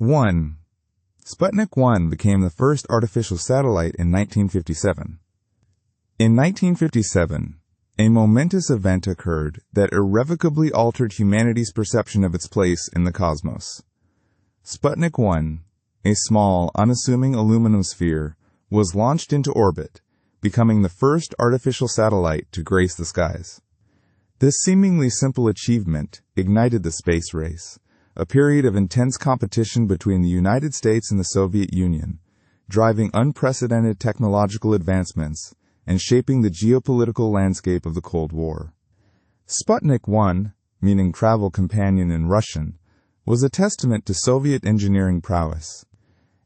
1. Sputnik 1 became the first artificial satellite in 1957. In 1957, a momentous event occurred that irrevocably altered humanity's perception of its place in the cosmos. Sputnik 1, a small, unassuming aluminum sphere, was launched into orbit, becoming the first artificial satellite to grace the skies. This seemingly simple achievement ignited the space race, a period of intense competition between the United States and the Soviet Union, driving unprecedented technological advancements and shaping the geopolitical landscape of the Cold War. Sputnik 1, meaning travel companion in Russian, was a testament to Soviet engineering prowess.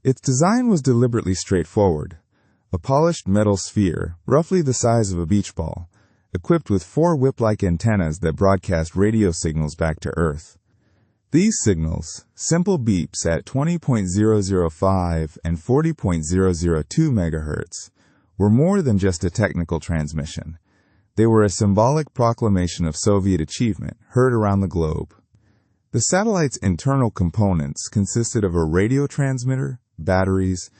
Its design was deliberately straightforward: a polished metal sphere, roughly the size of a beach ball, equipped with 4 whip-like antennas that broadcast radio signals back to Earth. These signals, simple beeps at 20.005 and 40.002 MHz, were more than just a technical transmission. They were a symbolic proclamation of Soviet achievement heard around the globe. The satellite's internal components consisted of a radio transmitter, batteries,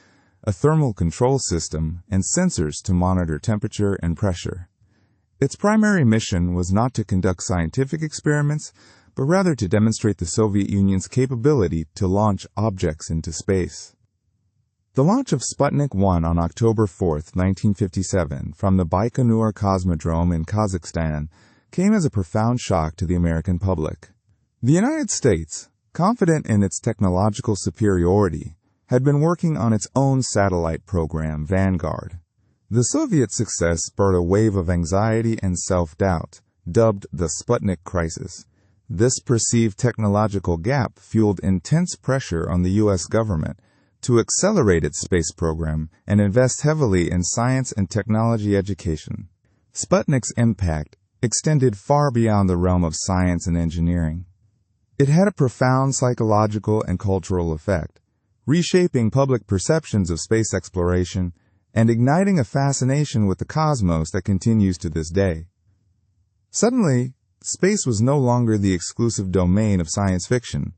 a thermal control system, and sensors to monitor temperature and pressure. Its primary mission was not to conduct scientific experiments, but rather to demonstrate the Soviet Union's capability to launch objects into space. The launch of Sputnik 1 on October 4, 1957, from the Baikonur Cosmodrome in Kazakhstan came as a profound shock to the American public. The United States, confident in its technological superiority, had been working on its own satellite program, Vanguard. The Soviet success spurred a wave of anxiety and self-doubt, dubbed the Sputnik crisis. This perceived technological gap fueled intense pressure on the U.S. government to accelerate its space program and invest heavily in science and technology education. Sputnik's impact extended far beyond the realm of science and engineering. It had a profound psychological and cultural effect, reshaping public perceptions of space exploration and igniting a fascination with the cosmos that continues to this day. Suddenly, space was no longer the exclusive domain of science fiction.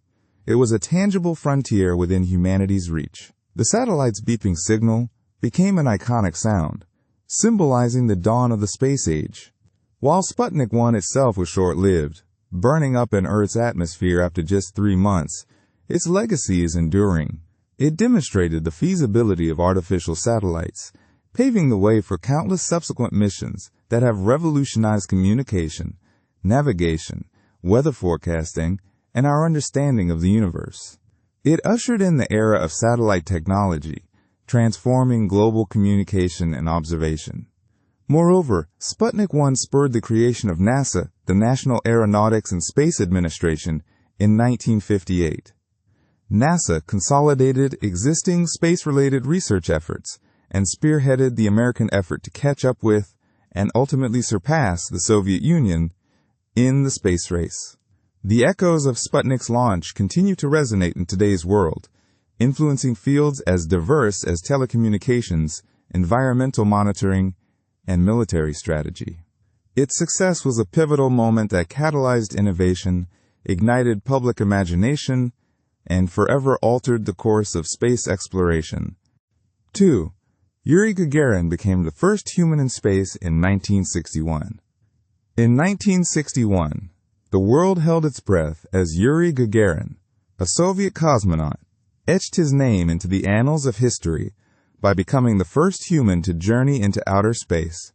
It was a tangible frontier within humanity's reach. The satellite's beeping signal became an iconic sound, symbolizing the dawn of the space age. While Sputnik 1 itself was short-lived, burning up in Earth's atmosphere after just 3 months, its legacy is enduring. It demonstrated the feasibility of artificial satellites, paving the way for countless subsequent missions that have revolutionized communication, navigation, weather forecasting, and our understanding of the universe. It ushered in the era of satellite technology, transforming global communication and observation. Moreover, Sputnik 1 spurred the creation of NASA, the National Aeronautics and Space Administration, in 1958. NASA consolidated existing space-related research efforts and spearheaded the American effort to catch up with and ultimately surpass the Soviet Union in the space race. The echoes of Sputnik's launch continue to resonate in today's world, influencing fields as diverse as telecommunications, environmental monitoring, and military strategy. Its success was a pivotal moment that catalyzed innovation, ignited public imagination, and forever altered the course of space exploration. 2. Yuri Gagarin became the first human in space in 1961. In 1961, the world held its breath as Yuri Gagarin, a Soviet cosmonaut, etched his name into the annals of history by becoming the first human to journey into outer space.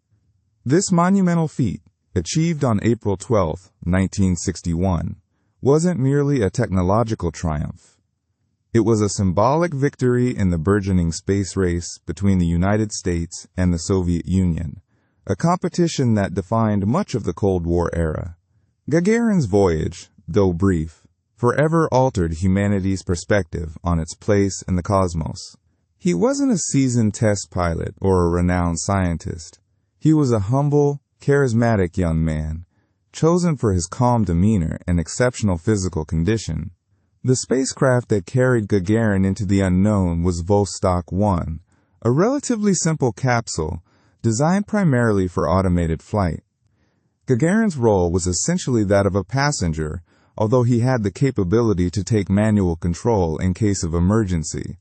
This monumental feat, achieved on April 12, 1961, wasn't merely a technological triumph. It was a symbolic victory in the burgeoning space race between the United States and the Soviet Union, a competition that defined much of the Cold War era. Gagarin's voyage, though brief, forever altered humanity's perspective on its place in the cosmos. He wasn't a seasoned test pilot or a renowned scientist. He was a humble, charismatic young man, chosen for his calm demeanor and exceptional physical condition. The spacecraft that carried Gagarin into the unknown was Vostok 1, a relatively simple capsule designed primarily for automated flight. Gagarin's role was essentially that of a passenger, although he had the capability to take manual control in case of emergency.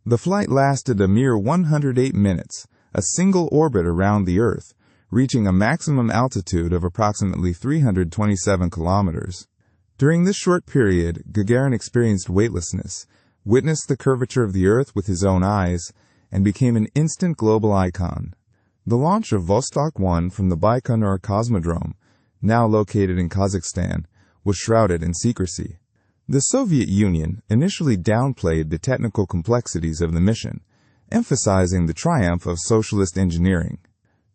The flight lasted a mere 108 minutes, a single orbit around the Earth, reaching a maximum altitude of approximately 327 kilometers. During this short period, Gagarin experienced weightlessness, witnessed the curvature of the Earth with his own eyes, and became an instant global icon. The launch of Vostok 1 from the Baikonur Cosmodrome, now located in Kazakhstan, was shrouded in secrecy. The Soviet Union initially downplayed the technical complexities of the mission, emphasizing the triumph of socialist engineering.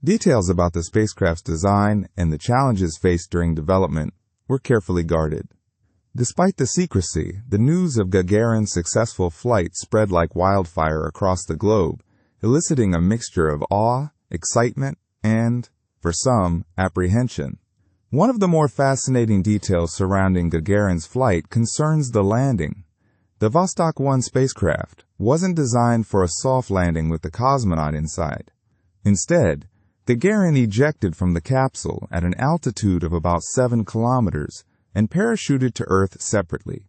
Details about the spacecraft's design and the challenges faced during development were carefully guarded. Despite the secrecy, the news of Gagarin's successful flight spread like wildfire across the globe, eliciting a mixture of awe, excitement, and, for some, apprehension. One of the more fascinating details surrounding Gagarin's flight concerns the landing. The Vostok 1 spacecraft wasn't designed for a soft landing with the cosmonaut inside. Instead, Gagarin ejected from the capsule at an altitude of about 7 kilometers and parachuted to Earth separately.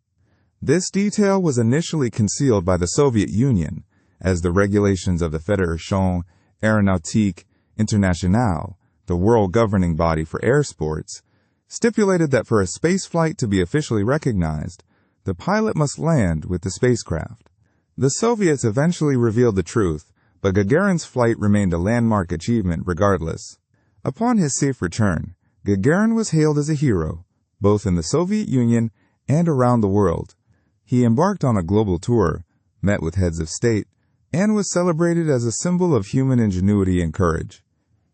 This detail was initially concealed by the Soviet Union, as the regulations of the Fédération Aéronautique Internationale, the world governing body for air sports, stipulated that for a spaceflight to be officially recognized, the pilot must land with the spacecraft. The Soviets eventually revealed the truth, but Gagarin's flight remained a landmark achievement regardless. Upon his safe return, Gagarin was hailed as a hero, both in the Soviet Union and around the world. He embarked on a global tour, met with heads of state, and was celebrated as a symbol of human ingenuity and courage.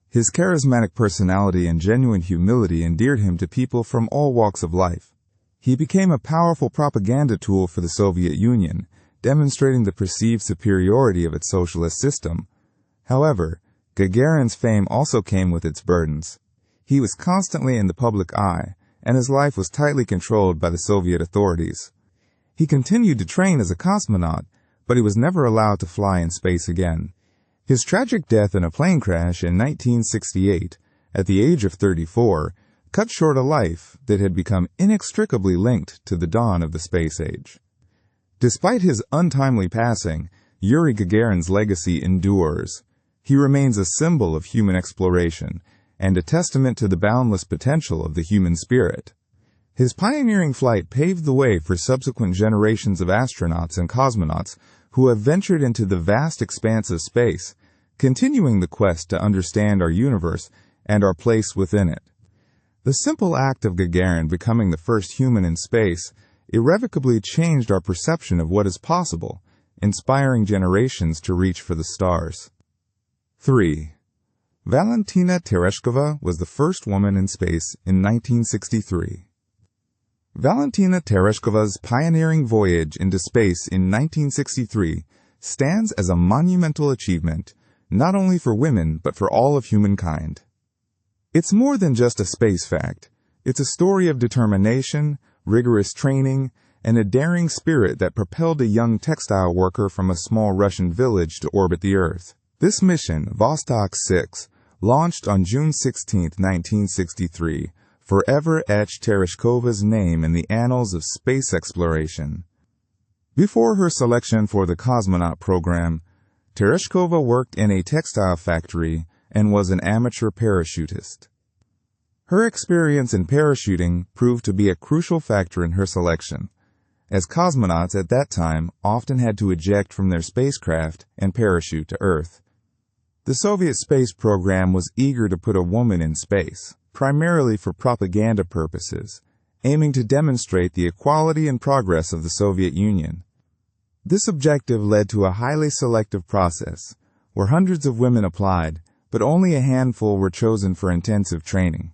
His charismatic personality and genuine humility endeared him to people from all walks of life. He became a powerful propaganda tool for the Soviet Union, demonstrating the perceived superiority of its socialist system. However, Gagarin's fame also came with its burdens. He was constantly in the public eye, and his life was tightly controlled by the Soviet authorities. He continued to train as a cosmonaut, but he was never allowed to fly in space again. His tragic death in a plane crash in 1968, at the age of 34, cut short a life that had become inextricably linked to the dawn of the space age. Despite his untimely passing, Yuri Gagarin's legacy endures. He remains a symbol of human exploration and a testament to the boundless potential of the human spirit. His pioneering flight paved the way for subsequent generations of astronauts and cosmonauts who have ventured into the vast expanse of space, continuing the quest to understand our universe and our place within it. The simple act of Gagarin becoming the first human in space irrevocably changed our perception of what is possible, inspiring generations to reach for the stars. 3. Valentina Tereshkova was the first woman in space in 1963. Valentina Tereshkova's pioneering voyage into space in 1963 stands as a monumental achievement, not only for women but for all of humankind. It's more than just a space fact. It's a story of determination, rigorous training, and a daring spirit that propelled a young textile worker from a small Russian village to orbit the Earth. This mission, Vostok 6, launched on June 16, 1963, forever etched Tereshkova's name in the annals of space exploration. Before her selection for the cosmonaut program, Tereshkova worked in a textile factory and was an amateur parachutist. Her experience in parachuting proved to be a crucial factor in her selection, as cosmonauts at that time often had to eject from their spacecraft and parachute to Earth. The Soviet space program was eager to put a woman in space, primarily for propaganda purposes, aiming to demonstrate the equality and progress of the Soviet Union. This objective led to a highly selective process, where hundreds of women applied, but only a handful were chosen for intensive training.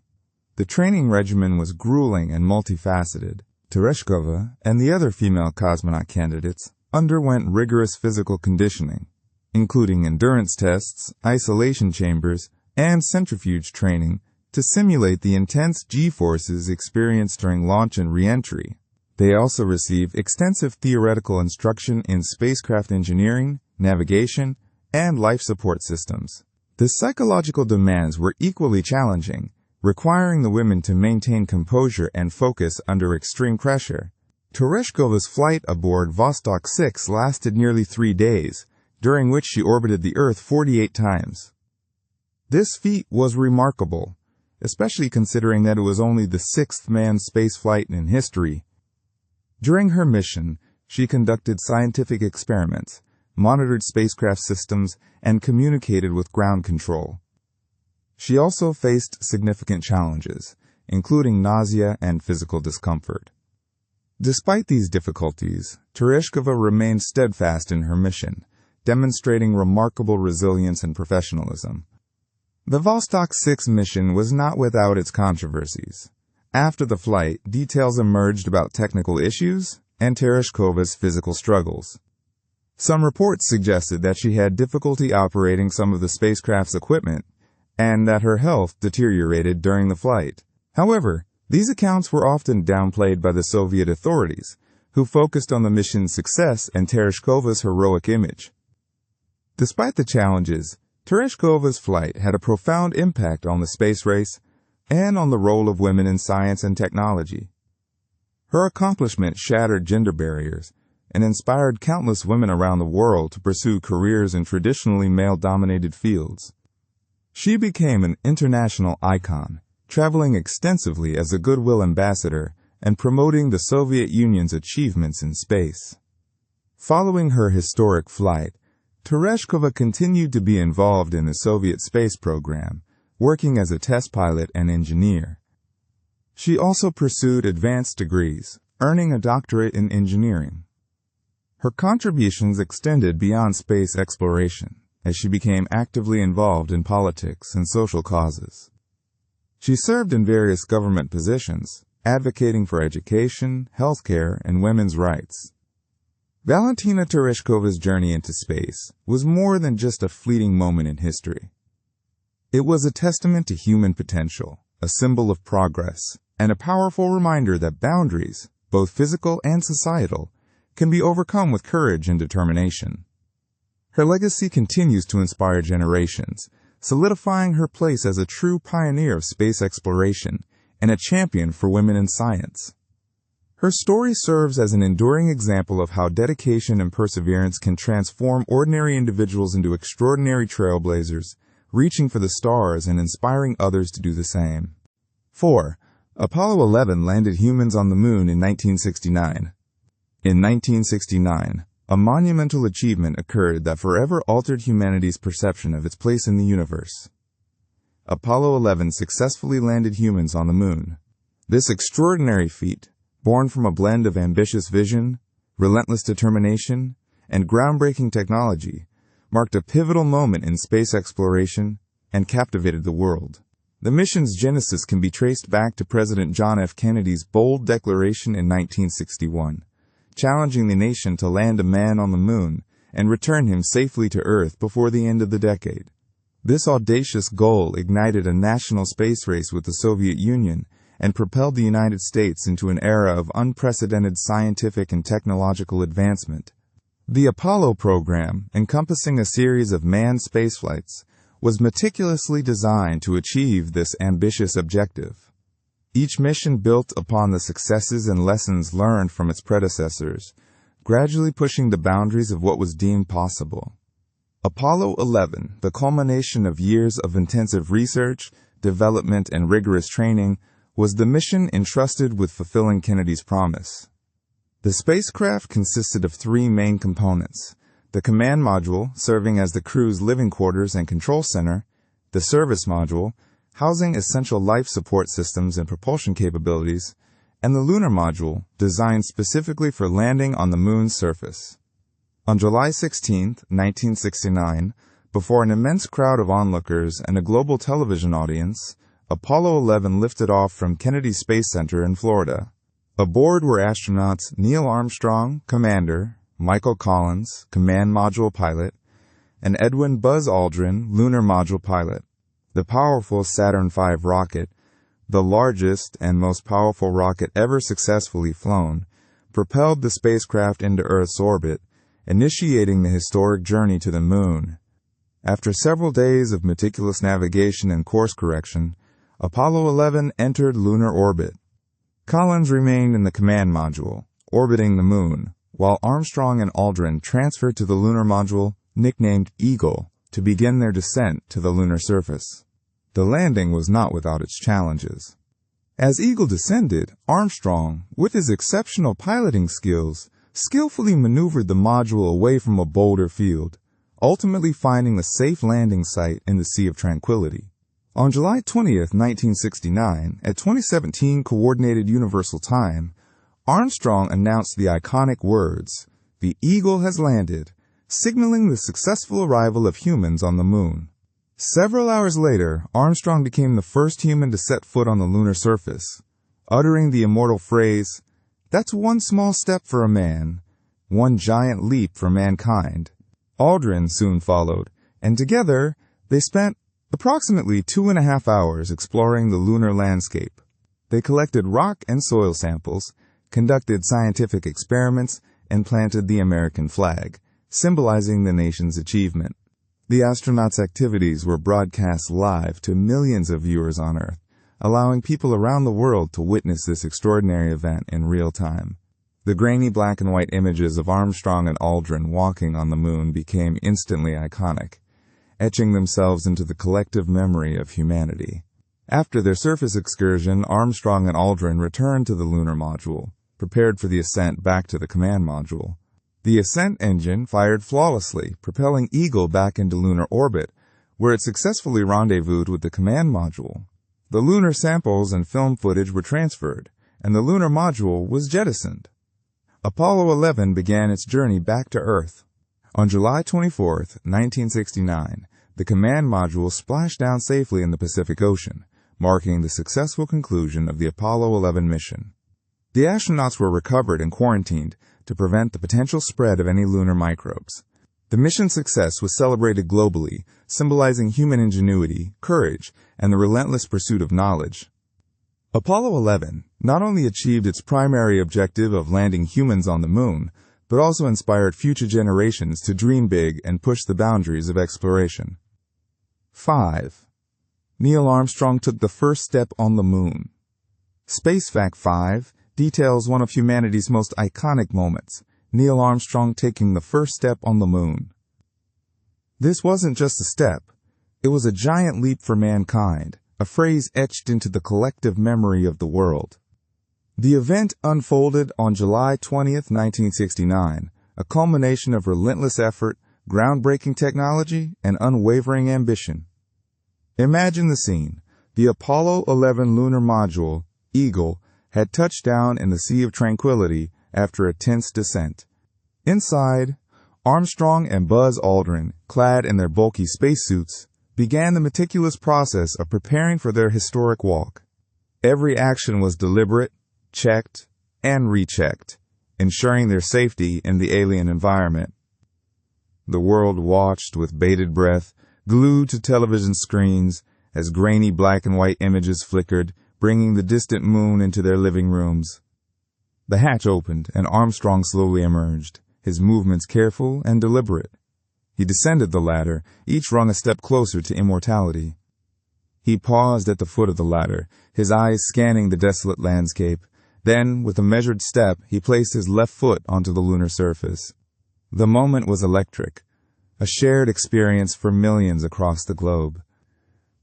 The training regimen was grueling and multifaceted. Tereshkova and the other female cosmonaut candidates underwent rigorous physical conditioning, including endurance tests, isolation chambers, and centrifuge training to simulate the intense G-forces experienced during launch and re-entry. They also received extensive theoretical instruction in spacecraft engineering, navigation, and life support systems. The psychological demands were equally challenging, requiring the women to maintain composure and focus under extreme pressure. Tereshkova's flight aboard Vostok 6 lasted nearly 3 days, during which she orbited the Earth 48 times. This feat was remarkable, especially considering that it was only the 6th manned spaceflight in history. During her mission, she conducted scientific experiments, monitored spacecraft systems, and communicated with ground control. She also faced significant challenges, including nausea and physical discomfort. Despite these difficulties, Tereshkova remained steadfast in her mission, demonstrating remarkable resilience and professionalism. The Vostok 6 mission was not without its controversies. After the flight, details emerged about technical issues and Tereshkova's physical struggles. Some reports suggested that she had difficulty operating some of the spacecraft's equipment and that her health deteriorated during the flight. However, these accounts were often downplayed by the Soviet authorities, who focused on the mission's success and Tereshkova's heroic image. Despite the challenges, Tereshkova's flight had a profound impact on the space race and on the role of women in science and technology. Her accomplishment shattered gender barriers and inspired countless women around the world to pursue careers in traditionally male-dominated fields. She became an international icon, traveling extensively as a goodwill ambassador and promoting the Soviet Union's achievements in space. Following her historic flight, Tereshkova continued to be involved in the Soviet space program, working as a test pilot and engineer. She also pursued advanced degrees, earning a doctorate in engineering. Her contributions extended beyond space exploration, as she became actively involved in politics and social causes. She served in various government positions, advocating for education, healthcare, and women's rights. Valentina Tereshkova's journey into space was more than just a fleeting moment in history. It was a testament to human potential, a symbol of progress, and a powerful reminder that boundaries, both physical and societal, can be overcome with courage and determination. Her legacy continues to inspire generations, solidifying her place as a true pioneer of space exploration and a champion for women in science. Her story serves as an enduring example of how dedication and perseverance can transform ordinary individuals into extraordinary trailblazers, reaching for the stars and inspiring others to do the same. 4. Apollo 11 landed humans on the Moon in 1969. In 1969, a monumental achievement occurred that forever altered humanity's perception of its place in the universe. Apollo 11 successfully landed humans on the Moon. This extraordinary feat, born from a blend of ambitious vision, relentless determination, and groundbreaking technology, marked a pivotal moment in space exploration and captivated the world. The mission's genesis can be traced back to President John F. Kennedy's bold declaration in 1961, challenging the nation to land a man on the Moon and return him safely to Earth before the end of the decade. This audacious goal ignited a national space race with the Soviet Union and propelled the United States into an era of unprecedented scientific and technological advancement. The Apollo program, encompassing a series of manned spaceflights, was meticulously designed to achieve this ambitious objective. Each mission built upon the successes and lessons learned from its predecessors, gradually pushing the boundaries of what was deemed possible. Apollo 11, the culmination of years of intensive research, development, and rigorous training, was the mission entrusted with fulfilling Kennedy's promise. The spacecraft consisted of 3 main components: the command module, serving as the crew's living quarters and control center; the service module, housing essential life support systems and propulsion capabilities; and the lunar module, designed specifically for landing on the Moon's surface. On July 16, 1969, before an immense crowd of onlookers and a global television audience, Apollo 11 lifted off from Kennedy Space Center in Florida. Aboard were astronauts Neil Armstrong, commander; Michael Collins, command module pilot; and Edwin Buzz Aldrin, lunar module pilot. The powerful Saturn V rocket, the largest and most powerful rocket ever successfully flown, propelled the spacecraft into Earth's orbit, initiating the historic journey to the Moon. After several days of meticulous navigation and course correction, Apollo 11 entered lunar orbit. Collins remained in the command module, orbiting the moon, while Armstrong and Aldrin transferred to the lunar module, nicknamed Eagle, to begin their descent to the lunar surface. The landing was not without its challenges. As Eagle descended, Armstrong, with his exceptional piloting skills, skillfully maneuvered the module away from a boulder field, ultimately finding a safe landing site in the Sea of Tranquility. On July 20, 1969, at 2017 Coordinated Universal Time, Armstrong announced the iconic words, "The Eagle has landed," signaling the successful arrival of humans on the moon. Several hours later, Armstrong became the first human to set foot on the lunar surface, uttering the immortal phrase, "That's one small step for a man, one giant leap for mankind." Aldrin soon followed, and together they spent approximately 2.5 hours exploring the lunar landscape. They collected rock and soil samples, conducted scientific experiments, and planted the American flag, symbolizing the nation's achievement. The astronauts' activities were broadcast live to millions of viewers on Earth, allowing people around the world to witness this extraordinary event in real time. The grainy black and white images of Armstrong and Aldrin walking on the moon became instantly iconic, etching themselves into the collective memory of humanity. After their surface excursion, Armstrong and Aldrin returned to the lunar module, prepared for the ascent back to the command module. The ascent engine fired flawlessly, propelling Eagle back into lunar orbit, where it successfully rendezvoused with the command module. The lunar samples and film footage were transferred, and the lunar module was jettisoned. Apollo 11 began its journey back to Earth. On July 24, 1969, the command module splashed down safely in the Pacific Ocean, marking the successful conclusion of the Apollo 11 mission. The astronauts were recovered and quarantined to prevent the potential spread of any lunar microbes. The mission's success was celebrated globally, symbolizing human ingenuity, courage, and the relentless pursuit of knowledge. Apollo 11 not only achieved its primary objective of landing humans on the moon, but also inspired future generations to dream big and push the boundaries of exploration. 5. Neil Armstrong took the first step on the moon. Space Fact 5 details one of humanity's most iconic moments, Neil Armstrong taking the first step on the moon. This wasn't just a step, it was a giant leap for mankind, a phrase etched into the collective memory of the world. The event unfolded on July 20, 1969, a culmination of relentless effort, groundbreaking technology, and unwavering ambition. Imagine the scene. The Apollo 11 lunar module, Eagle, had touched down in the Sea of Tranquility after a tense descent. Inside, Armstrong and Buzz Aldrin, clad in their bulky spacesuits, began the meticulous process of preparing for their historic walk. Every action was deliberate, checked, and rechecked, ensuring their safety in the alien environment. The world watched with bated breath, glued to television screens, as grainy black and white images flickered, bringing the distant moon into their living rooms. The hatch opened, and Armstrong slowly emerged, his movements careful and deliberate. He descended the ladder, each rung a step closer to immortality. He paused at the foot of the ladder, his eyes scanning the desolate landscape. Then, with a measured step, he placed his left foot onto the lunar surface. The moment was electric, a shared experience for millions across the globe.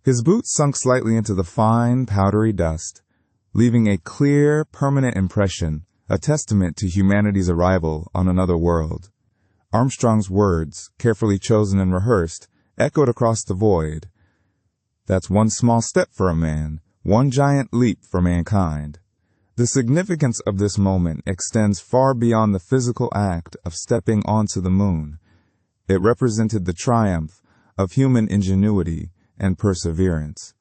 His boots sunk slightly into the fine, powdery dust, leaving a clear, permanent impression, a testament to humanity's arrival on another world. Armstrong's words, carefully chosen and rehearsed, echoed across the void. "That's one small step for a man, one giant leap for mankind." The significance of this moment extends far beyond the physical act of stepping onto the moon. It represented the triumph of human ingenuity and perseverance.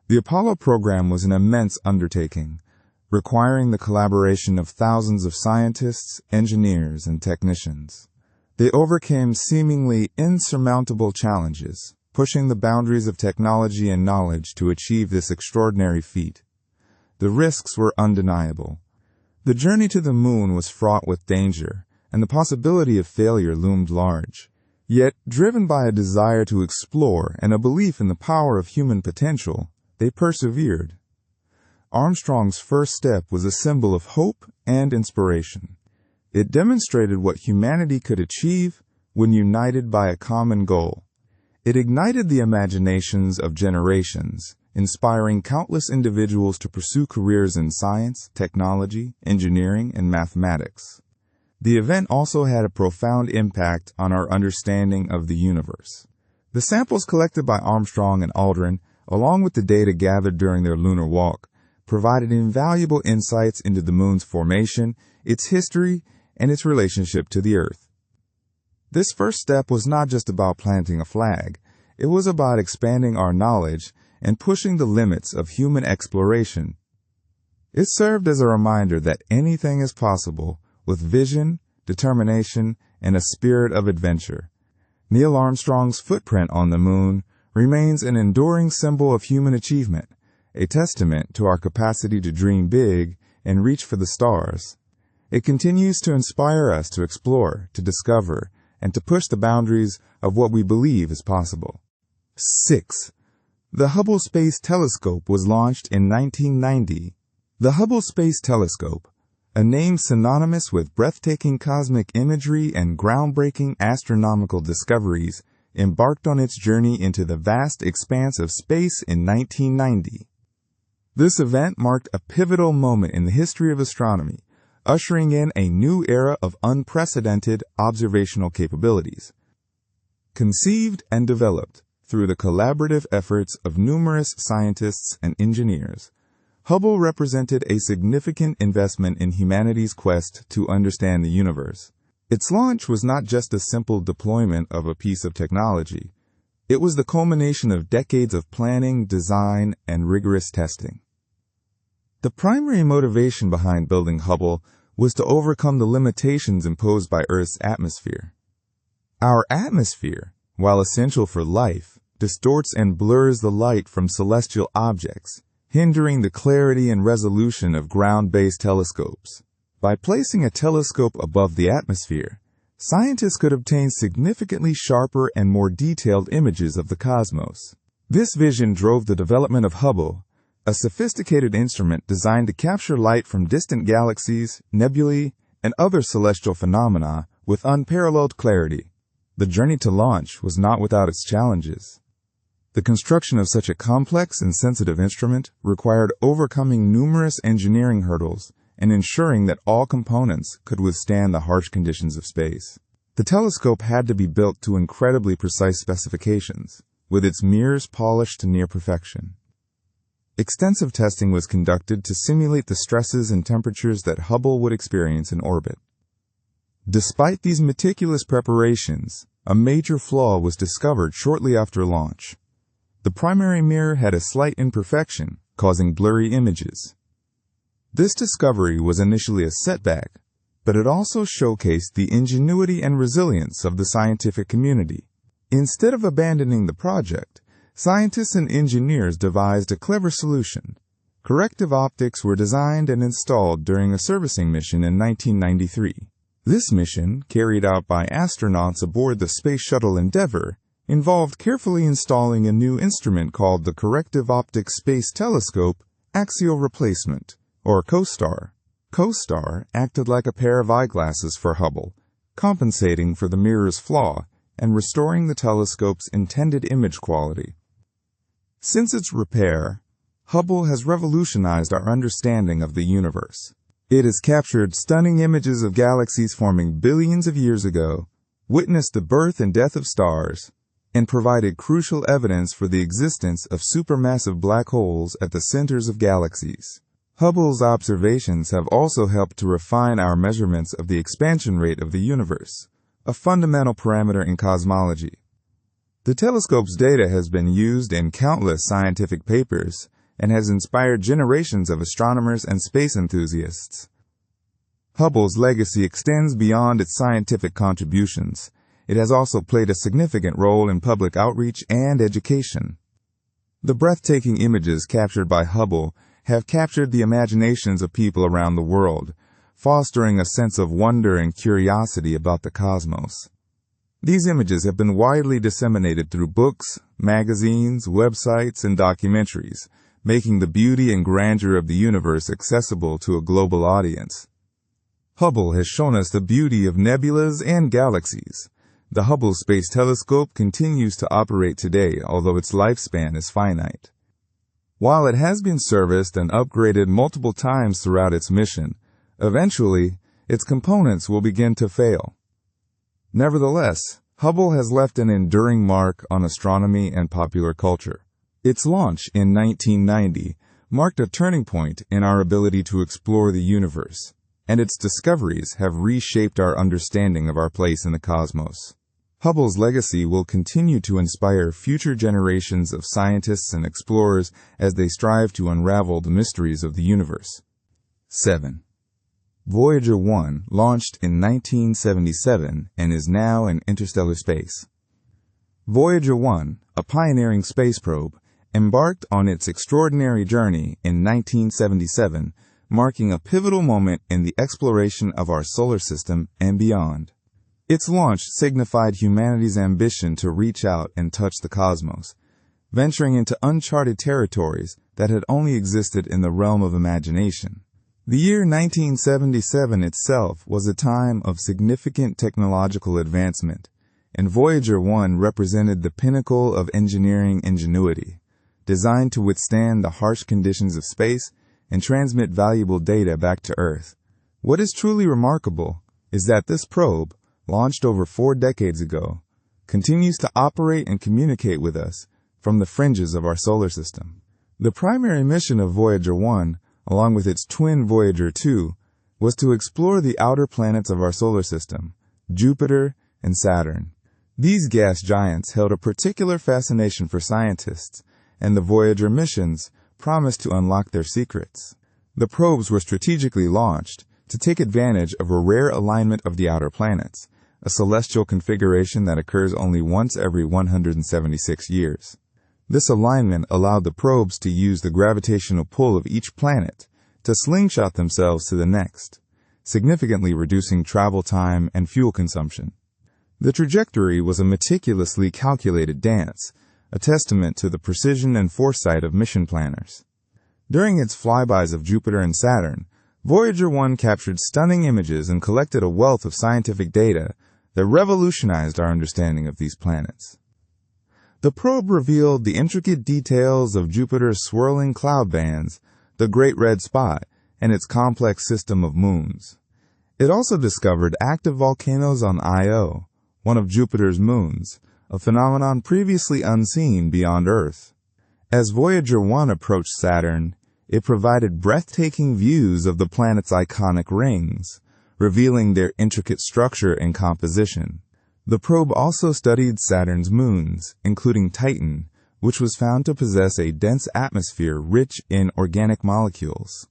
The Apollo program was an immense undertaking, requiring the collaboration of thousands of scientists, engineers, and technicians. They overcame seemingly insurmountable challenges, pushing the boundaries of technology and knowledge to achieve this extraordinary feat. The risks were undeniable. The journey to the moon was fraught with danger, and the possibility of failure loomed large. Yet, driven by a desire to explore and a belief in the power of human potential, they persevered. Armstrong's first step was a symbol of hope and inspiration. It demonstrated what humanity could achieve when united by a common goal. It ignited the imaginations of generations, inspiring countless individuals to pursue careers in science, technology, engineering, and mathematics. The event also had a profound impact on our understanding of the universe. The samples collected by Armstrong and Aldrin, along with the data gathered during their lunar walk, provided invaluable insights into the moon's formation, its history, and its relationship to the Earth. This first step was not just about planting a flag. It was about expanding our knowledge and pushing the limits of human exploration. It served as a reminder that anything is possible with vision, determination, and a spirit of adventure. Neil Armstrong's footprint on the moon remains an enduring symbol of human achievement, a testament to our capacity to dream big and reach for the stars. It continues to inspire us to explore, to discover, and to push the boundaries of what we believe is possible. 6. The Hubble Space Telescope was launched in 1990. The Hubble Space Telescope, a name synonymous with breathtaking cosmic imagery and groundbreaking astronomical discoveries, embarked on its journey into the vast expanse of space in 1990. This event marked a pivotal moment in the history of astronomy, ushering in a new era of unprecedented observational capabilities. Conceived and developed through the collaborative efforts of numerous scientists and engineers, Hubble represented a significant investment in humanity's quest to understand the universe. Its launch was not just a simple deployment of a piece of technology. It was the culmination of decades of planning, design, and rigorous testing. The primary motivation behind building Hubble was to overcome the limitations imposed by Earth's atmosphere. Our atmosphere, while essential for life, distorts and blurs the light from celestial objects, hindering the clarity and resolution of ground-based telescopes. By placing a telescope above the atmosphere, scientists could obtain significantly sharper and more detailed images of the cosmos. This vision drove the development of Hubble, a sophisticated instrument designed to capture light from distant galaxies, nebulae, and other celestial phenomena with unparalleled clarity. The journey to launch was not without its challenges. The construction of such a complex and sensitive instrument required overcoming numerous engineering hurdles and ensuring that all components could withstand the harsh conditions of space. The telescope had to be built to incredibly precise specifications, with its mirrors polished to near perfection. Extensive testing was conducted to simulate the stresses and temperatures that Hubble would experience in orbit. Despite these meticulous preparations, a major flaw was discovered shortly after launch. The primary mirror had a slight imperfection, causing blurry images. This discovery was initially a setback, but it also showcased the ingenuity and resilience of the scientific community. Instead of abandoning the project, scientists and engineers devised a clever solution. Corrective optics were designed and installed during a servicing mission in 1993. This mission, carried out by astronauts aboard the Space Shuttle Endeavour, involved carefully installing a new instrument called the Corrective Optics Space Telescope Axial Replacement, or COSTAR. COSTAR acted like a pair of eyeglasses for Hubble, compensating for the mirror's flaw and restoring the telescope's intended image quality. Since its repair, Hubble has revolutionized our understanding of the universe. It has captured stunning images of galaxies forming billions of years ago, witnessed the birth and death of stars, and provided crucial evidence for the existence of supermassive black holes at the centers of galaxies. Hubble's observations have also helped to refine our measurements of the expansion rate of the universe, a fundamental parameter in cosmology. The telescope's data has been used in countless scientific papers and has inspired generations of astronomers and space enthusiasts. Hubble's legacy extends beyond its scientific contributions. It has also played a significant role in public outreach and education. The breathtaking images captured by Hubble have captured the imaginations of people around the world, fostering a sense of wonder and curiosity about the cosmos. These images have been widely disseminated through books, magazines, websites, and documentaries, making the beauty and grandeur of the universe accessible to a global audience. Hubble has shown us the beauty of nebulas and galaxies. The Hubble Space Telescope continues to operate today, although its lifespan is finite. While it has been serviced and upgraded multiple times throughout its mission, eventually, its components will begin to fail. Nevertheless, Hubble has left an enduring mark on astronomy and popular culture. Its launch in 1990 marked a turning point in our ability to explore the universe, and its discoveries have reshaped our understanding of our place in the cosmos. Hubble's legacy will continue to inspire future generations of scientists and explorers as they strive to unravel the mysteries of the universe. 7. Voyager 1 launched in 1977 and is now in interstellar space. Voyager 1, a pioneering space probe, embarked on its extraordinary journey in 1977, marking a pivotal moment in the exploration of our solar system and beyond. Its launch signified humanity's ambition to reach out and touch the cosmos, venturing into uncharted territories that had only existed in the realm of imagination. The year 1977 itself was a time of significant technological advancement, and Voyager 1 represented the pinnacle of engineering ingenuity, designed to withstand the harsh conditions of space and transmit valuable data back to Earth. What is truly remarkable is that this probe, launched over 4 decades ago, continues to operate and communicate with us from the fringes of our solar system. The primary mission of Voyager 1, along with its twin Voyager 2, was to explore the outer planets of our solar system, Jupiter and Saturn. These gas giants held a particular fascination for scientists, and the Voyager missions promised to unlock their secrets. The probes were strategically launched to take advantage of a rare alignment of the outer planets, a celestial configuration that occurs only once every 176 years. This alignment allowed the probes to use the gravitational pull of each planet to slingshot themselves to the next, significantly reducing travel time and fuel consumption. The trajectory was a meticulously calculated dance, a testament to the precision and foresight of mission planners. During its flybys of Jupiter and Saturn, Voyager 1 captured stunning images and collected a wealth of scientific data that revolutionized our understanding of these planets. The probe revealed the intricate details of Jupiter's swirling cloud bands, the Great Red Spot, and its complex system of moons. It also discovered active volcanoes on Io, one of Jupiter's moons, a phenomenon previously unseen beyond Earth. As Voyager 1 approached Saturn, it provided breathtaking views of the planet's iconic rings, revealing their intricate structure and composition. The probe also studied Saturn's moons, including Titan, which was found to possess a dense atmosphere rich in organic molecules.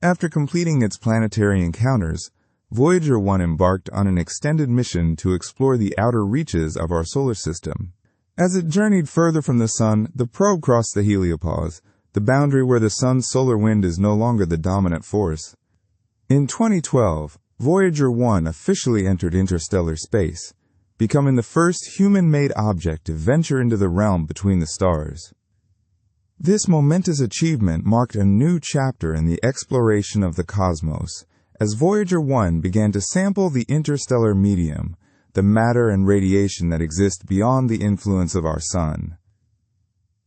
After completing its planetary encounters, Voyager 1 embarked on an extended mission to explore the outer reaches of our solar system. As it journeyed further from the Sun, the probe crossed the heliopause, the boundary where the Sun's solar wind is no longer the dominant force. In 2012, Voyager 1 officially entered interstellar space, becoming the first human-made object to venture into the realm between the stars. This momentous achievement marked a new chapter in the exploration of the cosmos, as Voyager 1 began to sample the interstellar medium, the matter and radiation that exist beyond the influence of our Sun.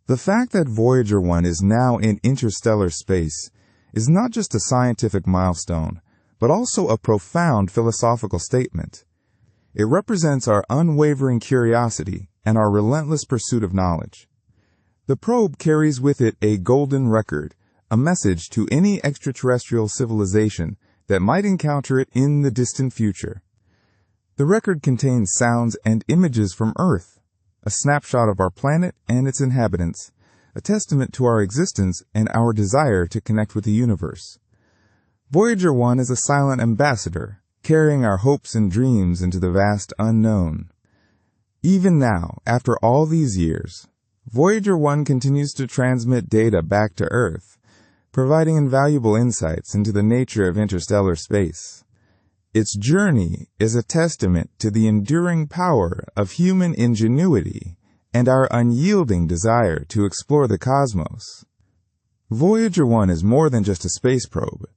The fact that Voyager 1 is now in interstellar space is not just a scientific milestone, but also a profound philosophical statement. It represents our unwavering curiosity and our relentless pursuit of knowledge. The probe carries with it a golden record, a message to any extraterrestrial civilization that might encounter it in the distant future. The record contains sounds and images from Earth, a snapshot of our planet and its inhabitants, a testament to our existence and our desire to connect with the universe. Voyager 1 is a silent ambassador, carrying our hopes and dreams into the vast unknown. Even now, after all these years, Voyager 1 continues to transmit data back to Earth, providing invaluable insights into the nature of interstellar space. Its journey is a testament to the enduring power of human ingenuity and our unyielding desire to explore the cosmos. Voyager 1 is more than just a space probe.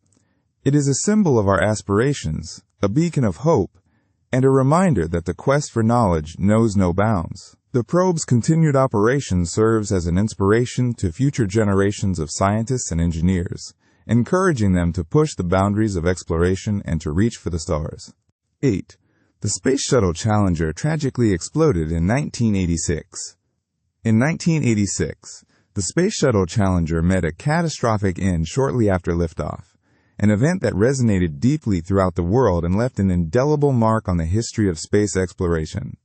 It is a symbol of our aspirations, a beacon of hope, and a reminder that the quest for knowledge knows no bounds. The probe's continued operation serves as an inspiration to future generations of scientists and engineers, encouraging them to push the boundaries of exploration and to reach for the stars. 8. The Space Shuttle Challenger tragically exploded in 1986. In 1986, the Space Shuttle Challenger met a catastrophic end shortly after liftoff, an event that resonated deeply throughout the world and left an indelible mark on the history of space exploration.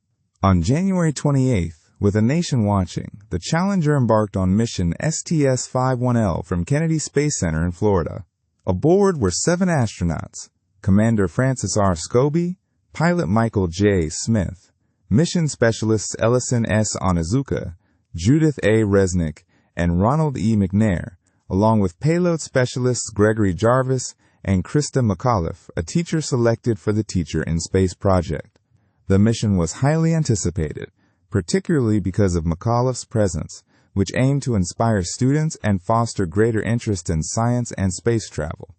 On January 28th, with a nation watching, the Challenger embarked on mission STS-51L from Kennedy Space Center in Florida. Aboard were 7 astronauts: Commander Francis R. Scobie, pilot Michael J. Smith, mission specialists Ellison S. Onizuka, Judith A. Resnick, and Ronald E. McNair, along with payload specialists Gregory Jarvis and Krista McAuliffe, a teacher selected for the Teacher in Space project. The mission was highly anticipated, particularly because of McAuliffe's presence, which aimed to inspire students and foster greater interest in science and space travel.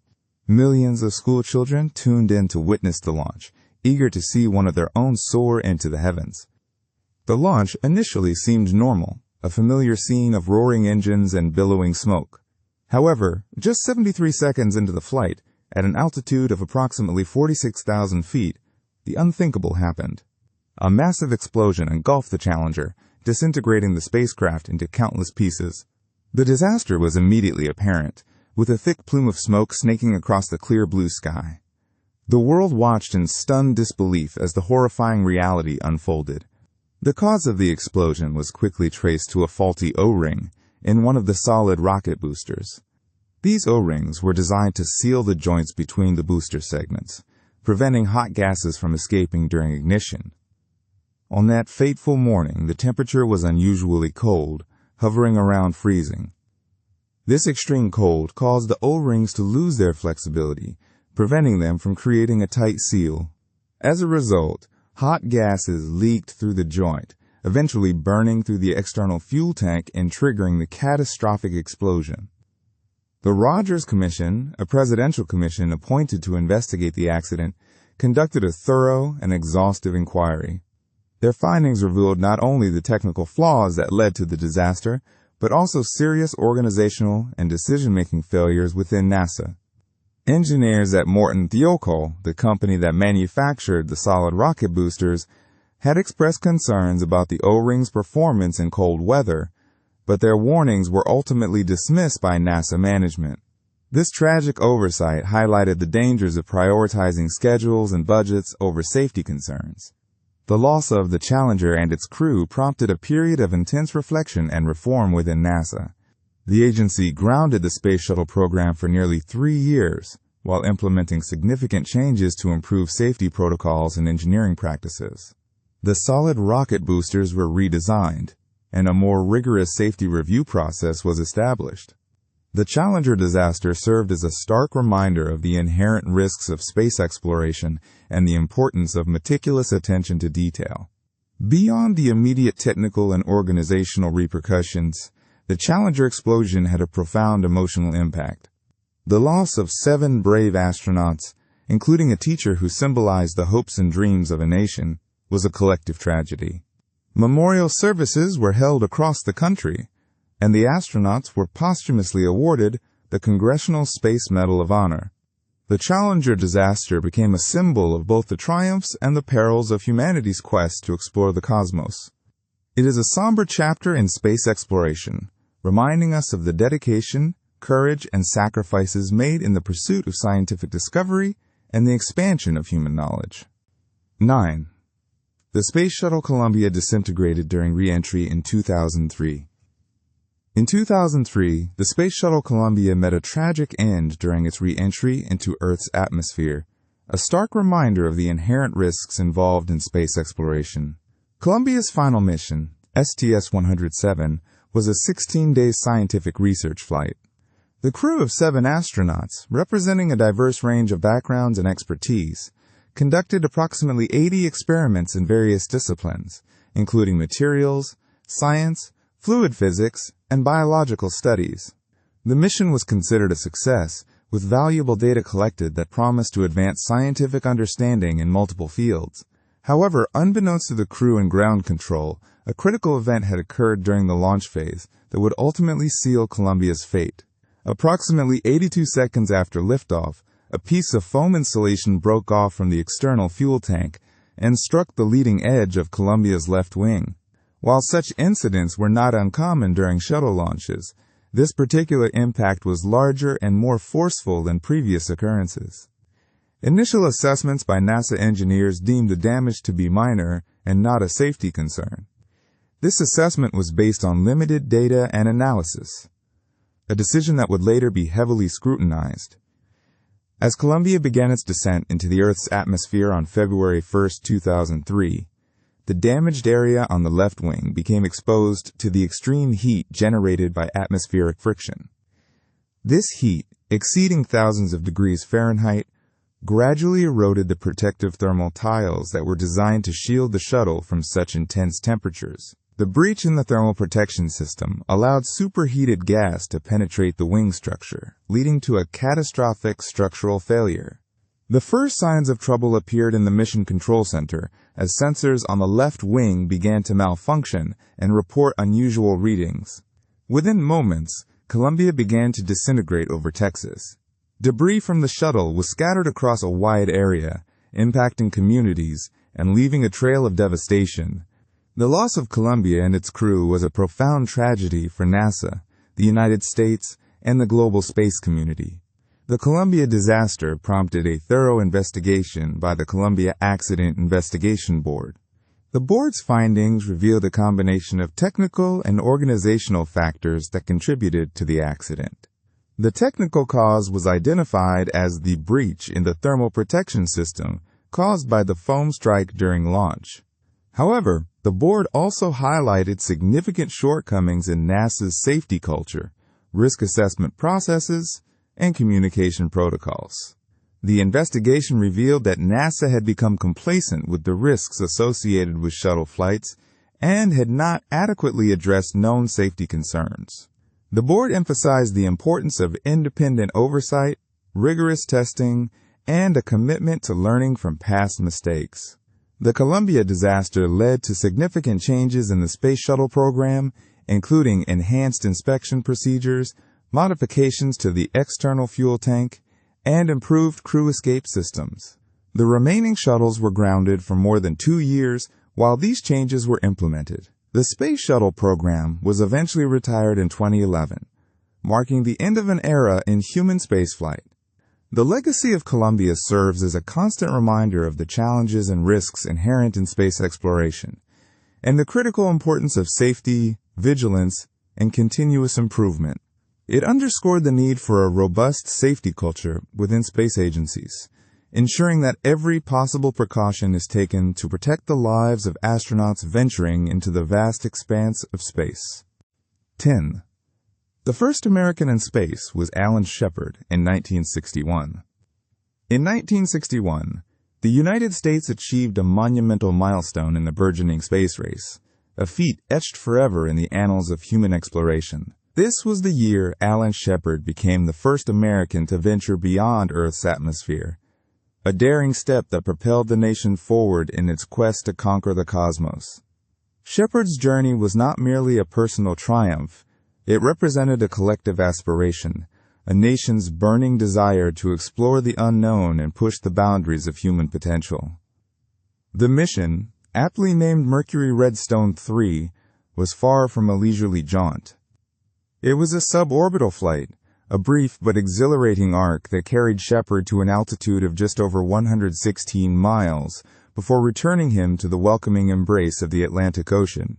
Millions of school children tuned in to witness the launch, eager to see one of their own soar into the heavens. The launch initially seemed normal, a familiar scene of roaring engines and billowing smoke. However, just 73 seconds into the flight, at an altitude of approximately 46,000 feet, the unthinkable happened. A massive explosion engulfed the Challenger, disintegrating the spacecraft into countless pieces. The disaster was immediately apparent, with a thick plume of smoke snaking across the clear blue sky. The world watched in stunned disbelief as the horrifying reality unfolded. The cause of the explosion was quickly traced to a faulty O-ring in one of the solid rocket boosters. These O-rings were designed to seal the joints between the booster segments, preventing hot gases from escaping during ignition. On that fateful morning, the temperature was unusually cold, hovering around freezing. This extreme cold caused the O-rings to lose their flexibility, preventing them from creating a tight seal. As a result, hot gases leaked through the joint, eventually burning through the external fuel tank and triggering the catastrophic explosion. The Rogers Commission, a presidential commission appointed to investigate the accident, conducted a thorough and exhaustive inquiry. Their findings revealed not only the technical flaws that led to the disaster, but also serious organizational and decision-making failures within NASA. Engineers at Morton Thiokol, the company that manufactured the solid rocket boosters, had expressed concerns about the O-ring's performance in cold weather, but their warnings were ultimately dismissed by NASA management. This tragic oversight highlighted the dangers of prioritizing schedules and budgets over safety concerns. The loss of the Challenger and its crew prompted a period of intense reflection and reform within NASA. The agency grounded the Space Shuttle program for nearly 3 years, while implementing significant changes to improve safety protocols and engineering practices. The solid rocket boosters were redesigned, and a more rigorous safety review process was established. The Challenger disaster served as a stark reminder of the inherent risks of space exploration and the importance of meticulous attention to detail. Beyond the immediate technical and organizational repercussions, the Challenger explosion had a profound emotional impact. The loss of 7 brave astronauts, including a teacher who symbolized the hopes and dreams of a nation, was a collective tragedy. Memorial services were held across the country, and the astronauts were posthumously awarded the Congressional Space Medal of Honor. The Challenger disaster became a symbol of both the triumphs and the perils of humanity's quest to explore the cosmos. It is a somber chapter in space exploration, reminding us of the dedication, courage, and sacrifices made in the pursuit of scientific discovery and the expansion of human knowledge. 9. The Space Shuttle Columbia disintegrated during re-entry in 2003. In 2003, the Space Shuttle Columbia met a tragic end during its re-entry into Earth's atmosphere, a stark reminder of the inherent risks involved in space exploration. Columbia's final mission, STS-107, was a 16-day scientific research flight. The crew of 7 astronauts, representing a diverse range of backgrounds and expertise, conducted approximately 80 experiments in various disciplines, including materials, science, fluid physics, and biological studies. The mission was considered a success, with valuable data collected that promised to advance scientific understanding in multiple fields. However, unbeknownst to the crew and ground control, a critical event had occurred during the launch phase that would ultimately seal Columbia's fate. Approximately 82 seconds after liftoff, a piece of foam insulation broke off from the external fuel tank and struck the leading edge of Columbia's left wing. While such incidents were not uncommon during shuttle launches, this particular impact was larger and more forceful than previous occurrences. Initial assessments by NASA engineers deemed the damage to be minor and not a safety concern. This assessment was based on limited data and analysis, a decision that would later be heavily scrutinized. As Columbia began its descent into the Earth's atmosphere on February 1, 2003, the damaged area on the left wing became exposed to the extreme heat generated by atmospheric friction. This heat, exceeding thousands of degrees Fahrenheit, gradually eroded the protective thermal tiles that were designed to shield the shuttle from such intense temperatures. The breach in the thermal protection system allowed superheated gas to penetrate the wing structure, leading to a catastrophic structural failure. The first signs of trouble appeared in the Mission Control Center as sensors on the left wing began to malfunction and report unusual readings. Within moments, Columbia began to disintegrate over Texas. Debris from the shuttle was scattered across a wide area, impacting communities and leaving a trail of devastation. The loss of Columbia and its crew was a profound tragedy for NASA, the United States, and the global space community. The Columbia disaster prompted a thorough investigation by the Columbia Accident Investigation Board. The board's findings revealed a combination of technical and organizational factors that contributed to the accident. The technical cause was identified as the breach in the thermal protection system caused by the foam strike during launch. However, the board also highlighted significant shortcomings in NASA's safety culture, risk assessment processes, and communication protocols. The investigation revealed that NASA had become complacent with the risks associated with shuttle flights and had not adequately addressed known safety concerns. The board emphasized the importance of independent oversight, rigorous testing, and a commitment to learning from past mistakes. The Columbia disaster led to significant changes in the Space Shuttle program, including enhanced inspection procedures, modifications to the external fuel tank, and improved crew escape systems. The remaining shuttles were grounded for more than 2 years while these changes were implemented. The Space Shuttle program was eventually retired in 2011, marking the end of an era in human spaceflight. The legacy of Columbia serves as a constant reminder of the challenges and risks inherent in space exploration, and the critical importance of safety, vigilance, and continuous improvement. It underscored the need for a robust safety culture within space agencies, ensuring that every possible precaution is taken to protect the lives of astronauts venturing into the vast expanse of space. 10. The first American in space was Alan Shepard in 1961. In 1961, the United States achieved a monumental milestone in the burgeoning space race, a feat etched forever in the annals of human exploration. This was the year Alan Shepard became the first American to venture beyond Earth's atmosphere, a daring step that propelled the nation forward in its quest to conquer the cosmos. Shepard's journey was not merely a personal triumph, it represented a collective aspiration, a nation's burning desire to explore the unknown and push the boundaries of human potential. The mission, aptly named Mercury Redstone 3, was far from a leisurely jaunt. It was a suborbital flight, a brief but exhilarating arc that carried Shepard to an altitude of just over 116 miles before returning him to the welcoming embrace of the Atlantic Ocean.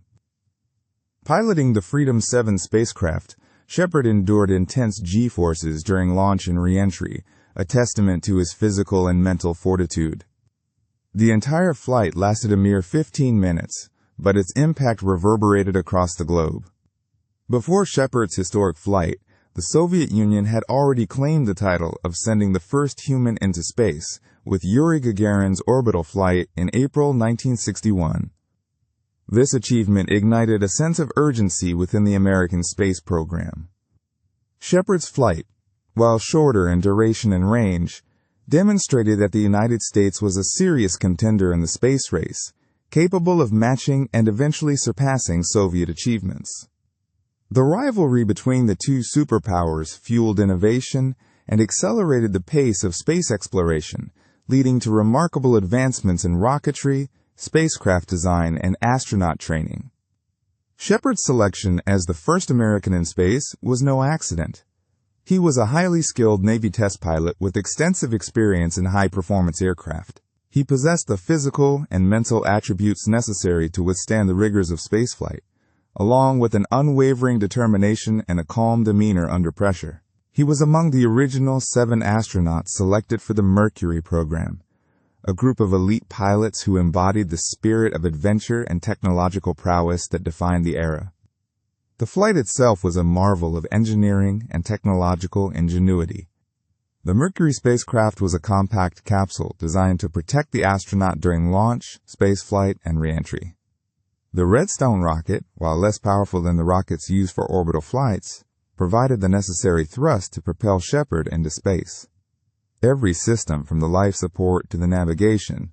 Piloting the Freedom 7 spacecraft, Shepard endured intense G-forces during launch and re-entry, a testament to his physical and mental fortitude. The entire flight lasted a mere 15 minutes, but its impact reverberated across the globe. Before Shepard's historic flight, the Soviet Union had already claimed the title of sending the first human into space, with Yuri Gagarin's orbital flight in April 1961. This achievement ignited a sense of urgency within the American space program. Shepard's flight, while shorter in duration and range, demonstrated that the United States was a serious contender in the space race, capable of matching and eventually surpassing Soviet achievements. The rivalry between the two superpowers fueled innovation and accelerated the pace of space exploration, leading to remarkable advancements in rocketry, spacecraft design, and astronaut training. Shepard's selection as the first American in space was no accident. He was a highly skilled Navy test pilot with extensive experience in high-performance aircraft. He possessed the physical and mental attributes necessary to withstand the rigors of spaceflight, along with an unwavering determination and a calm demeanor under pressure. He was among the original 7 astronauts selected for the Mercury program, a group of elite pilots who embodied the spirit of adventure and technological prowess that defined the era. The flight itself was a marvel of engineering and technological ingenuity. The Mercury spacecraft was a compact capsule designed to protect the astronaut during launch, spaceflight, and re-entry. The Redstone rocket, while less powerful than the rockets used for orbital flights, provided the necessary thrust to propel Shepard into space. Every system, from the life support to the navigation,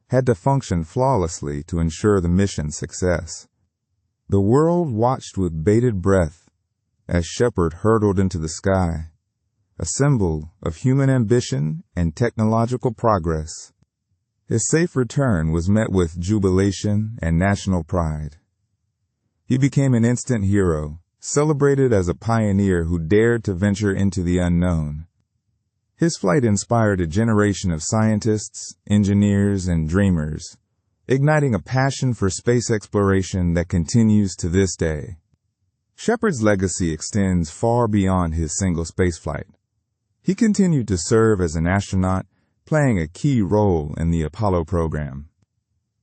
had to function flawlessly to ensure the mission's success. The world watched with bated breath as Shepard hurtled into the sky, a symbol of human ambition and technological progress. His safe return was met with jubilation and national pride. He became an instant hero, celebrated as a pioneer who dared to venture into the unknown. His flight inspired a generation of scientists, engineers, and dreamers, igniting a passion for space exploration that continues to this day. Shepard's legacy extends far beyond his single spaceflight. He continued to serve as an astronaut, playing a key role in the Apollo program.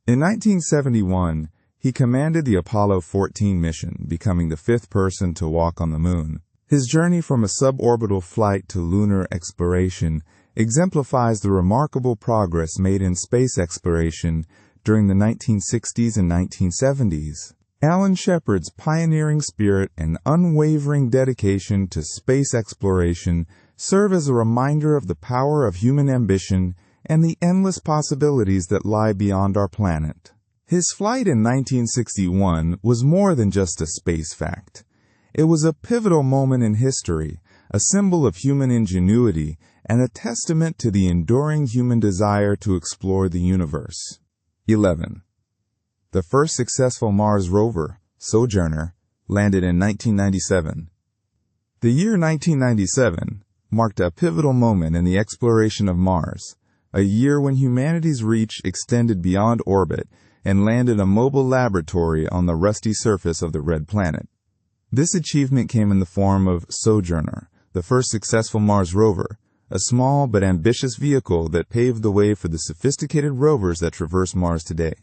In 1971, he commanded the Apollo 14 mission, becoming the 5th person to walk on the moon. His journey from a suborbital flight to lunar exploration exemplifies the remarkable progress made in space exploration during the 1960s and 1970s. Alan Shepard's pioneering spirit and unwavering dedication to space exploration serve as a reminder of the power of human ambition and the endless possibilities that lie beyond our planet. His flight in 1961 was more than just a space fact. It was a pivotal moment in history, a symbol of human ingenuity, and a testament to the enduring human desire to explore the universe. 11. The first successful Mars rover, Sojourner, landed in 1997. The year 1997 marked a pivotal moment in the exploration of Mars, a year when humanity's reach extended beyond orbit and landed a mobile laboratory on the rusty surface of the red planet. This achievement came in the form of Sojourner, the first successful Mars rover, a small but ambitious vehicle that paved the way for the sophisticated rovers that traverse Mars today.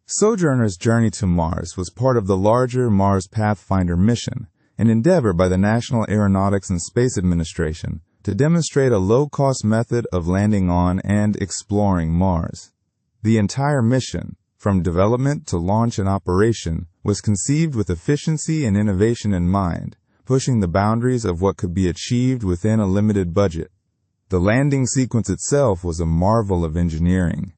Sojourner's journey to Mars was part of the larger Mars Pathfinder mission, an endeavor by the National Aeronautics and Space Administration to demonstrate a low-cost method of landing on and exploring Mars. The entire mission, from development to launch and operation, was conceived with efficiency and innovation in mind, pushing the boundaries of what could be achieved within a limited budget. The landing sequence itself was a marvel of engineering.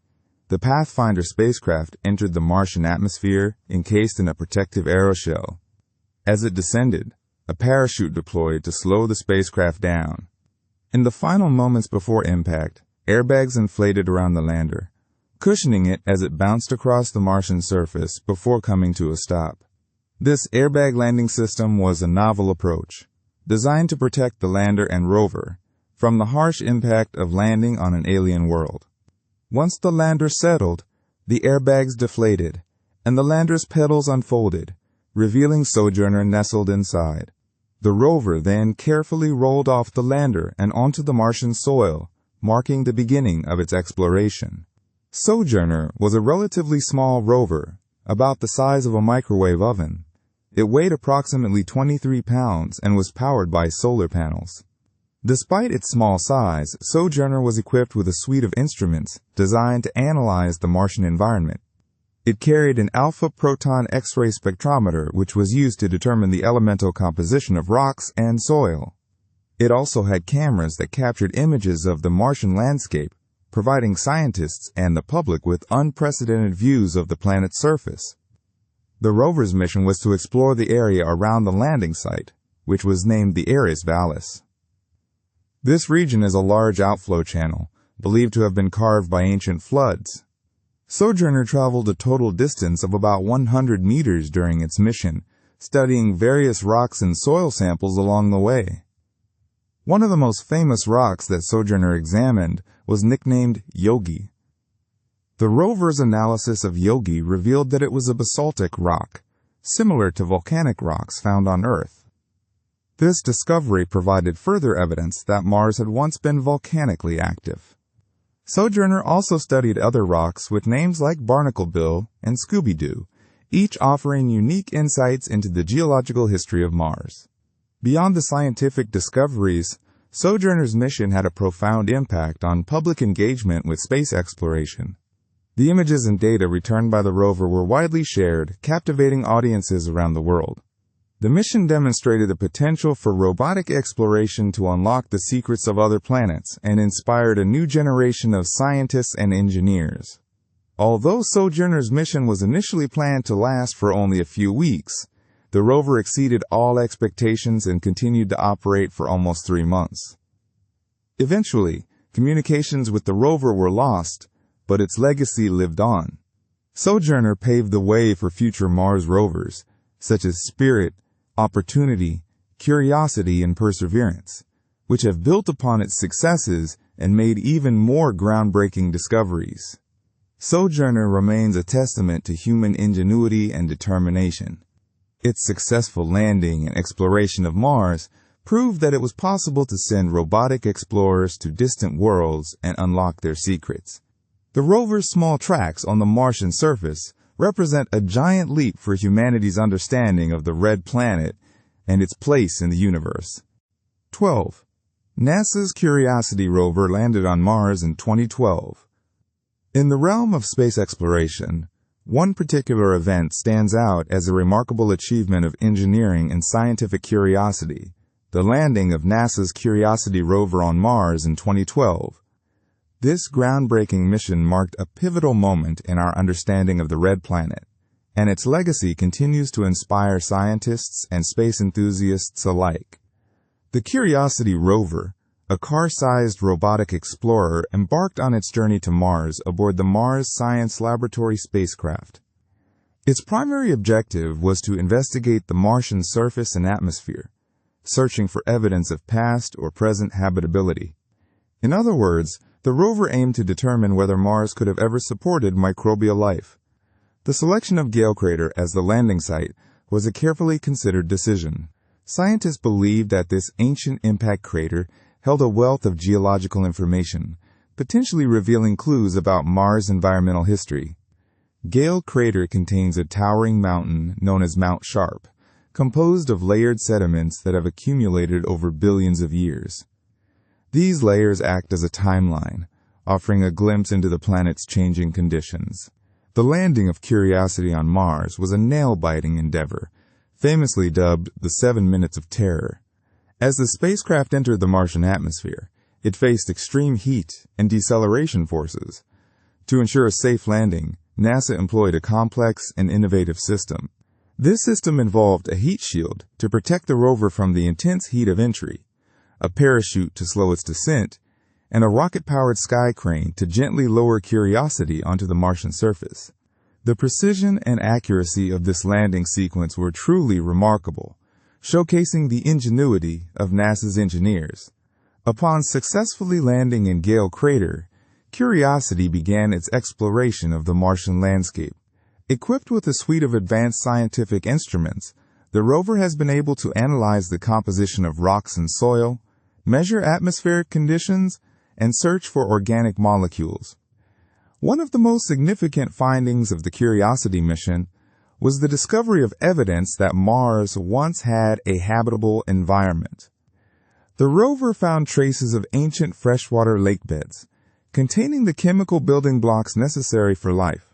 The Pathfinder spacecraft entered the Martian atmosphere encased in a protective aeroshell. As it descended, a parachute deployed to slow the spacecraft down. In the final moments before impact, airbags inflated around the lander, cushioning it as it bounced across the Martian surface before coming to a stop. This airbag landing system was a novel approach, designed to protect the lander and rover from the harsh impact of landing on an alien world. Once the lander settled, the airbags deflated, and the lander's pedals unfolded, revealing Sojourner nestled inside. The rover then carefully rolled off the lander and onto the Martian soil, marking the beginning of its exploration. Sojourner was a relatively small rover, about the size of a microwave oven. It weighed approximately 23 pounds and was powered by solar panels. Despite its small size, Sojourner was equipped with a suite of instruments designed to analyze the Martian environment. It carried an alpha-proton X-ray spectrometer, which was used to determine the elemental composition of rocks and soil. It also had cameras that captured images of the Martian landscape, providing scientists and the public with unprecedented views of the planet's surface. The rover's mission was to explore the area around the landing site, which was named the Ares Vallis. This region is a large outflow channel, believed to have been carved by ancient floods. Sojourner traveled a total distance of about 100 meters during its mission, studying various rocks and soil samples along the way. One of the most famous rocks that Sojourner examined was nicknamed Yogi. The rover's analysis of Yogi revealed that it was a basaltic rock, similar to volcanic rocks found on Earth. This discovery provided further evidence that Mars had once been volcanically active. Sojourner also studied other rocks with names like Barnacle Bill and Scooby-Doo, each offering unique insights into the geological history of Mars. Beyond the scientific discoveries, Sojourner's mission had a profound impact on public engagement with space exploration. The images and data returned by the rover were widely shared, captivating audiences around the world. The mission demonstrated the potential for robotic exploration to unlock the secrets of other planets and inspired a new generation of scientists and engineers. Although Sojourner's mission was initially planned to last for only a few weeks, the rover exceeded all expectations and continued to operate for almost 3 months. Eventually, communications with the rover were lost, but its legacy lived on. Sojourner paved the way for future Mars rovers, such as Spirit, Opportunity, Curiosity, and Perseverance, which have built upon its successes and made even more groundbreaking discoveries. Sojourner remains a testament to human ingenuity and determination. Its successful landing and exploration of Mars proved that it was possible to send robotic explorers to distant worlds and unlock their secrets. The rover's small tracks on the Martian surface represent a giant leap for humanity's understanding of the red planet and its place in the universe. 12. NASA's Curiosity rover landed on Mars in 2012. In the realm of space exploration, one particular event stands out as a remarkable achievement of engineering and scientific curiosity: the landing of NASA's Curiosity rover on Mars in 2012. This groundbreaking mission marked a pivotal moment in our understanding of the red planet, and its legacy continues to inspire scientists and space enthusiasts alike. The Curiosity rover, a car-sized robotic explorer, embarked on its journey to Mars aboard the Mars Science Laboratory spacecraft. Its primary objective was to investigate the Martian surface and atmosphere, searching for evidence of past or present habitability. In other words, the rover aimed to determine whether Mars could have ever supported microbial life. The selection of Gale Crater as the landing site was a carefully considered decision. Scientists believed that this ancient impact crater held a wealth of geological information, potentially revealing clues about Mars' environmental history. Gale Crater contains a towering mountain known as Mount Sharp, composed of layered sediments that have accumulated over billions of years. These layers act as a timeline, offering a glimpse into the planet's changing conditions. The landing of Curiosity on Mars was a nail-biting endeavor, famously dubbed the 7 Minutes of Terror. As the spacecraft entered the Martian atmosphere, it faced extreme heat and deceleration forces. To ensure a safe landing, NASA employed a complex and innovative system. This system involved a heat shield to protect the rover from the intense heat of entry, a parachute to slow its descent, and a rocket-powered sky crane to gently lower Curiosity onto the Martian surface. The precision and accuracy of this landing sequence were truly remarkable, showcasing the ingenuity of NASA's engineers. Upon successfully landing in Gale Crater, Curiosity began its exploration of the Martian landscape. Equipped with a suite of advanced scientific instruments, the rover has been able to analyze the composition of rocks and soil, measure atmospheric conditions, and search for organic molecules. One of the most significant findings of the Curiosity mission was the discovery of evidence that Mars once had a habitable environment. The rover found traces of ancient freshwater lake beds, containing the chemical building blocks necessary for life.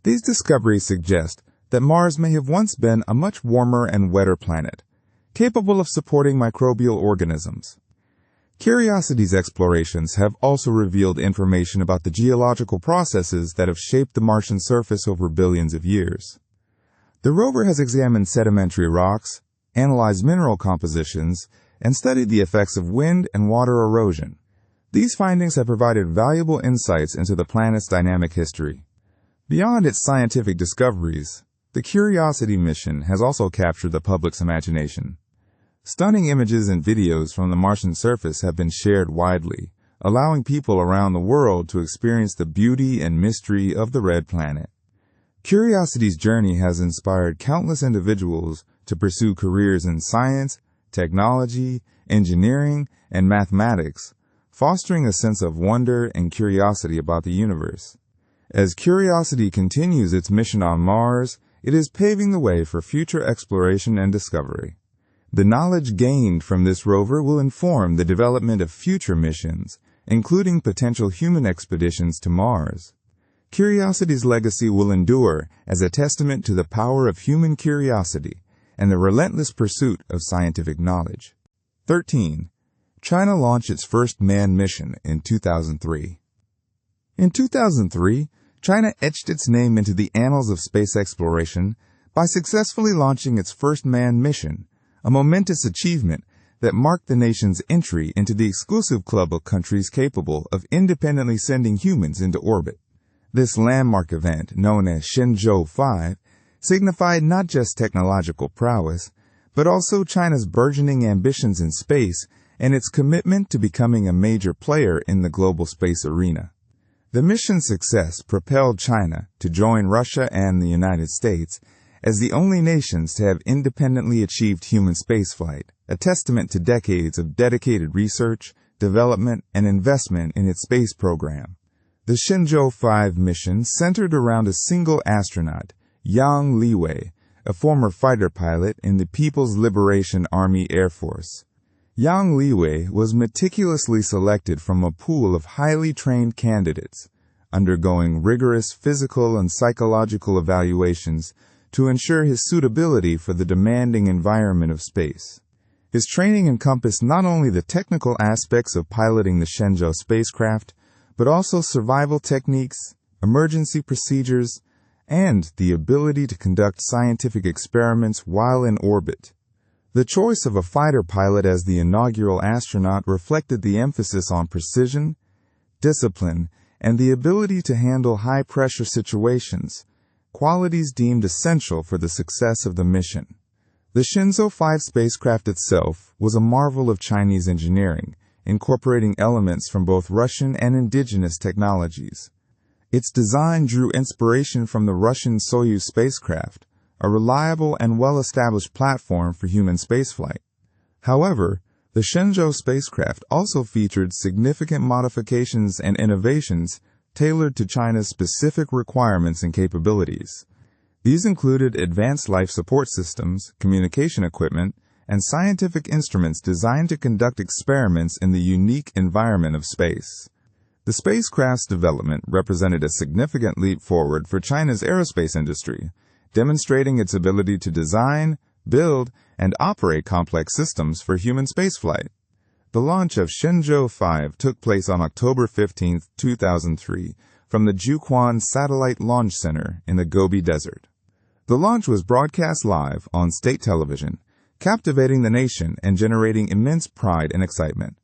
These discoveries suggest that Mars may have once been a much warmer and wetter planet, capable of supporting microbial organisms. Curiosity's explorations have also revealed information about the geological processes that have shaped the Martian surface over billions of years. The rover has examined sedimentary rocks, analyzed mineral compositions, and studied the effects of wind and water erosion. These findings have provided valuable insights into the planet's dynamic history. Beyond its scientific discoveries, the Curiosity mission has also captured the public's imagination. Stunning images and videos from the Martian surface have been shared widely, allowing people around the world to experience the beauty and mystery of the red planet. Curiosity's journey has inspired countless individuals to pursue careers in science, technology, engineering, and mathematics, fostering a sense of wonder and curiosity about the universe. As Curiosity continues its mission on Mars, it is paving the way for future exploration and discovery. The knowledge gained from this rover will inform the development of future missions, including potential human expeditions to Mars. Curiosity's legacy will endure as a testament to the power of human curiosity and the relentless pursuit of scientific knowledge. 13. China launched its first manned mission in 2003. In 2003, China etched its name into the annals of space exploration by successfully launching its first manned mission, a momentous achievement that marked the nation's entry into the exclusive club of countries capable of independently sending humans into orbit. This landmark event, known as Shenzhou 5, signified not just technological prowess, but also China's burgeoning ambitions in space and its commitment to becoming a major player in the global space arena. The mission's success propelled China to join Russia and the United States as the only nations to have independently achieved human spaceflight, a testament to decades of dedicated research, development, and investment in its space program. The Shenzhou 5 mission centered around a single astronaut, Yang Liwei, a former fighter pilot in the People's Liberation Army Air Force. Yang Liwei was meticulously selected from a pool of highly trained candidates, undergoing rigorous physical and psychological evaluations to ensure his suitability for the demanding environment of space. His training encompassed not only the technical aspects of piloting the Shenzhou spacecraft, but also survival techniques, emergency procedures, and the ability to conduct scientific experiments while in orbit. The choice of a fighter pilot as the inaugural astronaut reflected the emphasis on precision, discipline, and the ability to handle high-pressure situations, qualities deemed essential for the success of the mission. The Shenzhou 5 spacecraft itself was a marvel of Chinese engineering, incorporating elements from both Russian and indigenous technologies. Its design drew inspiration from the Russian Soyuz spacecraft, a reliable and well-established platform for human spaceflight. However, the Shenzhou spacecraft also featured significant modifications and innovations tailored to China's specific requirements and capabilities. These included advanced life support systems, communication equipment, and scientific instruments designed to conduct experiments in the unique environment of space. The spacecraft's development represented a significant leap forward for China's aerospace industry, demonstrating its ability to design, build, and operate complex systems for human spaceflight. The launch of Shenzhou 5 took place on October 15, 2003, from the Jiuquan Satellite Launch Center in the Gobi Desert. The launch was broadcast live on state television, captivating the nation and generating immense pride and excitement.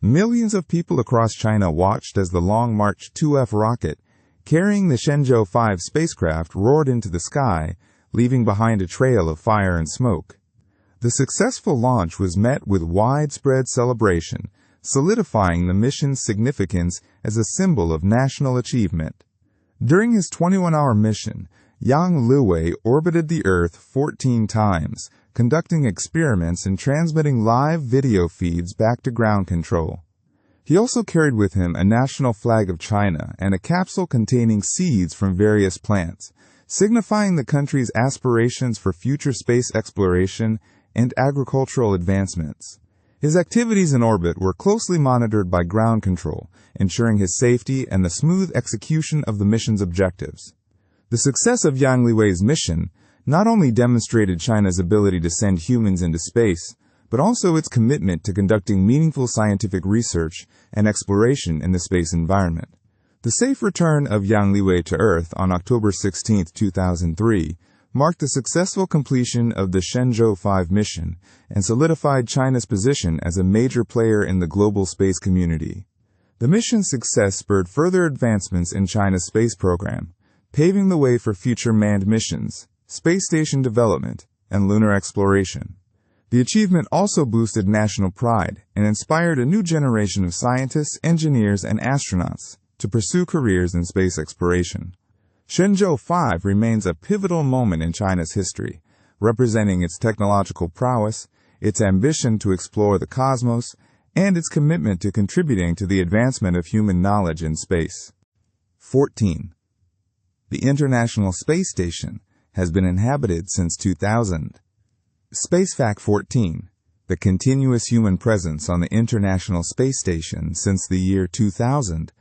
Millions of people across China watched as the Long March 2F rocket, carrying the Shenzhou 5 spacecraft, roared into the sky, leaving behind a trail of fire and smoke. The successful launch was met with widespread celebration, solidifying the mission's significance as a symbol of national achievement. During his 21-hour mission, Yang Liwei orbited the Earth 14 times, conducting experiments and transmitting live video feeds back to ground control. He also carried with him a national flag of China and a capsule containing seeds from various plants, signifying the country's aspirations for future space exploration and agricultural advancements. His activities in orbit were closely monitored by ground control, ensuring his safety and the smooth execution of the mission's objectives. The success of Yang Liwei's mission not only demonstrated China's ability to send humans into space, but also its commitment to conducting meaningful scientific research and exploration in the space environment. The safe return of Yang Liwei to Earth on October 16, 2003, marked the successful completion of the Shenzhou 5 mission and solidified China's position as a major player in the global space community. The mission's success spurred further advancements in China's space program, paving the way for future manned missions, space station development, and lunar exploration. The achievement also boosted national pride and inspired a new generation of scientists, engineers, and astronauts to pursue careers in space exploration. Shenzhou 5 remains a pivotal moment in China's history, representing its technological prowess, its ambition to explore the cosmos, and its commitment to contributing to the advancement of human knowledge in space. 14. The International Space Station has been inhabited since 2000. SpaceFact 14, the continuous human presence on the International Space Station since the year 2000,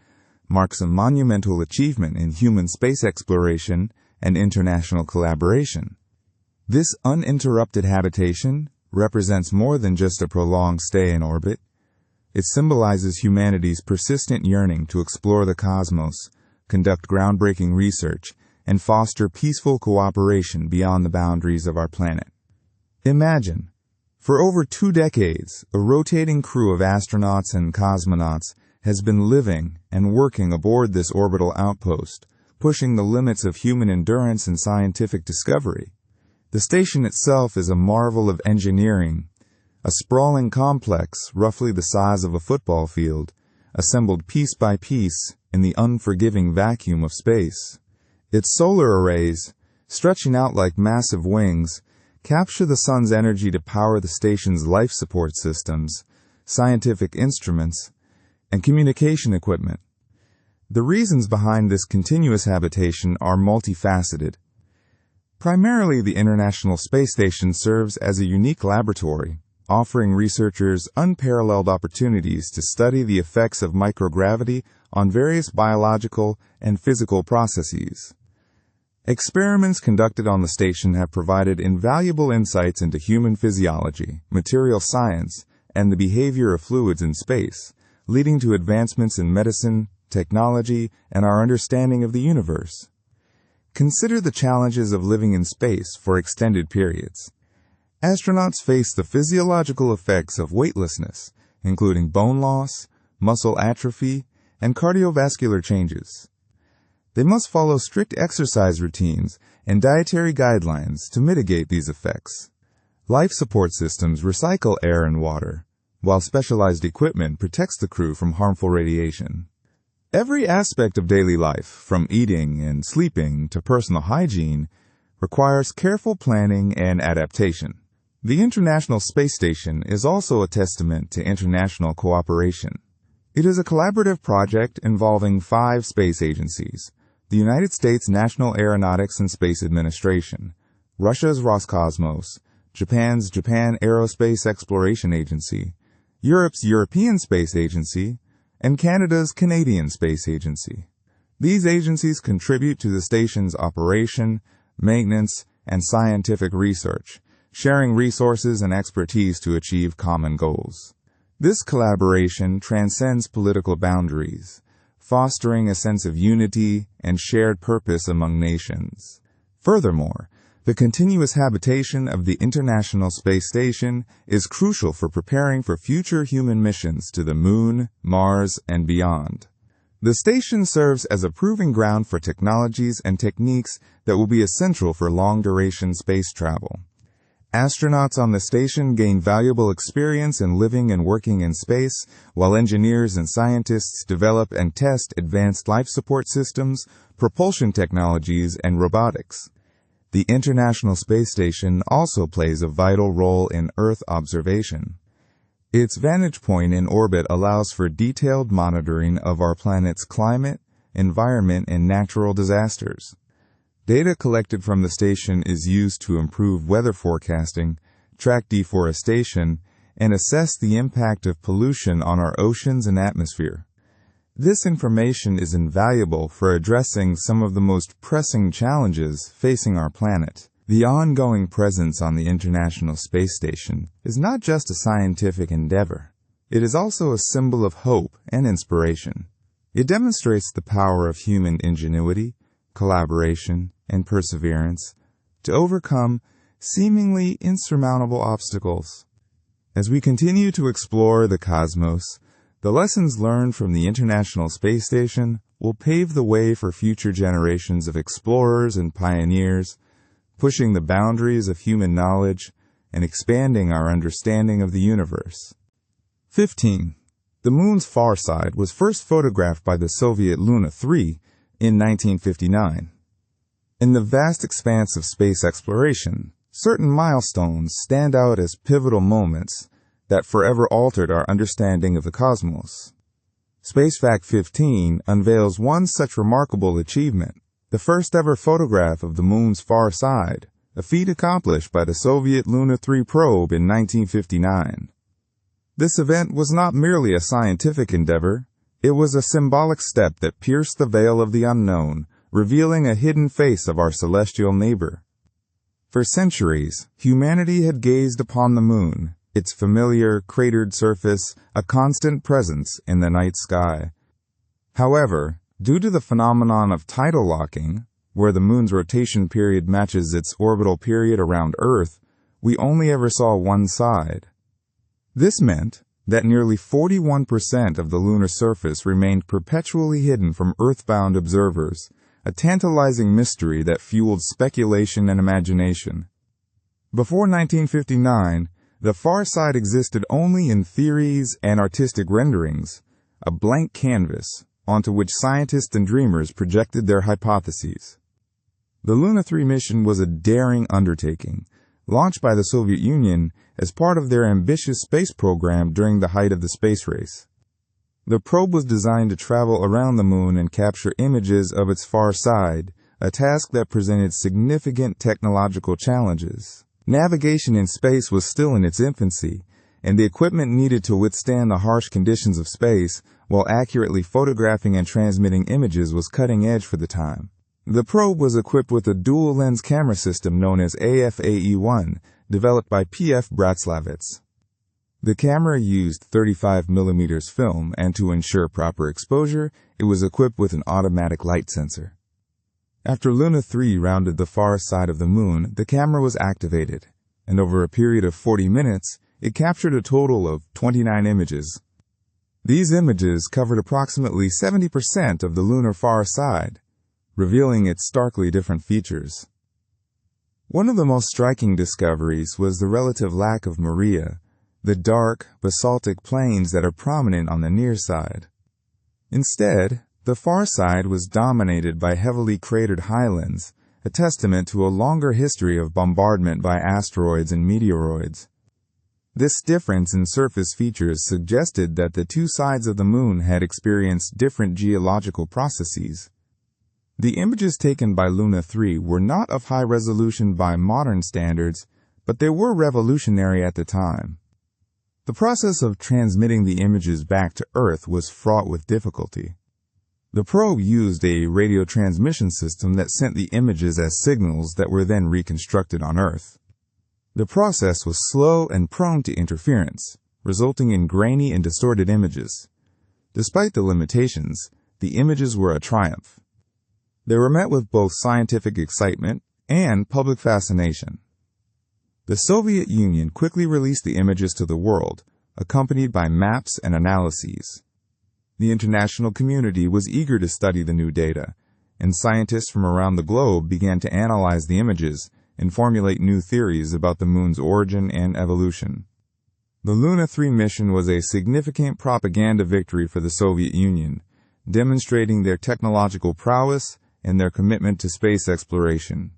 marks a monumental achievement in human space exploration and international collaboration. This uninterrupted habitation represents more than just a prolonged stay in orbit. It symbolizes humanity's persistent yearning to explore the cosmos, conduct groundbreaking research, and foster peaceful cooperation beyond the boundaries of our planet. Imagine, for over 2 decades, a rotating crew of astronauts and cosmonauts has been living and working aboard this orbital outpost, pushing the limits of human endurance and scientific discovery. The station itself is a marvel of engineering, a sprawling complex roughly the size of a football field, assembled piece by piece in the unforgiving vacuum of space. Its solar arrays, stretching out like massive wings, capture the sun's energy to power the station's life support systems, scientific instruments, and communication equipment. The reasons behind this continuous habitation are multifaceted. Primarily, the International Space Station serves as a unique laboratory, offering researchers unparalleled opportunities to study the effects of microgravity on various biological and physical processes. Experiments conducted on the station have provided invaluable insights into human physiology, material science, and the behavior of fluids in space, leading to advancements in medicine, technology, and our understanding of the universe. Consider the challenges of living in space for extended periods. Astronauts face the physiological effects of weightlessness, including bone loss, muscle atrophy, and cardiovascular changes. They must follow strict exercise routines and dietary guidelines to mitigate these effects. Life support systems recycle air and water, while specialized equipment protects the crew from harmful radiation. Every aspect of daily life, from eating and sleeping to personal hygiene, requires careful planning and adaptation. The International Space Station is also a testament to international cooperation. It is a collaborative project involving 5 space agencies: the United States National Aeronautics and Space Administration, Russia's Roscosmos, Japan's Japan Aerospace Exploration Agency, Europe's European Space Agency, and Canada's Canadian Space Agency. These agencies contribute to the station's operation, maintenance, and scientific research, sharing resources and expertise to achieve common goals. This collaboration transcends political boundaries, fostering a sense of unity and shared purpose among nations. Furthermore, the continuous habitation of the International Space Station is crucial for preparing for future human missions to the Moon, Mars, and beyond. The station serves as a proving ground for technologies and techniques that will be essential for long-duration space travel. Astronauts on the station gain valuable experience in living and working in space, while engineers and scientists develop and test advanced life support systems, propulsion technologies, and robotics. The International Space Station also plays a vital role in Earth observation. Its vantage point in orbit allows for detailed monitoring of our planet's climate, environment, and natural disasters. Data collected from the station is used to improve weather forecasting, track deforestation, and assess the impact of pollution on our oceans and atmosphere. This information is invaluable for addressing some of the most pressing challenges facing our planet. The ongoing presence on the International Space Station is not just a scientific endeavor. It is also a symbol of hope and inspiration. It demonstrates the power of human ingenuity, collaboration, and perseverance to overcome seemingly insurmountable obstacles. As we continue to explore the cosmos, the lessons learned from the International Space Station will pave the way for future generations of explorers and pioneers, pushing the boundaries of human knowledge and expanding our understanding of the universe. 15. The moon's far side was first photographed by the Soviet Luna 3 in 1959. In the vast expanse of space exploration, certain milestones stand out as pivotal moments that forever altered our understanding of the cosmos. SpaceFact 15 unveils one such remarkable achievement: the first ever photograph of the moon's far side, a feat accomplished by the Soviet Luna 3 probe in 1959. This event was not merely a scientific endeavor, it was a symbolic step that pierced the veil of the unknown, revealing a hidden face of our celestial neighbor. For centuries, humanity had gazed upon the moon, its familiar, cratered surface a constant presence in the night sky. However, due to the phenomenon of tidal locking, where the moon's rotation period matches its orbital period around Earth, we only ever saw one side. This meant that nearly 41% of the lunar surface remained perpetually hidden from Earthbound observers, a tantalizing mystery that fueled speculation and imagination. Before 1959, the far side existed only in theories and artistic renderings, a blank canvas onto which scientists and dreamers projected their hypotheses. The Luna 3 mission was a daring undertaking, launched by the Soviet Union as part of their ambitious space program during the height of the space race. The probe was designed to travel around the moon and capture images of its far side, a task that presented significant technological challenges. Navigation in space was still in its infancy, and the equipment needed to withstand the harsh conditions of space while accurately photographing and transmitting images was cutting edge for the time. The probe was equipped with a dual-lens camera system known as AFAE-1, developed by P.F. Bratslavitz. The camera used 35mm film, and to ensure proper exposure, it was equipped with an automatic light sensor. After Luna 3 rounded the far side of the moon, the camera was activated, and over a period of 40 minutes, it captured a total of 29 images. These images covered approximately 70% of the lunar far side, revealing its starkly different features. One of the most striking discoveries was the relative lack of Maria, the dark, basaltic plains that are prominent on the near side. Instead, the far side was dominated by heavily cratered highlands, a testament to a longer history of bombardment by asteroids and meteoroids. This difference in surface features suggested that the two sides of the moon had experienced different geological processes. The images taken by Luna 3 were not of high resolution by modern standards, but they were revolutionary at the time. The process of transmitting the images back to Earth was fraught with difficulty. The probe used a radio transmission system that sent the images as signals that were then reconstructed on Earth. The process was slow and prone to interference, resulting in grainy and distorted images. Despite the limitations, the images were a triumph. They were met with both scientific excitement and public fascination. The Soviet Union quickly released the images to the world, accompanied by maps and analyses. The international community was eager to study the new data, and scientists from around the globe began to analyze the images and formulate new theories about the moon's origin and evolution. The Luna 3 mission was a significant propaganda victory for the Soviet Union, demonstrating their technological prowess and their commitment to space exploration.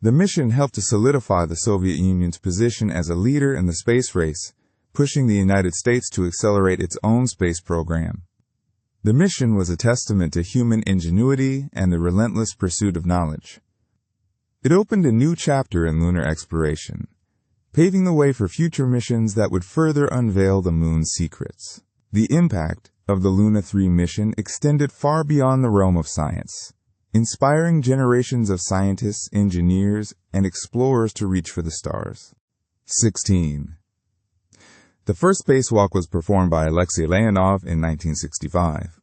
The mission helped to solidify the Soviet Union's position as a leader in the space race, pushing the United States to accelerate its own space program. The mission was a testament to human ingenuity and the relentless pursuit of knowledge. It opened a new chapter in lunar exploration, paving the way for future missions that would further unveil the moon's secrets. The impact of the Luna 3 mission extended far beyond the realm of science. inspiring generations of scientists, engineers, and explorers to reach for the stars. 16. The first spacewalk was performed by Alexei Leonov in 1965.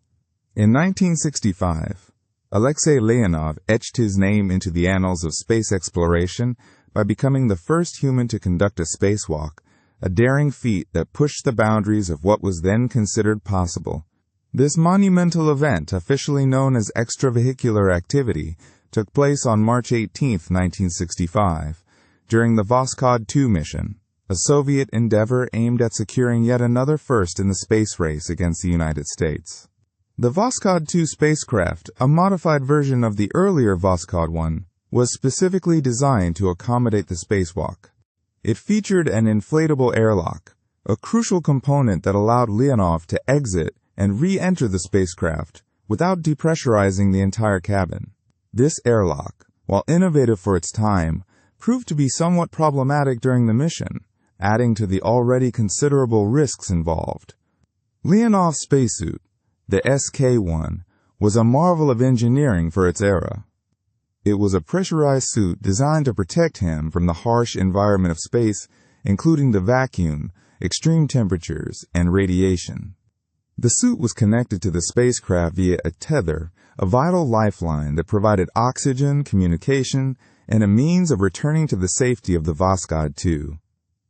In 1965, Alexei Leonov etched his name into the annals of space exploration by becoming the first human to conduct a spacewalk, a daring feat that pushed the boundaries of what was then considered possible. This monumental event, officially known as extravehicular activity, took place on March 18, 1965, during the Voskhod 2 mission, a Soviet endeavor aimed at securing yet another first in the space race against the United States. The Voskhod 2 spacecraft, a modified version of the earlier Voskhod 1, was specifically designed to accommodate the spacewalk. It featured an inflatable airlock, a crucial component that allowed Leonov to exit and re-enter the spacecraft without depressurizing the entire cabin. This airlock, while innovative for its time, proved to be somewhat problematic during the mission, adding to the already considerable risks involved. Leonov's spacesuit, the SK-1, was a marvel of engineering for its era. It was a pressurized suit designed to protect him from the harsh environment of space, including the vacuum, extreme temperatures, and radiation. The suit was connected to the spacecraft via a tether, a vital lifeline that provided oxygen, communication, and a means of returning to the safety of the Voskhod 2.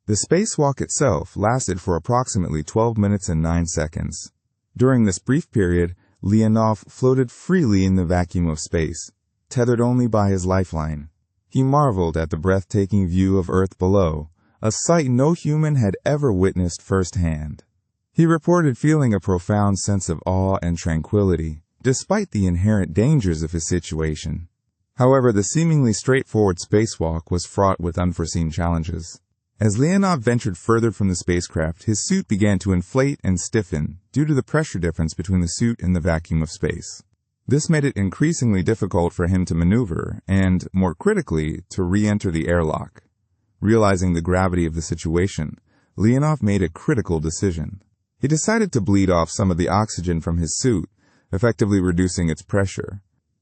The spacewalk itself lasted for approximately 12 minutes and 9 seconds. During this brief period, Leonov floated freely in the vacuum of space, tethered only by his lifeline. He marveled at the breathtaking view of Earth below, a sight no human had ever witnessed firsthand. He reported feeling a profound sense of awe and tranquility, despite the inherent dangers of his situation. However, the seemingly straightforward spacewalk was fraught with unforeseen challenges. As Leonov ventured further from the spacecraft, his suit began to inflate and stiffen due to the pressure difference between the suit and the vacuum of space. This made it increasingly difficult for him to maneuver and, more critically, to re-enter the airlock. Realizing the gravity of the situation, Leonov made a critical decision. He decided to bleed off some of the oxygen from his suit, effectively reducing its pressure.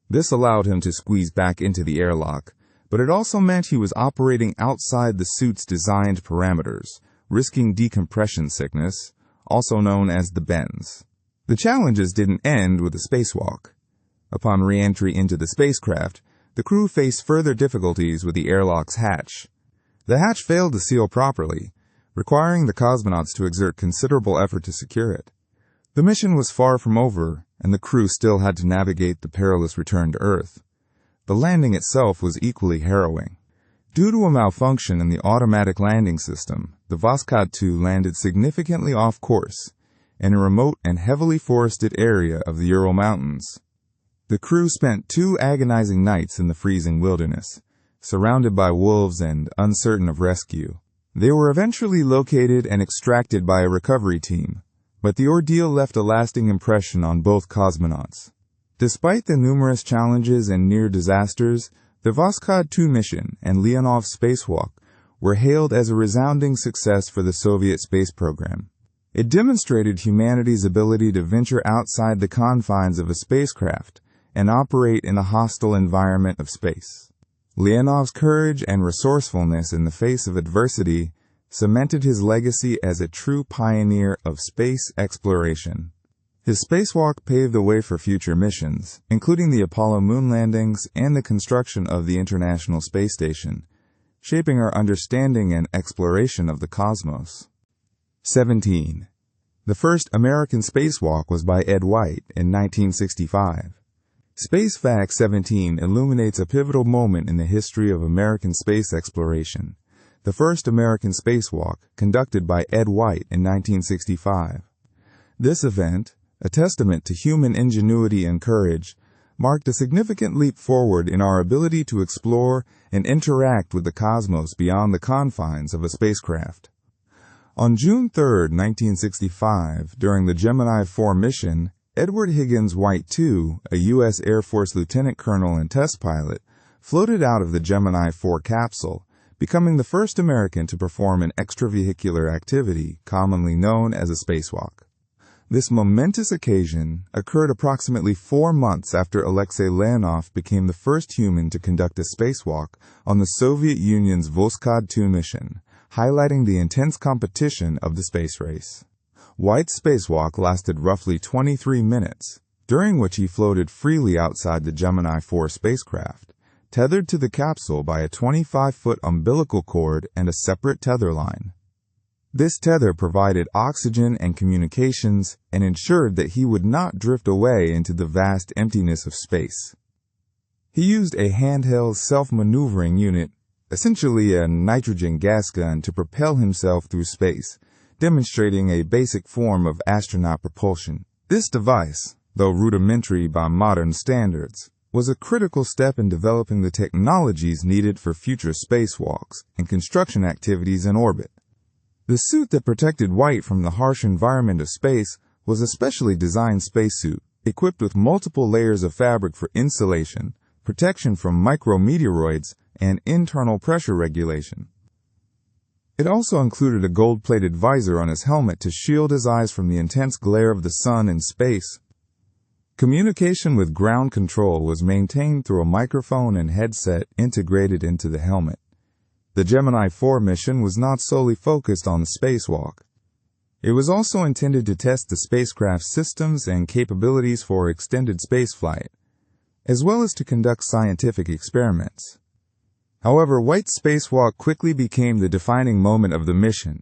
This allowed him to squeeze back into the airlock, but it also meant he was operating outside the suit's designed parameters, risking decompression sickness, also known as the bends. The challenges didn't end with the spacewalk. Upon re-entry into the spacecraft, the crew faced further difficulties with the airlock's hatch. The hatch failed to seal properly, requiring the cosmonauts to exert considerable effort to secure it. The mission was far from over, and the crew still had to navigate the perilous return to Earth. The landing itself was equally harrowing. Due to a malfunction in the automatic landing system, the Voskhod 2 landed significantly off course, in a remote and heavily forested area of the Ural Mountains. The crew spent 2 agonizing nights in the freezing wilderness, surrounded by wolves and uncertain of rescue. They were eventually located and extracted by a recovery team, but the ordeal left a lasting impression on both cosmonauts. Despite the numerous challenges and near disasters, the Voskhod 2 mission and Leonov's spacewalk were hailed as a resounding success for the Soviet space program. It demonstrated humanity's ability to venture outside the confines of a spacecraft and operate in a hostile environment of space. Leonov's courage and resourcefulness in the face of adversity cemented his legacy as a true pioneer of space exploration. His spacewalk paved the way for future missions, including the Apollo moon landings and the construction of the International Space Station, shaping our understanding and exploration of the cosmos. 17. The first American spacewalk was by Ed White in 1965. Space Fact 17 illuminates a pivotal moment in the history of American space exploration, the first American spacewalk conducted by Ed White in 1965. This event, a testament to human ingenuity and courage, marked a significant leap forward in our ability to explore and interact with the cosmos beyond the confines of a spacecraft. On June 3, 1965, during the Gemini 4 mission, Edward Huygens White II, a U.S. Air Force lieutenant colonel and test pilot, floated out of the Gemini 4 capsule, becoming the first American to perform an extravehicular activity commonly known as a spacewalk. This momentous occasion occurred approximately 4 months after Alexei Leonov became the first human to conduct a spacewalk on the Soviet Union's Voskhod 2 mission, highlighting the intense competition of the space race. White's spacewalk lasted roughly 23 minutes, during which he floated freely outside the Gemini 4 spacecraft, tethered to the capsule by a 25-foot umbilical cord and a separate tether line. This tether provided oxygen and communications and ensured that he would not drift away into the vast emptiness of space. He used a handheld self-maneuvering unit, essentially a nitrogen gas gun, to propel himself through space, demonstrating a basic form of astronaut propulsion. This device, though rudimentary by modern standards, was a critical step in developing the technologies needed for future spacewalks and construction activities in orbit. The suit that protected White from the harsh environment of space was a specially designed spacesuit, equipped with multiple layers of fabric for insulation, protection from micrometeoroids, and internal pressure regulation. It also included a gold-plated visor on his helmet to shield his eyes from the intense glare of the sun in space. Communication with ground control was maintained through a microphone and headset integrated into the helmet. The Gemini 4 mission was not solely focused on the spacewalk. It was also intended to test the spacecraft's systems and capabilities for extended spaceflight, as well as to conduct scientific experiments. However, White's spacewalk quickly became the defining moment of the mission,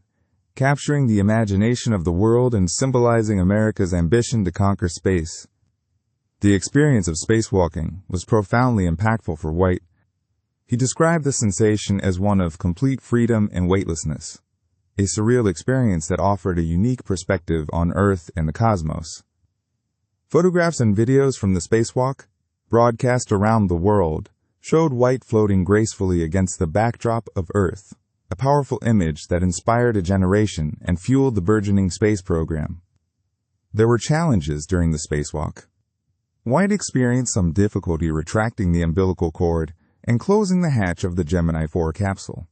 capturing the imagination of the world and symbolizing America's ambition to conquer space. The experience of spacewalking was profoundly impactful for White. He described the sensation as one of complete freedom and weightlessness, a surreal experience that offered a unique perspective on Earth and the cosmos. Photographs and videos from the spacewalk, broadcast around the world, showed White floating gracefully against the backdrop of Earth, a powerful image that inspired a generation and fueled the burgeoning space program. There were challenges during the spacewalk. White experienced some difficulty retracting the umbilical cord and closing the hatch of the Gemini 4 capsule,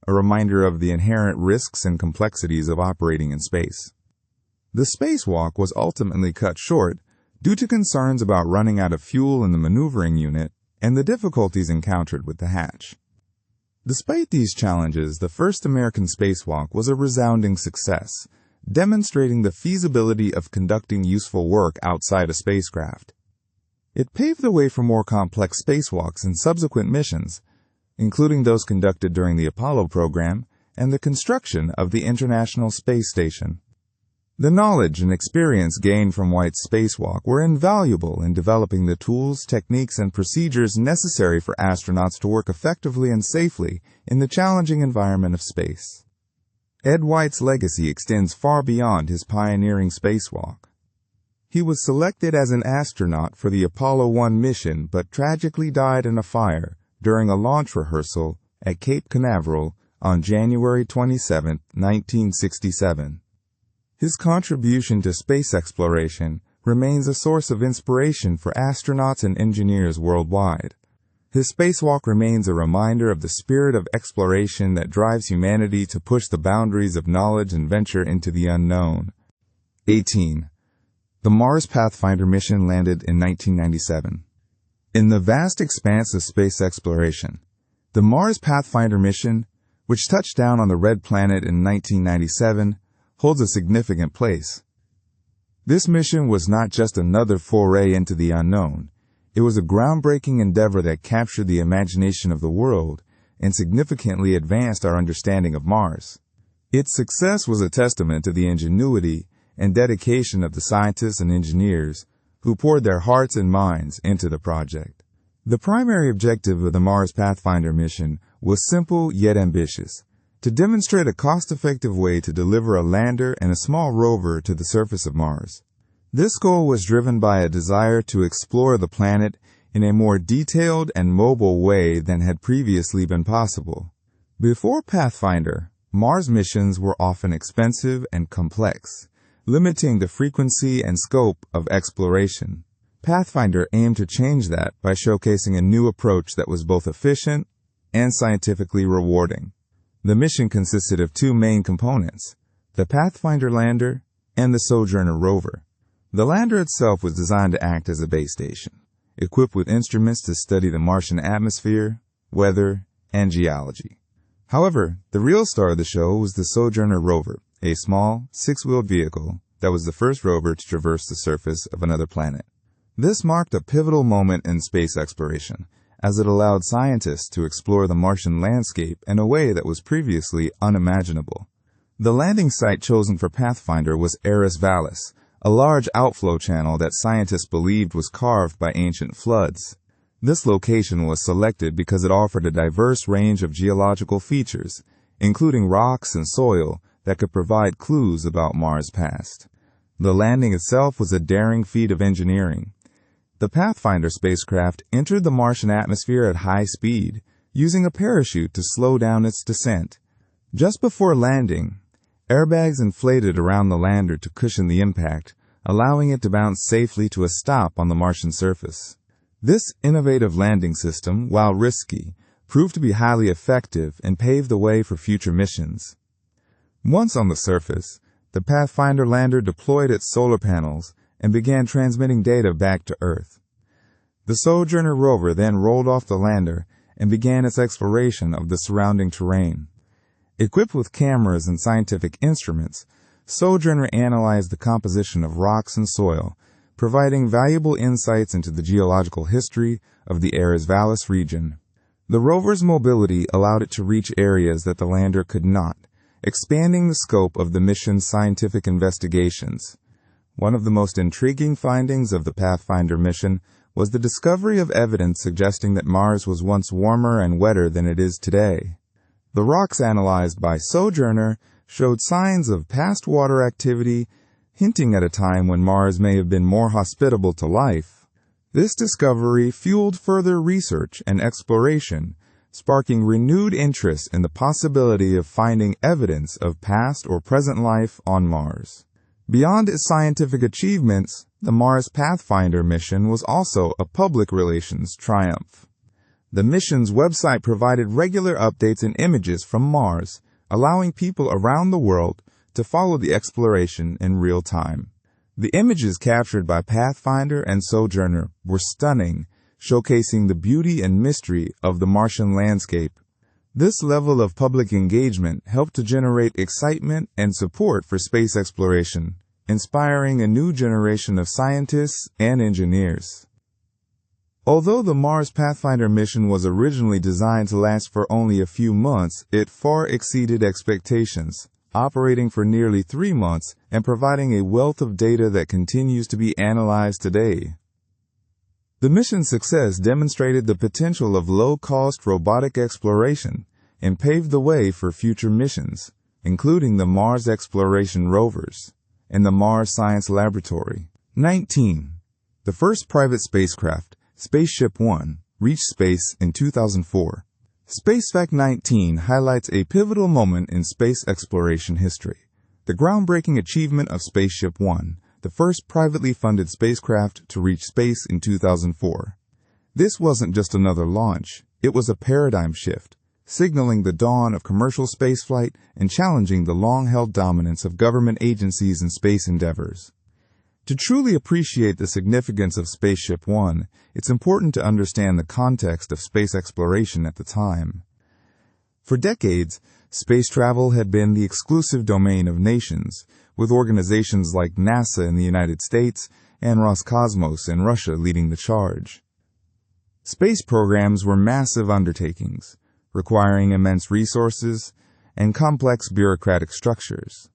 a reminder of the inherent risks and complexities of operating in space. The spacewalk was ultimately cut short due to concerns about running out of fuel in the maneuvering unit and the difficulties encountered with the hatch. Despite these challenges, the first American spacewalk was a resounding success, demonstrating the feasibility of conducting useful work outside a spacecraft. It paved the way for more complex spacewalks in subsequent missions, including those conducted during the Apollo program and the construction of the International Space Station. The knowledge and experience gained from White's spacewalk were invaluable in developing the tools, techniques, and procedures necessary for astronauts to work effectively and safely in the challenging environment of space. Ed White's legacy extends far beyond his pioneering spacewalk. He was selected as an astronaut for the Apollo 1 mission but tragically died in a fire during a launch rehearsal at Cape Canaveral on January 27, 1967. His contribution to space exploration remains a source of inspiration for astronauts and engineers worldwide. His spacewalk remains a reminder of the spirit of exploration that drives humanity to push the boundaries of knowledge and venture into the unknown. 18. The Mars Pathfinder mission landed in 1997. In the vast expanse of space exploration, the Mars Pathfinder mission, which touched down on the Red Planet in 1997, holds a significant place. This mission was not just another foray into the unknown. It was a groundbreaking endeavor that captured the imagination of the world and significantly advanced our understanding of Mars. Its success was a testament to the ingenuity and dedication of the scientists and engineers who poured their hearts and minds into the project. The primary objective of the Mars Pathfinder mission was simple yet ambitious: to demonstrate a cost-effective way to deliver a lander and a small rover to the surface of Mars. This goal was driven by a desire to explore the planet in a more detailed and mobile way than had previously been possible. Before Pathfinder, Mars missions were often expensive and complex, limiting the frequency and scope of exploration. Pathfinder aimed to change that by showcasing a new approach that was both efficient and scientifically rewarding. The mission consisted of two main components: the Pathfinder lander and the Sojourner rover. The lander itself was designed to act as a base station, equipped with instruments to study the Martian atmosphere, weather, and geology. However, the real star of the show was the Sojourner rover, a small, six-wheeled vehicle that was the first rover to traverse the surface of another planet. This marked a pivotal moment in space exploration, as it allowed scientists to explore the Martian landscape in a way that was previously unimaginable. The landing site chosen for Pathfinder was Ares Vallis, a large outflow channel that scientists believed was carved by ancient floods. This location was selected because it offered a diverse range of geological features, including rocks and soil that could provide clues about Mars' past. The landing itself was a daring feat of engineering. The Pathfinder spacecraft entered the Martian atmosphere at high speed, using a parachute to slow down its descent. Just before landing, airbags inflated around the lander to cushion the impact, allowing it to bounce safely to a stop on the Martian surface. This innovative landing system, while risky, proved to be highly effective and paved the way for future missions. Once on the surface, the Pathfinder lander deployed its solar panels and began transmitting data back to Earth. The Sojourner rover then rolled off the lander and began its exploration of the surrounding terrain. Equipped with cameras and scientific instruments, Sojourner analyzed the composition of rocks and soil, providing valuable insights into the geological history of the Ares Vallis region. The rover's mobility allowed it to reach areas that the lander could not, expanding the scope of the mission's scientific investigations. One of the most intriguing findings of the Pathfinder mission was the discovery of evidence suggesting that Mars was once warmer and wetter than it is today. The rocks analyzed by Sojourner showed signs of past water activity, hinting at a time when Mars may have been more hospitable to life. This discovery fueled further research and exploration, sparking renewed interest in the possibility of finding evidence of past or present life on Mars. Beyond its scientific achievements, the Mars Pathfinder mission was also a public relations triumph. The mission's website provided regular updates and images from Mars, allowing people around the world to follow the exploration in real time. The images captured by Pathfinder and Sojourner were stunning, showcasing the beauty and mystery of the Martian landscape. This level of public engagement helped to generate excitement and support for space exploration, inspiring a new generation of scientists and engineers. Although the Mars Pathfinder mission was originally designed to last for only a few months, it far exceeded expectations, operating for nearly 3 months and providing a wealth of data that continues to be analyzed today. The mission's success demonstrated the potential of low-cost robotic exploration and paved the way for future missions, including the Mars Exploration Rovers and the Mars Science Laboratory. 19. The first private spacecraft, SpaceShipOne, reached space in 2004. Space Fact 19 highlights a pivotal moment in space exploration history, the groundbreaking achievement of SpaceShipOne, the first privately funded spacecraft to reach space in 2004. This wasn't just another launch, it was a paradigm shift, signaling the dawn of commercial spaceflight and challenging the long-held dominance of government agencies in space endeavors. To truly appreciate the significance of SpaceShipOne, it's important to understand the context of space exploration at the time. For decades, space travel had been the exclusive domain of nations, with organizations like NASA in the United States and Roscosmos in Russia leading the charge. Space programs were massive undertakings, requiring immense resources and complex bureaucratic structures.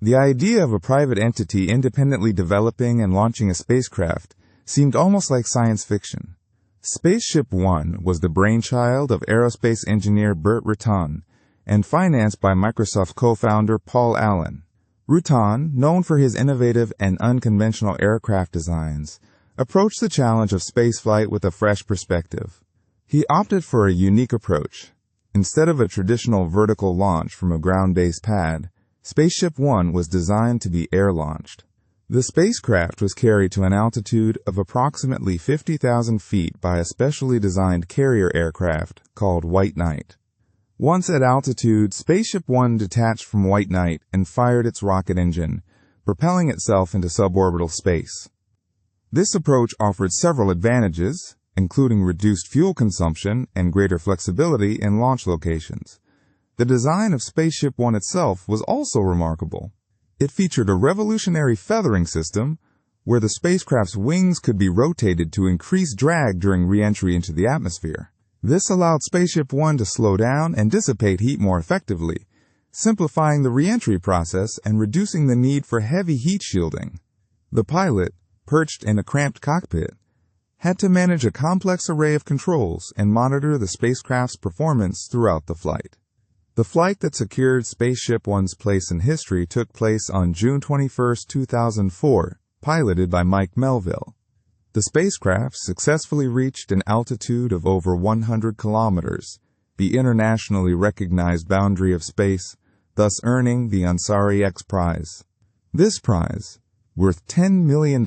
The idea of a private entity independently developing and launching a spacecraft seemed almost like science fiction. SpaceShipOne was the brainchild of aerospace engineer Burt Rutan and financed by Microsoft co-founder Paul Allen. Rutan, known for his innovative and unconventional aircraft designs, approached the challenge of spaceflight with a fresh perspective. He opted for a unique approach. Instead of a traditional vertical launch from a ground-based pad, SpaceShipOne was designed to be air-launched. The spacecraft was carried to an altitude of approximately 50,000 feet by a specially designed carrier aircraft called White Knight. Once at altitude, SpaceShipOne detached from White Knight and fired its rocket engine, propelling itself into suborbital space. This approach offered several advantages, including reduced fuel consumption and greater flexibility in launch locations. The design of SpaceShipOne itself was also remarkable. It featured a revolutionary feathering system where the spacecraft's wings could be rotated to increase drag during re-entry into the atmosphere. This allowed SpaceShipOne to slow down and dissipate heat more effectively, simplifying the re-entry process and reducing the need for heavy heat shielding. The pilot, perched in a cramped cockpit, had to manage a complex array of controls and monitor the spacecraft's performance throughout the flight. The flight that secured SpaceShipOne's place in history took place on June 21, 2004, piloted by Mike Melville. The spacecraft successfully reached an altitude of over 100 kilometers, the internationally recognized boundary of space, thus earning the Ansari X Prize. This prize, worth $10 million,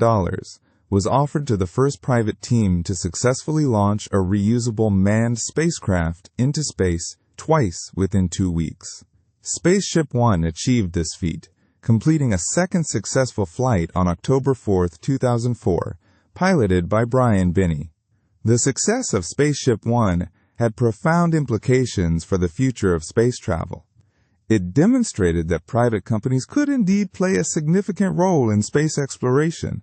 was offered to the first private team to successfully launch a reusable manned spacecraft into space twice within 2 weeks. SpaceShipOne achieved this feat, completing a second successful flight on October 4, 2004, piloted by Brian Binney. The success of SpaceShipOne had profound implications for the future of space travel. It demonstrated that private companies could indeed play a significant role in space exploration,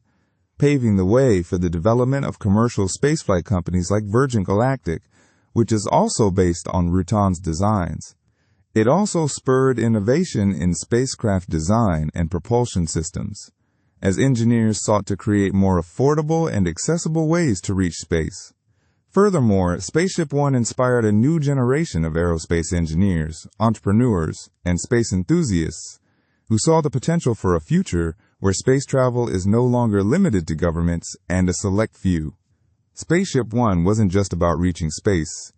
paving the way for the development of commercial spaceflight companies like Virgin Galactic, which is also based on Rutan's designs. It also spurred innovation in spacecraft design and propulsion systems, as engineers sought to create more affordable and accessible ways to reach space. Furthermore, SpaceShipOne inspired a new generation of aerospace engineers, entrepreneurs, and space enthusiasts who saw the potential for a future where space travel is no longer limited to governments and a select few. SpaceShipOne wasn't just about reaching space.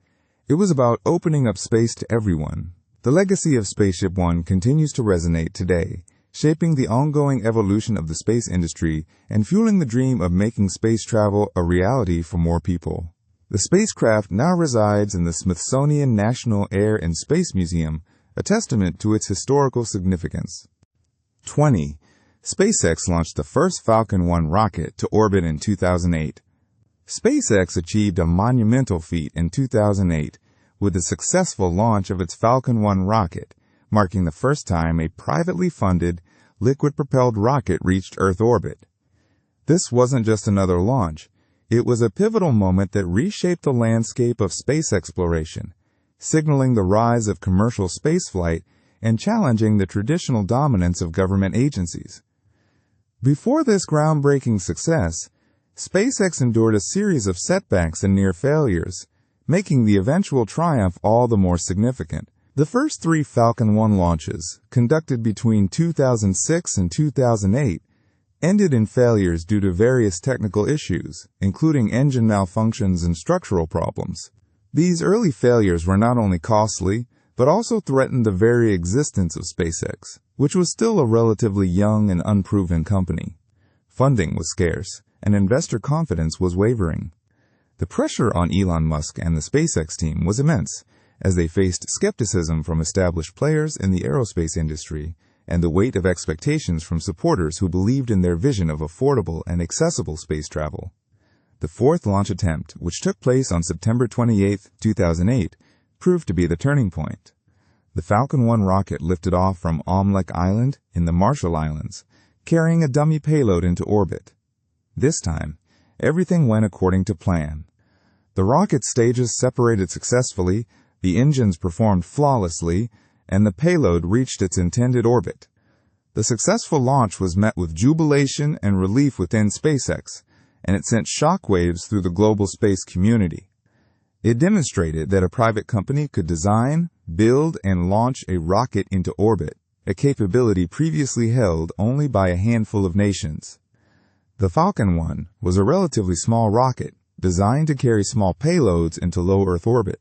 It was about opening up space to everyone. The legacy of SpaceShipOne continues to resonate today, shaping the ongoing evolution of the space industry and fueling the dream of making space travel a reality for more people. The spacecraft now resides in the Smithsonian National Air and Space Museum, a testament to its historical significance. 20. SpaceX launched the first Falcon 1 rocket to orbit in 2008. SpaceX achieved a monumental feat in 2008 with the successful launch of its Falcon 1 rocket, marking the first time a privately funded, liquid-propelled rocket reached Earth orbit. This wasn't just another launch. It was a pivotal moment that reshaped the landscape of space exploration, signaling the rise of commercial spaceflight and challenging the traditional dominance of government agencies. Before this groundbreaking success, SpaceX endured a series of setbacks and near failures, making the eventual triumph all the more significant. The first 3 Falcon 1 launches, conducted between 2006 and 2008, ended in failures due to various technical issues, including engine malfunctions and structural problems. These early failures were not only costly, but also threatened the very existence of SpaceX, which was still a relatively young and unproven company. Funding was scarce, and investor confidence was wavering. The pressure on Elon Musk and the SpaceX team was immense, as they faced skepticism from established players in the aerospace industry and the weight of expectations from supporters who believed in their vision of affordable and accessible space travel. The fourth launch attempt, which took place on September 28, 2008, proved to be the turning point. The Falcon 1 rocket lifted off from Omelek Island in the Marshall Islands, carrying a dummy payload into orbit. This time, everything went according to plan. The rocket stages separated successfully, the engines performed flawlessly, and the payload reached its intended orbit. The successful launch was met with jubilation and relief within SpaceX, and it sent shockwaves through the global space community. It demonstrated that a private company could design, build, and launch a rocket into orbit, a capability previously held only by a handful of nations. The Falcon 1 was a relatively small rocket, designed to carry small payloads into low Earth orbit.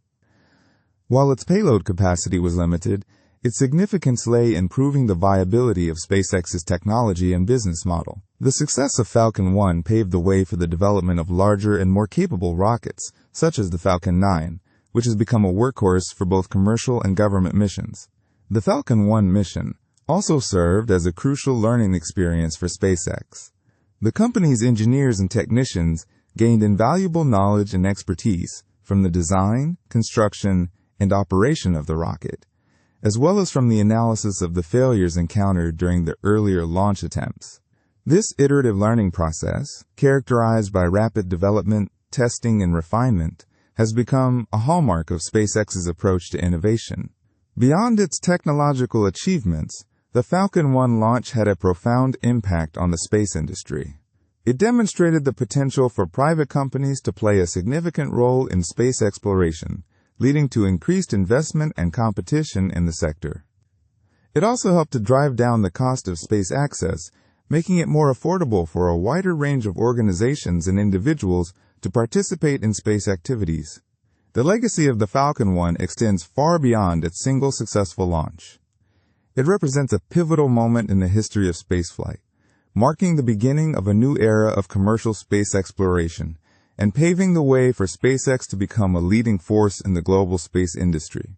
While its payload capacity was limited, its significance lay in proving the viability of SpaceX's technology and business model. The success of Falcon 1 paved the way for the development of larger and more capable rockets, such as the Falcon 9, which has become a workhorse for both commercial and government missions. The Falcon 1 mission, also served as a crucial learning experience for SpaceX. The company's engineers and technicians gained invaluable knowledge and expertise from the design, construction, and operation of the rocket, as well as from the analysis of the failures encountered during the earlier launch attempts. This iterative learning process, characterized by rapid development, testing, and refinement, has become a hallmark of SpaceX's approach to innovation. Beyond its technological achievements, the Falcon 1 launch had a profound impact on the space industry. It demonstrated the potential for private companies to play a significant role in space exploration, leading to increased investment and competition in the sector. It also helped to drive down the cost of space access, making it more affordable for a wider range of organizations and individuals to participate in space activities. The legacy of the Falcon 1 extends far beyond its single successful launch. It represents a pivotal moment in the history of spaceflight, marking the beginning of a new era of commercial space exploration and paving the way for SpaceX to become a leading force in the global space industry.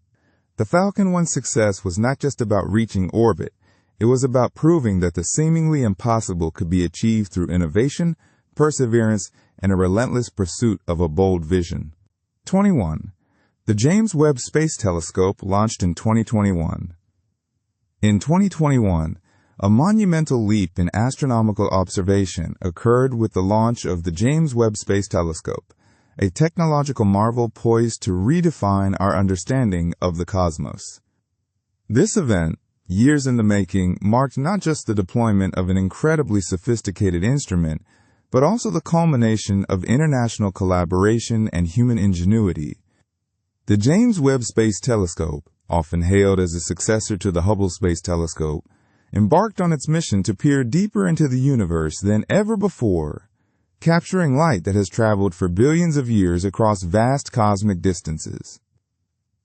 The Falcon 1's success was not just about reaching orbit, it was about proving that the seemingly impossible could be achieved through innovation, perseverance, and a relentless pursuit of a bold vision. 21. The James Webb Space Telescope launched in 2021. In 2021, a monumental leap in astronomical observation occurred with the launch of the James Webb Space Telescope, a technological marvel poised to redefine our understanding of the cosmos. This event, years in the making, marked not just the deployment of an incredibly sophisticated instrument, but also the culmination of international collaboration and human ingenuity. The James Webb Space Telescope, often hailed as a successor to the Hubble Space Telescope, embarked on its mission to peer deeper into the universe than ever before, capturing light that has traveled for billions of years across vast cosmic distances.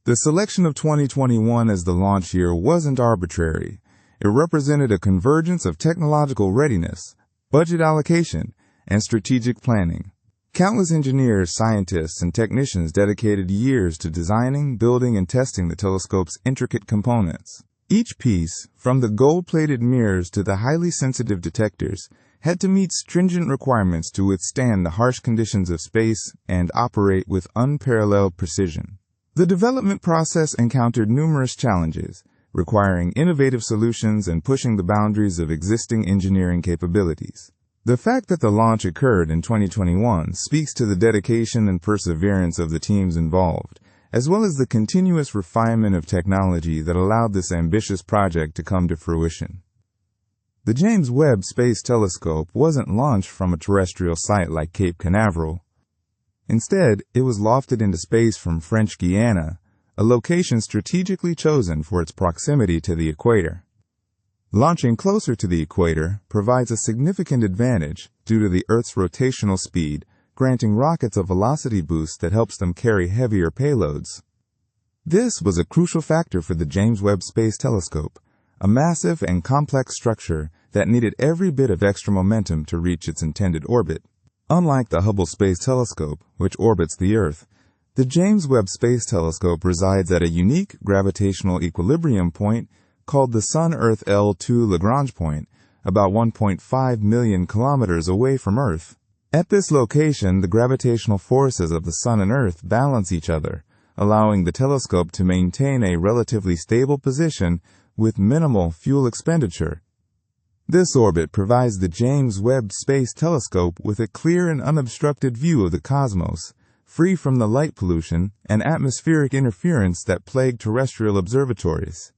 The selection of 2021 as the launch year wasn't arbitrary. It represented a convergence of technological readiness, budget allocation, and strategic planning. Countless engineers, scientists, and technicians dedicated years to designing, building, and testing the telescope's intricate components. Each piece, from the gold-plated mirrors to the highly sensitive detectors, had to meet stringent requirements to withstand the harsh conditions of space and operate with unparalleled precision. The development process encountered numerous challenges, requiring innovative solutions and pushing the boundaries of existing engineering capabilities. The fact that the launch occurred in 2021 speaks to the dedication and perseverance of the teams involved, as well as the continuous refinement of technology that allowed this ambitious project to come to fruition. The James Webb Space Telescope wasn't launched from a terrestrial site like Cape Canaveral. Instead, it was lofted into space from French Guiana, a location strategically chosen for its proximity to the equator. Launching closer to the equator provides a significant advantage due to the Earth's rotational speed, granting rockets a velocity boost that helps them carry heavier payloads. This was a crucial factor for the James Webb Space Telescope, a massive and complex structure that needed every bit of extra momentum to reach its intended orbit. Unlike the Hubble Space Telescope, which orbits the Earth, the James Webb Space Telescope resides at a unique gravitational equilibrium point called the Sun-Earth L2 Lagrange point, about 1.5 million kilometers away from Earth. At this location, the gravitational forces of the Sun and Earth balance each other, allowing the telescope to maintain a relatively stable position with minimal fuel expenditure. This orbit provides the James Webb Space Telescope with a clear and unobstructed view of the cosmos, free from the light pollution and atmospheric interference that plague terrestrial observatories.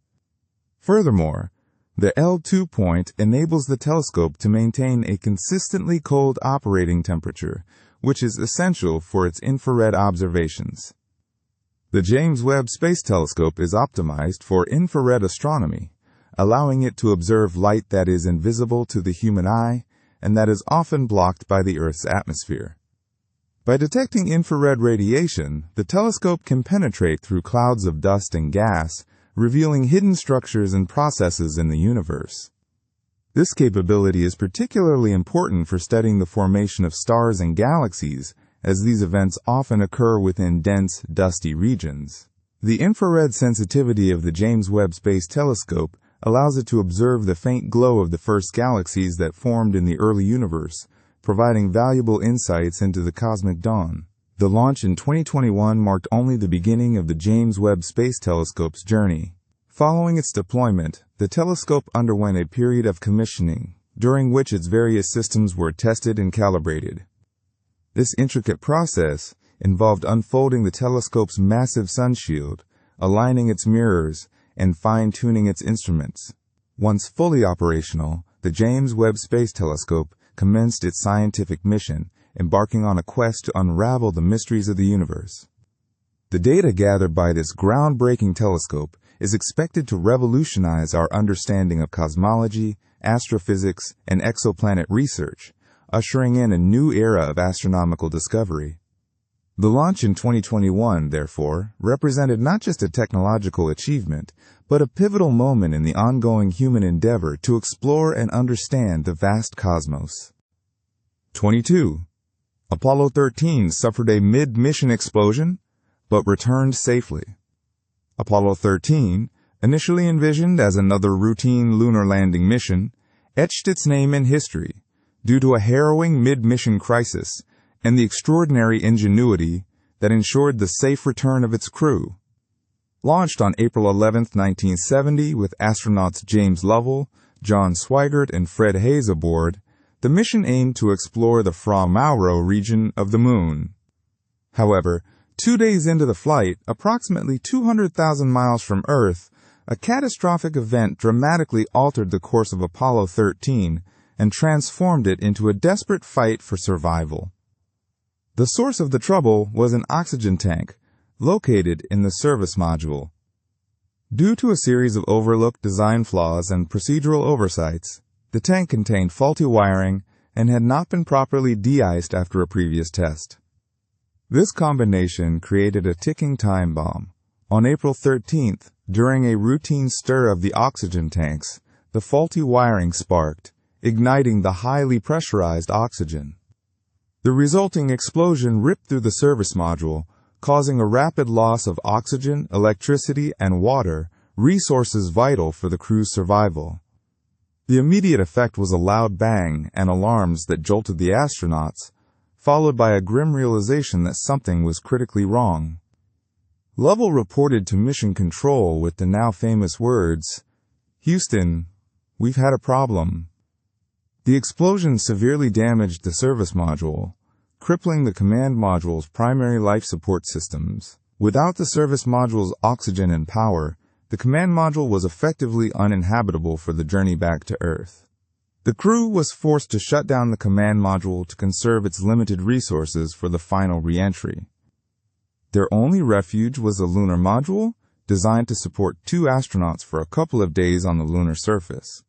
Furthermore, the L2 point enables the telescope to maintain a consistently cold operating temperature, which is essential for its infrared observations. The James Webb Space Telescope is optimized for infrared astronomy, allowing it to observe light that is invisible to the human eye and that is often blocked by the Earth's atmosphere. By detecting infrared radiation, the telescope can penetrate through clouds of dust and gas, revealing hidden structures and processes in the universe. This capability is particularly important for studying the formation of stars and galaxies, as these events often occur within dense, dusty regions. The infrared sensitivity of the James Webb Space Telescope allows it to observe the faint glow of the first galaxies that formed in the early universe, providing valuable insights into the cosmic dawn. The launch in 2021 marked only the beginning of the James Webb Space Telescope's journey. Following its deployment, the telescope underwent a period of commissioning, during which its various systems were tested and calibrated. This intricate process involved unfolding the telescope's massive sunshield, aligning its mirrors, and fine-tuning its instruments. Once fully operational, the James Webb Space Telescope commenced its scientific mission, embarking on a quest to unravel the mysteries of the universe. The data gathered by this groundbreaking telescope is expected to revolutionize our understanding of cosmology, astrophysics, and exoplanet research, ushering in a new era of astronomical discovery. The launch in 2021, therefore, represented not just a technological achievement, but a pivotal moment in the ongoing human endeavor to explore and understand the vast cosmos. 22. Apollo 13 suffered a mid-mission explosion, but returned safely. Apollo 13, initially envisioned as another routine lunar landing mission, etched its name in history due to a harrowing mid-mission crisis and the extraordinary ingenuity that ensured the safe return of its crew. Launched on April 11, 1970, with astronauts James Lovell, John Swigert, and Fred Hayes aboard, the mission aimed to explore the Fra Mauro region of the Moon. However, 2 days into the flight, approximately 200,000 miles from Earth, a catastrophic event dramatically altered the course of Apollo 13 and transformed it into a desperate fight for survival. The source of the trouble was an oxygen tank, located in the service module. Due to a series of overlooked design flaws and procedural oversights, the tank contained faulty wiring and had not been properly de-iced after a previous test. This combination created a ticking time bomb. On April 13th, during a routine stir of the oxygen tanks, the faulty wiring sparked, igniting the highly pressurized oxygen. The resulting explosion ripped through the service module, causing a rapid loss of oxygen, electricity, and water, resources vital for the crew's survival. The immediate effect was a loud bang and alarms that jolted the astronauts, followed by a grim realization that something was critically wrong. Lovell reported to Mission Control with the now famous words, "Houston, we've had a problem." The explosion severely damaged the service module, crippling the command module's primary life support systems. Without the service module's oxygen and power, the command module was effectively uninhabitable for the journey back to Earth. The crew was forced to shut down the command module to conserve its limited resources for the final re-entry. Their only refuge was a lunar module, designed to support 2 astronauts for a couple of days on the lunar surface.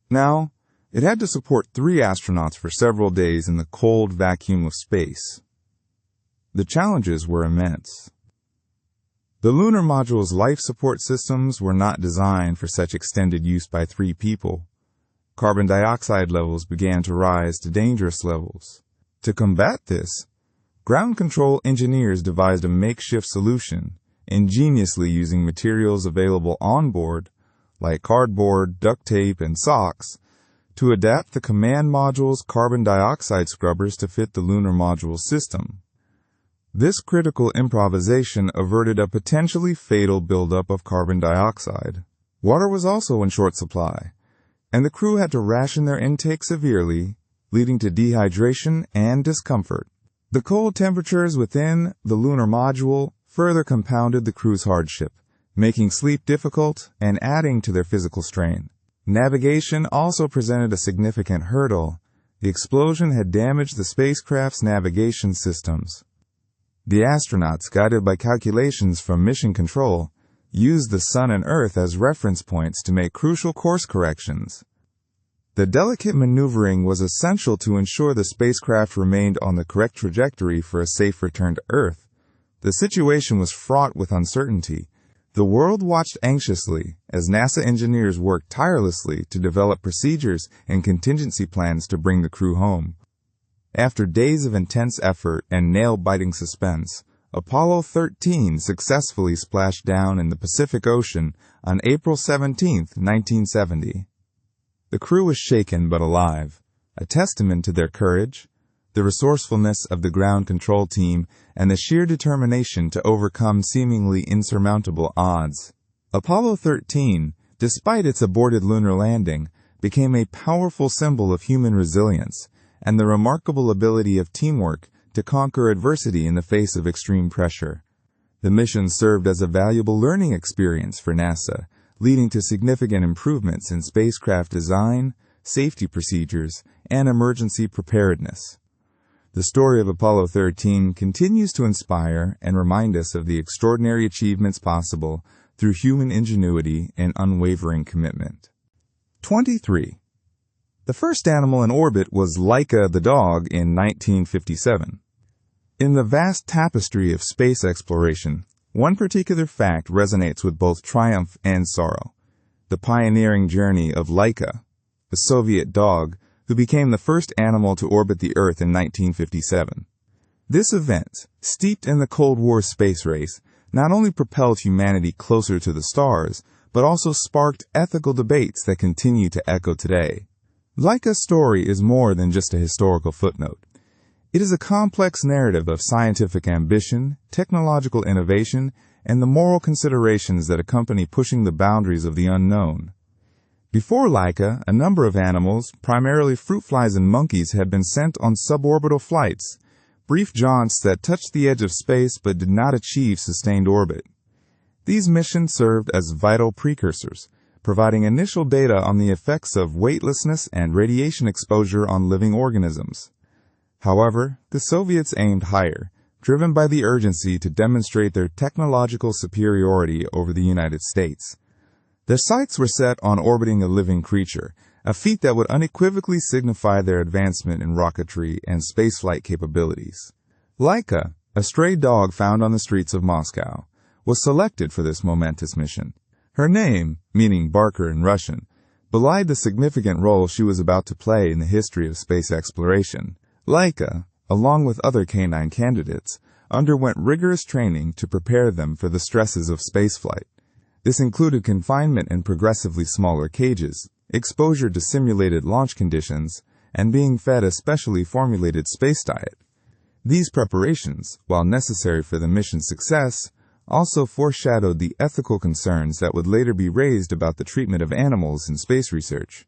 Now, it had to support 3 astronauts for several days in the cold vacuum of space. The challenges were immense. The lunar module's life support systems were not designed for such extended use by 3 people. Carbon dioxide levels began to rise to dangerous levels. To combat this, ground control engineers devised a makeshift solution, ingeniously using materials available on board, like cardboard, duct tape, and socks, to adapt the command module's carbon dioxide scrubbers to fit the lunar module system. This critical improvisation averted a potentially fatal buildup of carbon dioxide. Water was also in short supply, and the crew had to ration their intake severely, leading to dehydration and discomfort. The cold temperatures within the lunar module further compounded the crew's hardship, making sleep difficult and adding to their physical strain. Navigation also presented a significant hurdle. The explosion had damaged the spacecraft's navigation systems. The astronauts, guided by calculations from Mission Control, used the Sun and Earth as reference points to make crucial course corrections. The delicate maneuvering was essential to ensure the spacecraft remained on the correct trajectory for a safe return to Earth. The situation was fraught with uncertainty. The world watched anxiously as NASA engineers worked tirelessly to develop procedures and contingency plans to bring the crew home. After days of intense effort and nail-biting suspense, Apollo 13 successfully splashed down in the Pacific Ocean on April 17, 1970. The crew was shaken but alive, a testament to their courage, the resourcefulness of the ground control team, and the sheer determination to overcome seemingly insurmountable odds. Apollo 13, despite its aborted lunar landing, became a powerful symbol of human resilience and the remarkable ability of teamwork to conquer adversity in the face of extreme pressure. The mission served as a valuable learning experience for NASA, leading to significant improvements in spacecraft design, safety procedures, and emergency preparedness. The story of Apollo 13 continues to inspire and remind us of the extraordinary achievements possible through human ingenuity and unwavering commitment. 23. The first animal in orbit was Laika the Dog in 1957. In the vast tapestry of space exploration, one particular fact resonates with both triumph and sorrow: the pioneering journey of Laika, a Soviet dog who became the first animal to orbit the Earth in 1957. This event, steeped in the Cold War space race, not only propelled humanity closer to the stars, but also sparked ethical debates that continue to echo today. Laika's story is more than just a historical footnote. It is a complex narrative of scientific ambition, technological innovation, and the moral considerations that accompany pushing the boundaries of the unknown. Before Laika, a number of animals, primarily fruit flies and monkeys, had been sent on suborbital flights, brief jaunts that touched the edge of space but did not achieve sustained orbit. These missions served as vital precursors, providing initial data on the effects of weightlessness and radiation exposure on living organisms. However, the Soviets aimed higher, driven by the urgency to demonstrate their technological superiority over the United States. Their sights were set on orbiting a living creature, a feat that would unequivocally signify their advancement in rocketry and spaceflight capabilities. Laika, a stray dog found on the streets of Moscow, was selected for this momentous mission. Her name, meaning barker in Russian, belied the significant role she was about to play in the history of space exploration. Laika, along with other canine candidates, underwent rigorous training to prepare them for the stresses of spaceflight. This included confinement in progressively smaller cages, exposure to simulated launch conditions, and being fed a specially formulated space diet. These preparations, while necessary for the mission's success, also foreshadowed the ethical concerns that would later be raised about the treatment of animals in space research.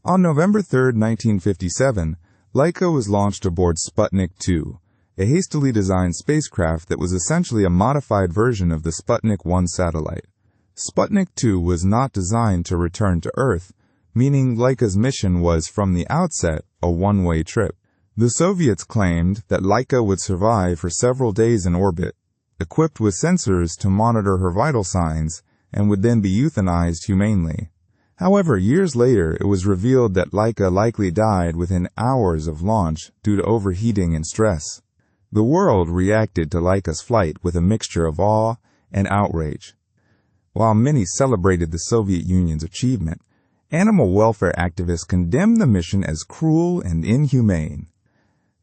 On November 3, 1957, Laika was launched aboard Sputnik 2, a hastily designed spacecraft that was essentially a modified version of the Sputnik 1 satellite. Sputnik 2 was not designed to return to Earth, meaning Laika's mission was, from the outset, a one-way trip. The Soviets claimed that Laika would survive for several days in orbit, equipped with sensors to monitor her vital signs, and would then be euthanized humanely. However, years later, it was revealed that Laika likely died within hours of launch due to overheating and stress. The world reacted to Laika's flight with a mixture of awe and outrage. While many celebrated the Soviet Union's achievement, animal welfare activists condemned the mission as cruel and inhumane.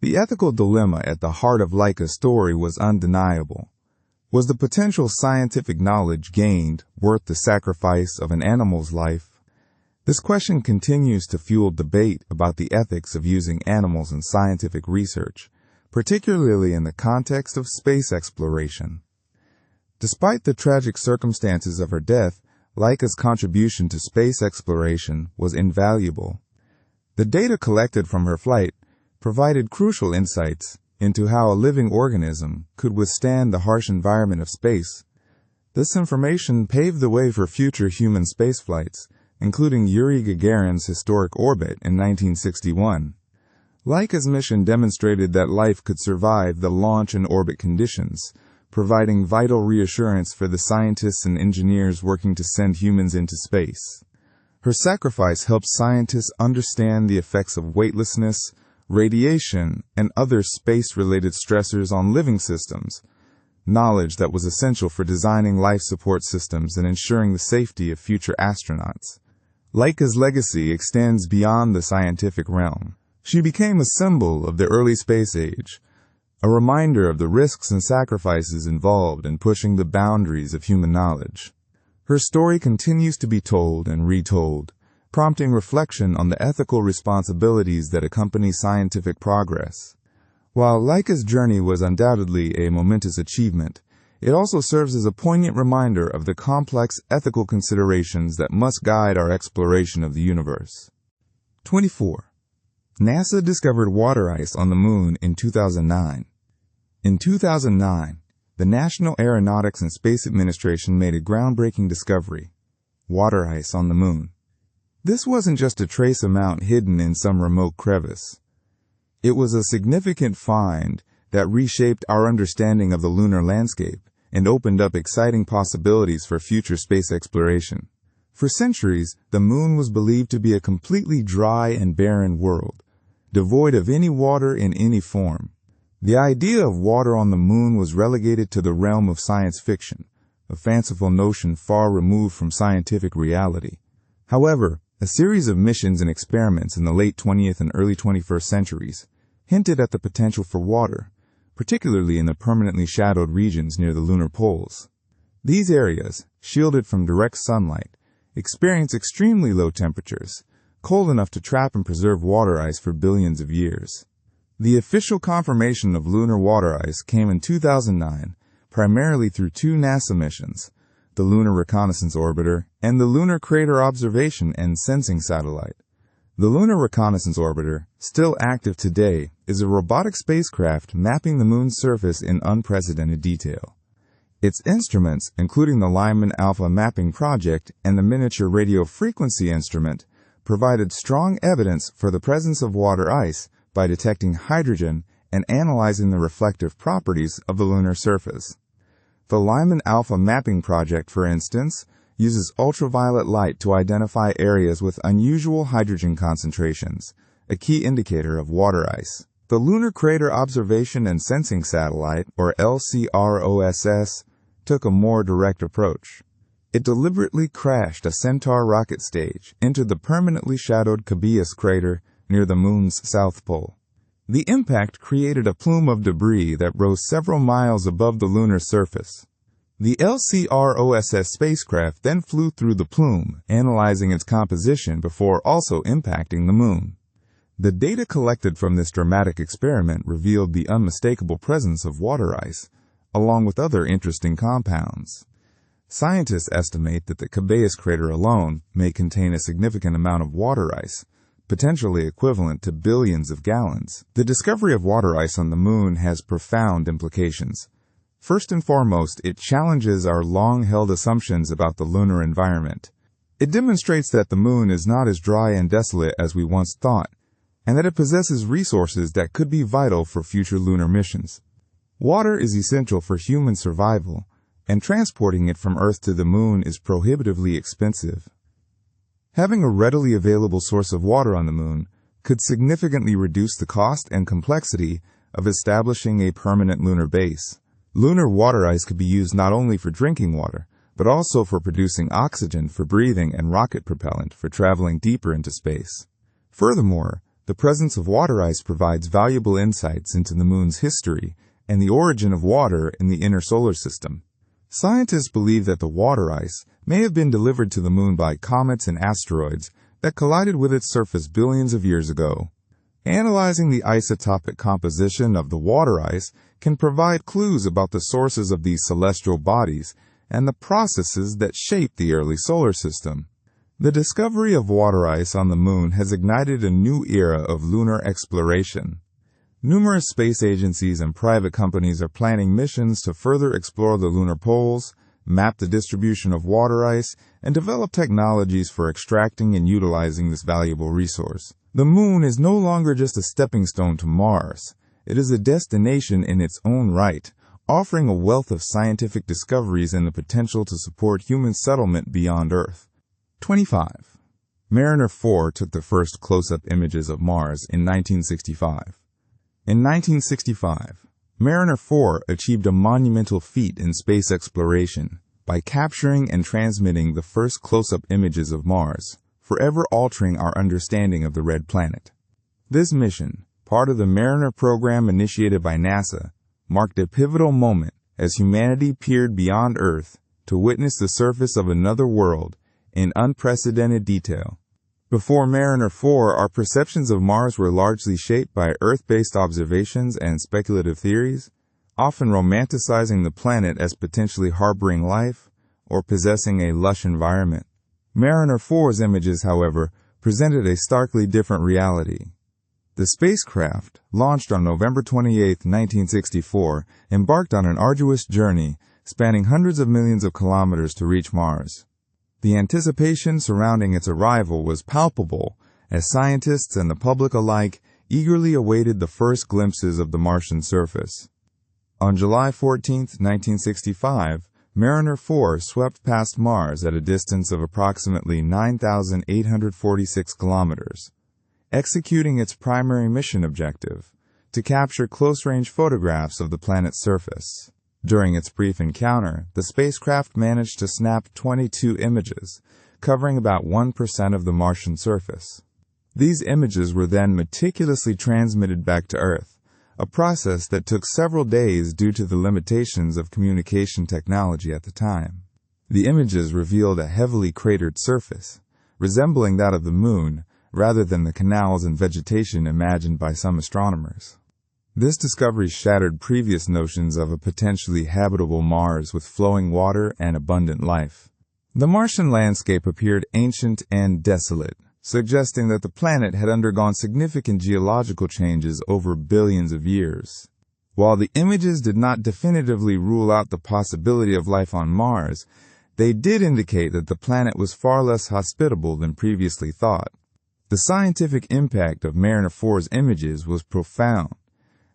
The ethical dilemma at the heart of Laika's story was undeniable. Was the potential scientific knowledge gained worth the sacrifice of an animal's life? This question continues to fuel debate about the ethics of using animals in scientific research, particularly in the context of space exploration. Despite the tragic circumstances of her death, Laika's contribution to space exploration was invaluable. The data collected from her flight provided crucial insights into how a living organism could withstand the harsh environment of space. This information paved the way for future human spaceflights, including Yuri Gagarin's historic orbit in 1961. Laika's mission demonstrated that life could survive the launch and orbit conditions, providing vital reassurance for the scientists and engineers working to send humans into space. Her sacrifice helped scientists understand the effects of weightlessness, radiation, and other space-related stressors on living systems, knowledge that was essential for designing life support systems and ensuring the safety of future astronauts. Laika's legacy extends beyond the scientific realm. She became a symbol of the early space age, a reminder of the risks and sacrifices involved in pushing the boundaries of human knowledge. Her story continues to be told and retold, prompting reflection on the ethical responsibilities that accompany scientific progress. While Laika's journey was undoubtedly a momentous achievement, it also serves as a poignant reminder of the complex ethical considerations that must guide our exploration of the universe. 24. NASA discovered water ice on the Moon in 2009. In 2009, the National Aeronautics and Space Administration made a groundbreaking discovery: water ice on the Moon. This wasn't just a trace amount hidden in some remote crevice. It was a significant find that reshaped our understanding of the lunar landscape and opened up exciting possibilities for future space exploration. For centuries, the Moon was believed to be a completely dry and barren world, devoid of any water in any form. The idea of water on the Moon was relegated to the realm of science fiction, a fanciful notion far removed from scientific reality. However, a series of missions and experiments in the late 20th and early 21st centuries hinted at the potential for water, particularly in the permanently shadowed regions near the lunar poles. These areas, shielded from direct sunlight, experience extremely low temperatures, cold enough to trap and preserve water ice for billions of years. The official confirmation of lunar water ice came in 2009, primarily through two NASA missions, the Lunar Reconnaissance Orbiter and the Lunar Crater Observation and Sensing Satellite. The Lunar Reconnaissance Orbiter, still active today, is a robotic spacecraft mapping the Moon's surface in unprecedented detail. Its instruments, including the Lyman Alpha Mapping Project and the Miniature Radio Frequency Instrument, provided strong evidence for the presence of water ice by detecting hydrogen and analyzing the reflective properties of the lunar surface. The Lyman Alpha Mapping Project, for instance, uses ultraviolet light to identify areas with unusual hydrogen concentrations, a key indicator of water ice. The Lunar Crater Observation and Sensing Satellite, or LCROSS, took a more direct approach. It deliberately crashed a Centaur rocket stage into the permanently shadowed Cabeus crater near the Moon's south pole. The impact created a plume of debris that rose several miles above the lunar surface. The LCROSS spacecraft then flew through the plume, analyzing its composition before also impacting the Moon. The data collected from this dramatic experiment revealed the unmistakable presence of water ice, along with other interesting compounds. Scientists estimate that the Cabeus crater alone may contain a significant amount of water ice, potentially equivalent to billions of gallons. The discovery of water ice on the Moon has profound implications. First and foremost, it challenges our long-held assumptions about the lunar environment. It demonstrates that the Moon is not as dry and desolate as we once thought, and that it possesses resources that could be vital for future lunar missions. Water is essential for human survival, and transporting it from Earth to the Moon is prohibitively expensive. Having a readily available source of water on the Moon could significantly reduce the cost and complexity of establishing a permanent lunar base. Lunar water ice could be used not only for drinking water, but also for producing oxygen for breathing and rocket propellant for traveling deeper into space. Furthermore, the presence of water ice provides valuable insights into the Moon's history and the origin of water in the inner solar system. Scientists believe that the water ice may have been delivered to the Moon by comets and asteroids that collided with its surface billions of years ago. Analyzing the isotopic composition of the water ice can provide clues about the sources of these celestial bodies and the processes that shape the early solar system. The discovery of water ice on the Moon has ignited a new era of lunar exploration. Numerous space agencies and private companies are planning missions to further explore the lunar poles, map the distribution of water ice, and develop technologies for extracting and utilizing this valuable resource. The Moon is no longer just a stepping stone to Mars. It is a destination in its own right, offering a wealth of scientific discoveries and the potential to support human settlement beyond Earth. 25. Mariner 4 took the first close-up images of Mars in 1965. In 1965, Mariner 4 achieved a monumental feat in space exploration by capturing and transmitting the first close-up images of Mars, forever altering our understanding of the red planet. This mission, part of the Mariner program initiated by NASA, marked a pivotal moment as humanity peered beyond Earth to witness the surface of another world in unprecedented detail. Before Mariner 4, our perceptions of Mars were largely shaped by Earth-based observations and speculative theories, often romanticizing the planet as potentially harboring life or possessing a lush environment. Mariner 4's images, however, presented a starkly different reality. The spacecraft, launched on November 28, 1964, embarked on an arduous journey spanning hundreds of millions of kilometers to reach Mars. The anticipation surrounding its arrival was palpable as scientists and the public alike eagerly awaited the first glimpses of the Martian surface. On July 14, 1965, Mariner 4 swept past Mars at a distance of approximately 9,846 kilometers, executing its primary mission objective, to capture close-range photographs of the planet's surface. During its brief encounter, the spacecraft managed to snap 22 images, covering about 1% of the Martian surface. These images were then meticulously transmitted back to Earth, a process that took several days due to the limitations of communication technology at the time. The images revealed a heavily cratered surface, resembling that of the Moon, rather than the canals and vegetation imagined by some astronomers. This discovery shattered previous notions of a potentially habitable Mars with flowing water and abundant life. The Martian landscape appeared ancient and desolate, suggesting that the planet had undergone significant geological changes over billions of years. While the images did not definitively rule out the possibility of life on Mars, they did indicate that the planet was far less hospitable than previously thought. The scientific impact of Mariner 4's images was profound.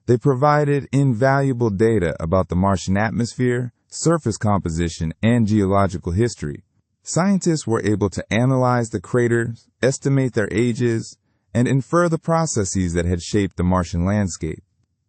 They provided invaluable data about the Martian atmosphere, surface composition, and geological history. Scientists were able to analyze the craters, estimate their ages, and infer the processes that had shaped the Martian landscape.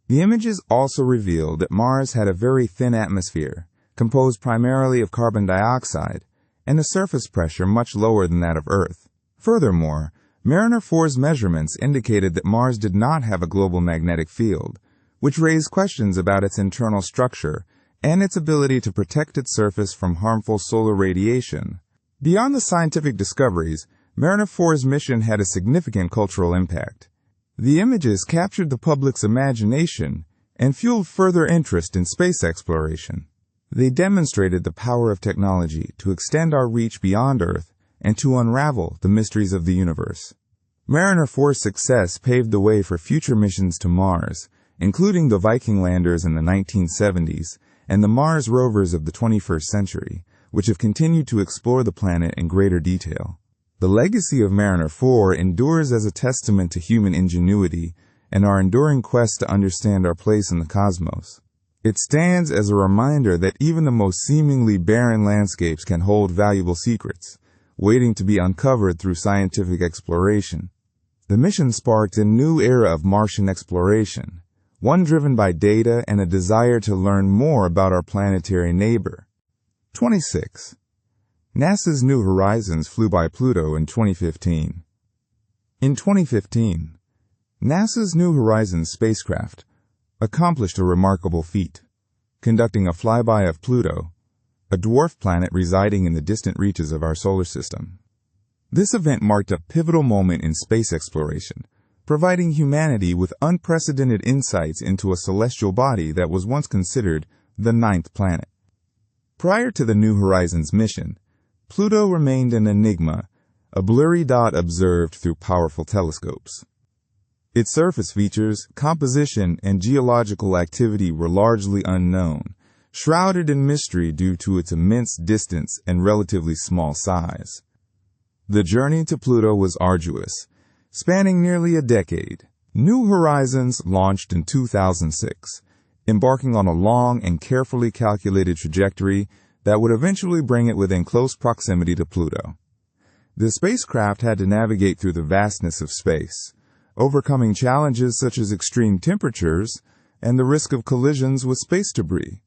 The images also revealed that Mars had a very thin atmosphere, composed primarily of carbon dioxide, and a surface pressure much lower than that of Earth. Furthermore, Mariner 4's measurements indicated that Mars did not have a global magnetic field, which raised questions about its internal structure and its ability to protect its surface from harmful solar radiation. Beyond the scientific discoveries, Mariner 4's mission had a significant cultural impact. The images captured the public's imagination and fueled further interest in space exploration. They demonstrated the power of technology to extend our reach beyond Earth and to unravel the mysteries of the universe. Mariner 4's success paved the way for future missions to Mars, including the Viking landers in the 1970s and the Mars rovers of the 21st century, which have continued to explore the planet in greater detail. The legacy of Mariner 4 endures as a testament to human ingenuity and our enduring quest to understand our place in the cosmos. It stands as a reminder that even the most seemingly barren landscapes can hold valuable secrets, waiting to be uncovered through scientific exploration. The mission sparked a new era of Martian exploration, one driven by data and a desire to learn more about our planetary neighbor. 26. NASA's New Horizons flew by Pluto in 2015. In 2015, NASA's New Horizons spacecraft accomplished a remarkable feat, conducting a flyby of Pluto, a dwarf planet residing in the distant reaches of our solar system. This event marked a pivotal moment in space exploration, providing humanity with unprecedented insights into a celestial body that was once considered the ninth planet. Prior to the New Horizons mission, Pluto remained an enigma, a blurry dot observed through powerful telescopes. Its surface features, composition, and geological activity were largely unknown, shrouded in mystery due to its immense distance and relatively small size. The journey to Pluto was arduous, spanning nearly a decade. New Horizons launched in 2006, embarking on a long and carefully calculated trajectory that would eventually bring it within close proximity to Pluto. The spacecraft had to navigate through the vastness of space, overcoming challenges such as extreme temperatures and the risk of collisions with space debris.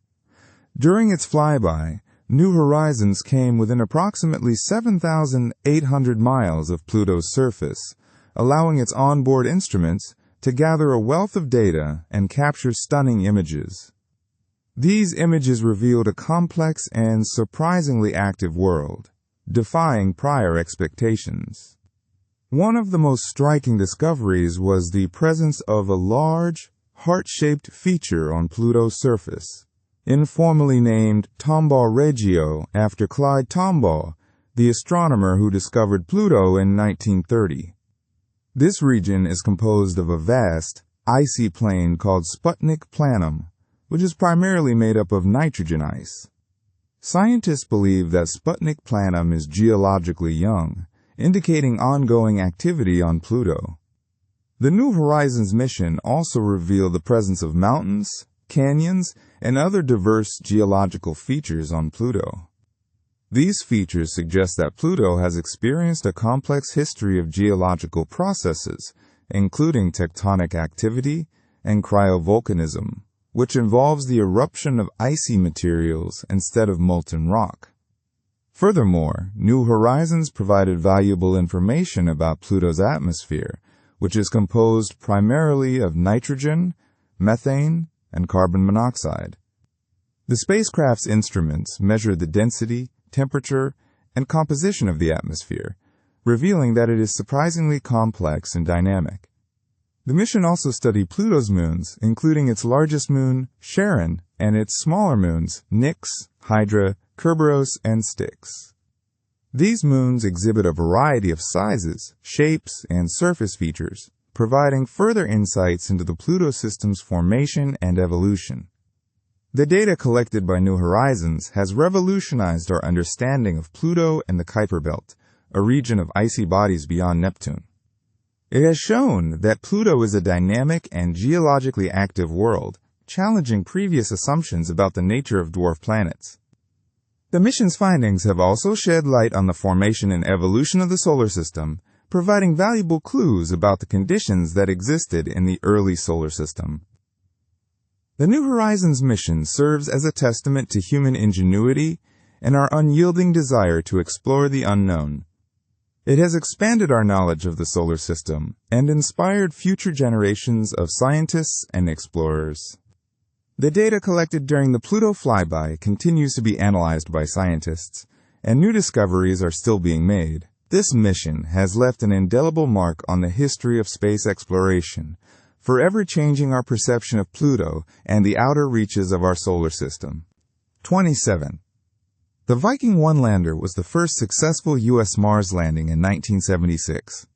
During its flyby, New Horizons came within approximately 7,800 miles of Pluto's surface, allowing its onboard instruments to gather a wealth of data and capture stunning images. These images revealed a complex and surprisingly active world, defying prior expectations. One of the most striking discoveries was the presence of a large, heart-shaped feature on Pluto's surface, informally named Tombaugh Regio after Clyde Tombaugh, the astronomer who discovered Pluto in 1930. This region is composed of a vast, icy plain called Sputnik Planum, which is primarily made up of nitrogen ice. Scientists believe that Sputnik Planum is geologically young, indicating ongoing activity on Pluto. The New Horizons mission also revealed the presence of mountains, canyons, and other diverse geological features on Pluto. These features suggest that Pluto has experienced a complex history of geological processes, including tectonic activity and cryovolcanism, which involves the eruption of icy materials instead of molten rock. Furthermore, New Horizons provided valuable information about Pluto's atmosphere, which is composed primarily of nitrogen, methane, and carbon monoxide. The spacecraft's instruments measured the density, temperature, and composition of the atmosphere, revealing that it is surprisingly complex and dynamic. The mission also studied Pluto's moons, including its largest moon, Charon, and its smaller moons, Nix, Hydra, Kerberos, and Styx. These moons exhibit a variety of sizes, shapes, and surface features, providing further insights into the Pluto system's formation and evolution. The data collected by New Horizons has revolutionized our understanding of Pluto and the Kuiper Belt, a region of icy bodies beyond Neptune. It has shown that Pluto is a dynamic and geologically active world, challenging previous assumptions about the nature of dwarf planets. The mission's findings have also shed light on the formation and evolution of the solar system, providing valuable clues about the conditions that existed in the early solar system. The New Horizons mission serves as a testament to human ingenuity and our unyielding desire to explore the unknown. It has expanded our knowledge of the solar system and inspired future generations of scientists and explorers. The data collected during the Pluto flyby continues to be analyzed by scientists, and new discoveries are still being made. This mission has left an indelible mark on the history of space exploration, forever changing our perception of Pluto and the outer reaches of our solar system. 27. The Viking 1 lander was the first successful U.S. Mars landing in 1976.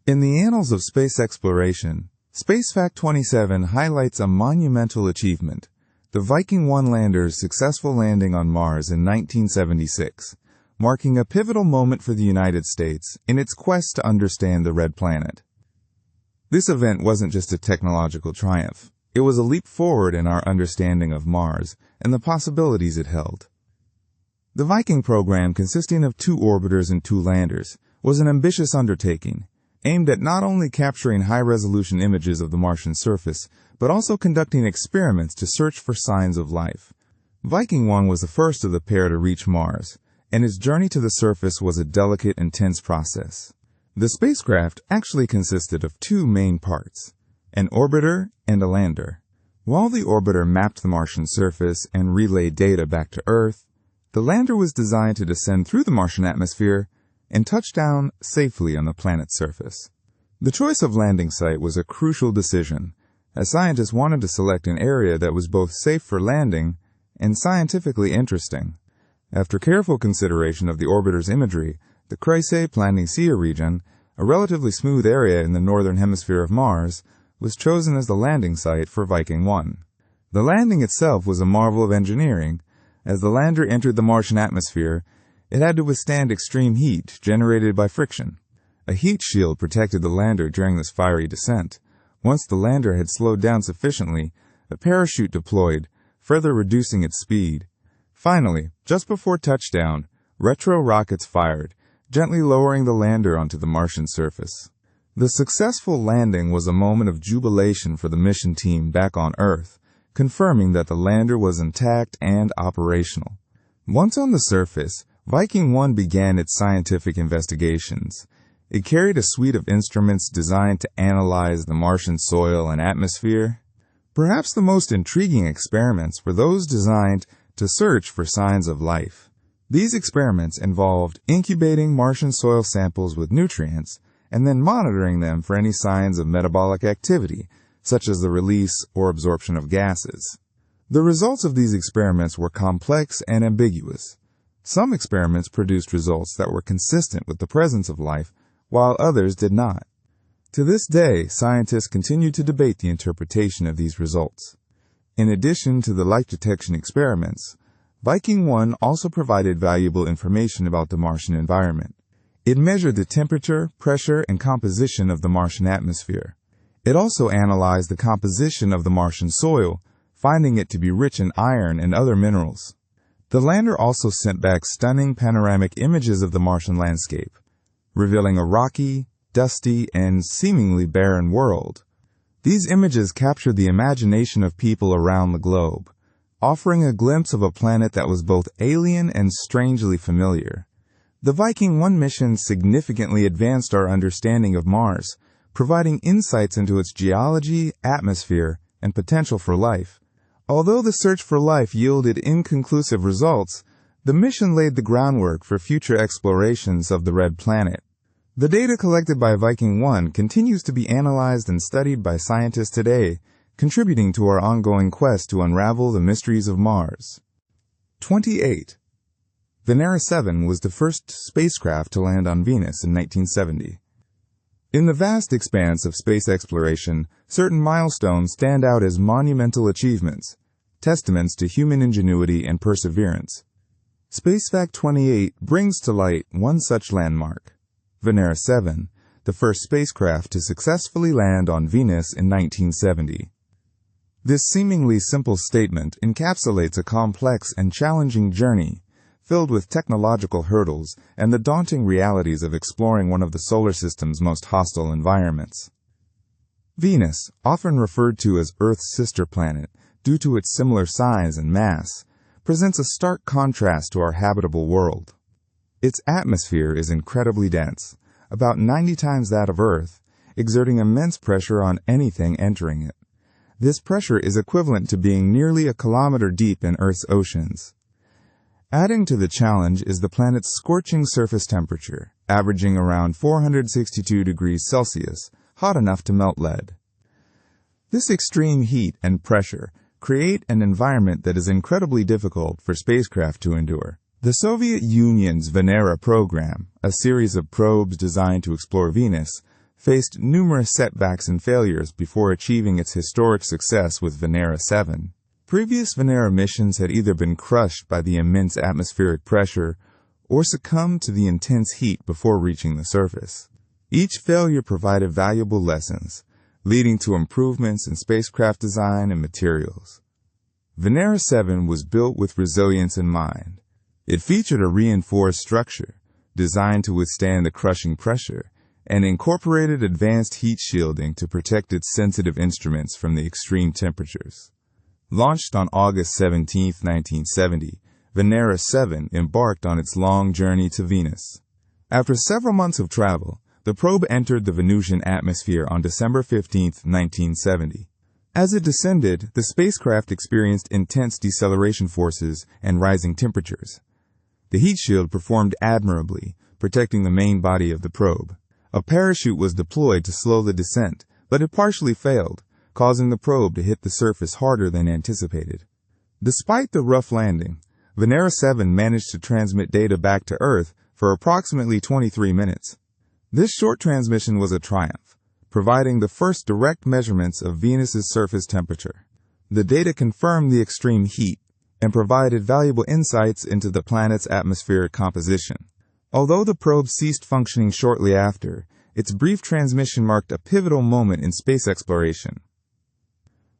In the annals of space exploration, Space Fact 27 highlights a monumental achievement, the Viking 1 lander's successful landing on Mars in 1976, marking a pivotal moment for the United States in its quest to understand the Red Planet. This event wasn't just a technological triumph. It was a leap forward in our understanding of Mars and the possibilities it held. The Viking program, consisting of 2 orbiters and 2 landers, was an ambitious undertaking, aimed at not only capturing high-resolution images of the Martian surface, but also conducting experiments to search for signs of life. Viking 1 was the first of the pair to reach Mars, and its journey to the surface was a delicate and tense process. The spacecraft actually consisted of 2 main parts, an orbiter and a lander. While the orbiter mapped the Martian surface and relayed data back to Earth, the lander was designed to descend through the Martian atmosphere and touch down safely on the planet's surface. The choice of landing site was a crucial decision, as scientists wanted to select an area that was both safe for landing and scientifically interesting. After careful consideration of the orbiter's imagery, the Chryse-Planitia region, a relatively smooth area in the northern hemisphere of Mars, was chosen as the landing site for Viking 1. The landing itself was a marvel of engineering. As the lander entered the Martian atmosphere, it had to withstand extreme heat generated by friction. A heat shield protected the lander during this fiery descent. Once the lander had slowed down sufficiently, a parachute deployed, further reducing its speed. Finally, just before touchdown, retro rockets fired, gently lowering the lander onto the Martian surface. The successful landing was a moment of jubilation for the mission team back on Earth, confirming that the lander was intact and operational. Once on the surface, Viking 1 began its scientific investigations. It carried a suite of instruments designed to analyze the Martian soil and atmosphere. Perhaps the most intriguing experiments were those designed to search for signs of life. These experiments involved incubating Martian soil samples with nutrients and then monitoring them for any signs of metabolic activity, such as the release or absorption of gases. The results of these experiments were complex and ambiguous. Some experiments produced results that were consistent with the presence of life, while others did not. To this day, scientists continue to debate the interpretation of these results. In addition to the life detection experiments, Viking 1 also provided valuable information about the Martian environment. It measured the temperature, pressure, and composition of the Martian atmosphere. It also analyzed the composition of the Martian soil, finding it to be rich in iron and other minerals. The lander also sent back stunning panoramic images of the Martian landscape, revealing a rocky, dusty, and seemingly barren world. These images captured the imagination of people around the globe, offering a glimpse of a planet that was both alien and strangely familiar. The Viking 1 mission significantly advanced our understanding of Mars, providing insights into its geology, atmosphere, and potential for life. Although the search for life yielded inconclusive results, the mission laid the groundwork for future explorations of the Red Planet. The data collected by Viking 1 continues to be analyzed and studied by scientists today, contributing to our ongoing quest to unravel the mysteries of Mars. 28. Venera 7 was the first spacecraft to land on Venus in 1970. In the vast expanse of space exploration, certain milestones stand out as monumental achievements, testaments to human ingenuity and perseverance. SpaceFact 28 brings to light one such landmark: Venera 7, the first spacecraft to successfully land on Venus in 1970. This seemingly simple statement encapsulates a complex and challenging journey filled with technological hurdles and the daunting realities of exploring one of the solar system's most hostile environments. Venus, often referred to as Earth's sister planet due to its similar size and mass, presents a stark contrast to our habitable world. Its atmosphere is incredibly dense, about 90 times that of Earth, exerting immense pressure on anything entering it. This pressure is equivalent to being nearly a kilometer deep in Earth's oceans. Adding to the challenge is the planet's scorching surface temperature, averaging around 462 degrees Celsius, hot enough to melt lead. This extreme heat and pressure create an environment that is incredibly difficult for spacecraft to endure. The Soviet Union's Venera program, a series of probes designed to explore Venus, faced numerous setbacks and failures before achieving its historic success with Venera 7. Previous Venera missions had either been crushed by the immense atmospheric pressure or succumbed to the intense heat before reaching the surface. Each failure provided valuable lessons, leading to improvements in spacecraft design and materials. Venera 7 was built with resilience in mind. It featured a reinforced structure, designed to withstand the crushing pressure, and incorporated advanced heat shielding to protect its sensitive instruments from the extreme temperatures. Launched on August 17, 1970, Venera 7 embarked on its long journey to Venus. After several months of travel, the probe entered the Venusian atmosphere on December 15, 1970. As it descended, the spacecraft experienced intense deceleration forces and rising temperatures. The heat shield performed admirably, protecting the main body of the probe. A parachute was deployed to slow the descent, but it partially failed, causing the probe to hit the surface harder than anticipated. Despite the rough landing, Venera 7 managed to transmit data back to Earth for approximately 23 minutes. This short transmission was a triumph, providing the first direct measurements of Venus's surface temperature. The data confirmed the extreme heat and provided valuable insights into the planet's atmospheric composition. Although the probe ceased functioning shortly after, its brief transmission marked a pivotal moment in space exploration.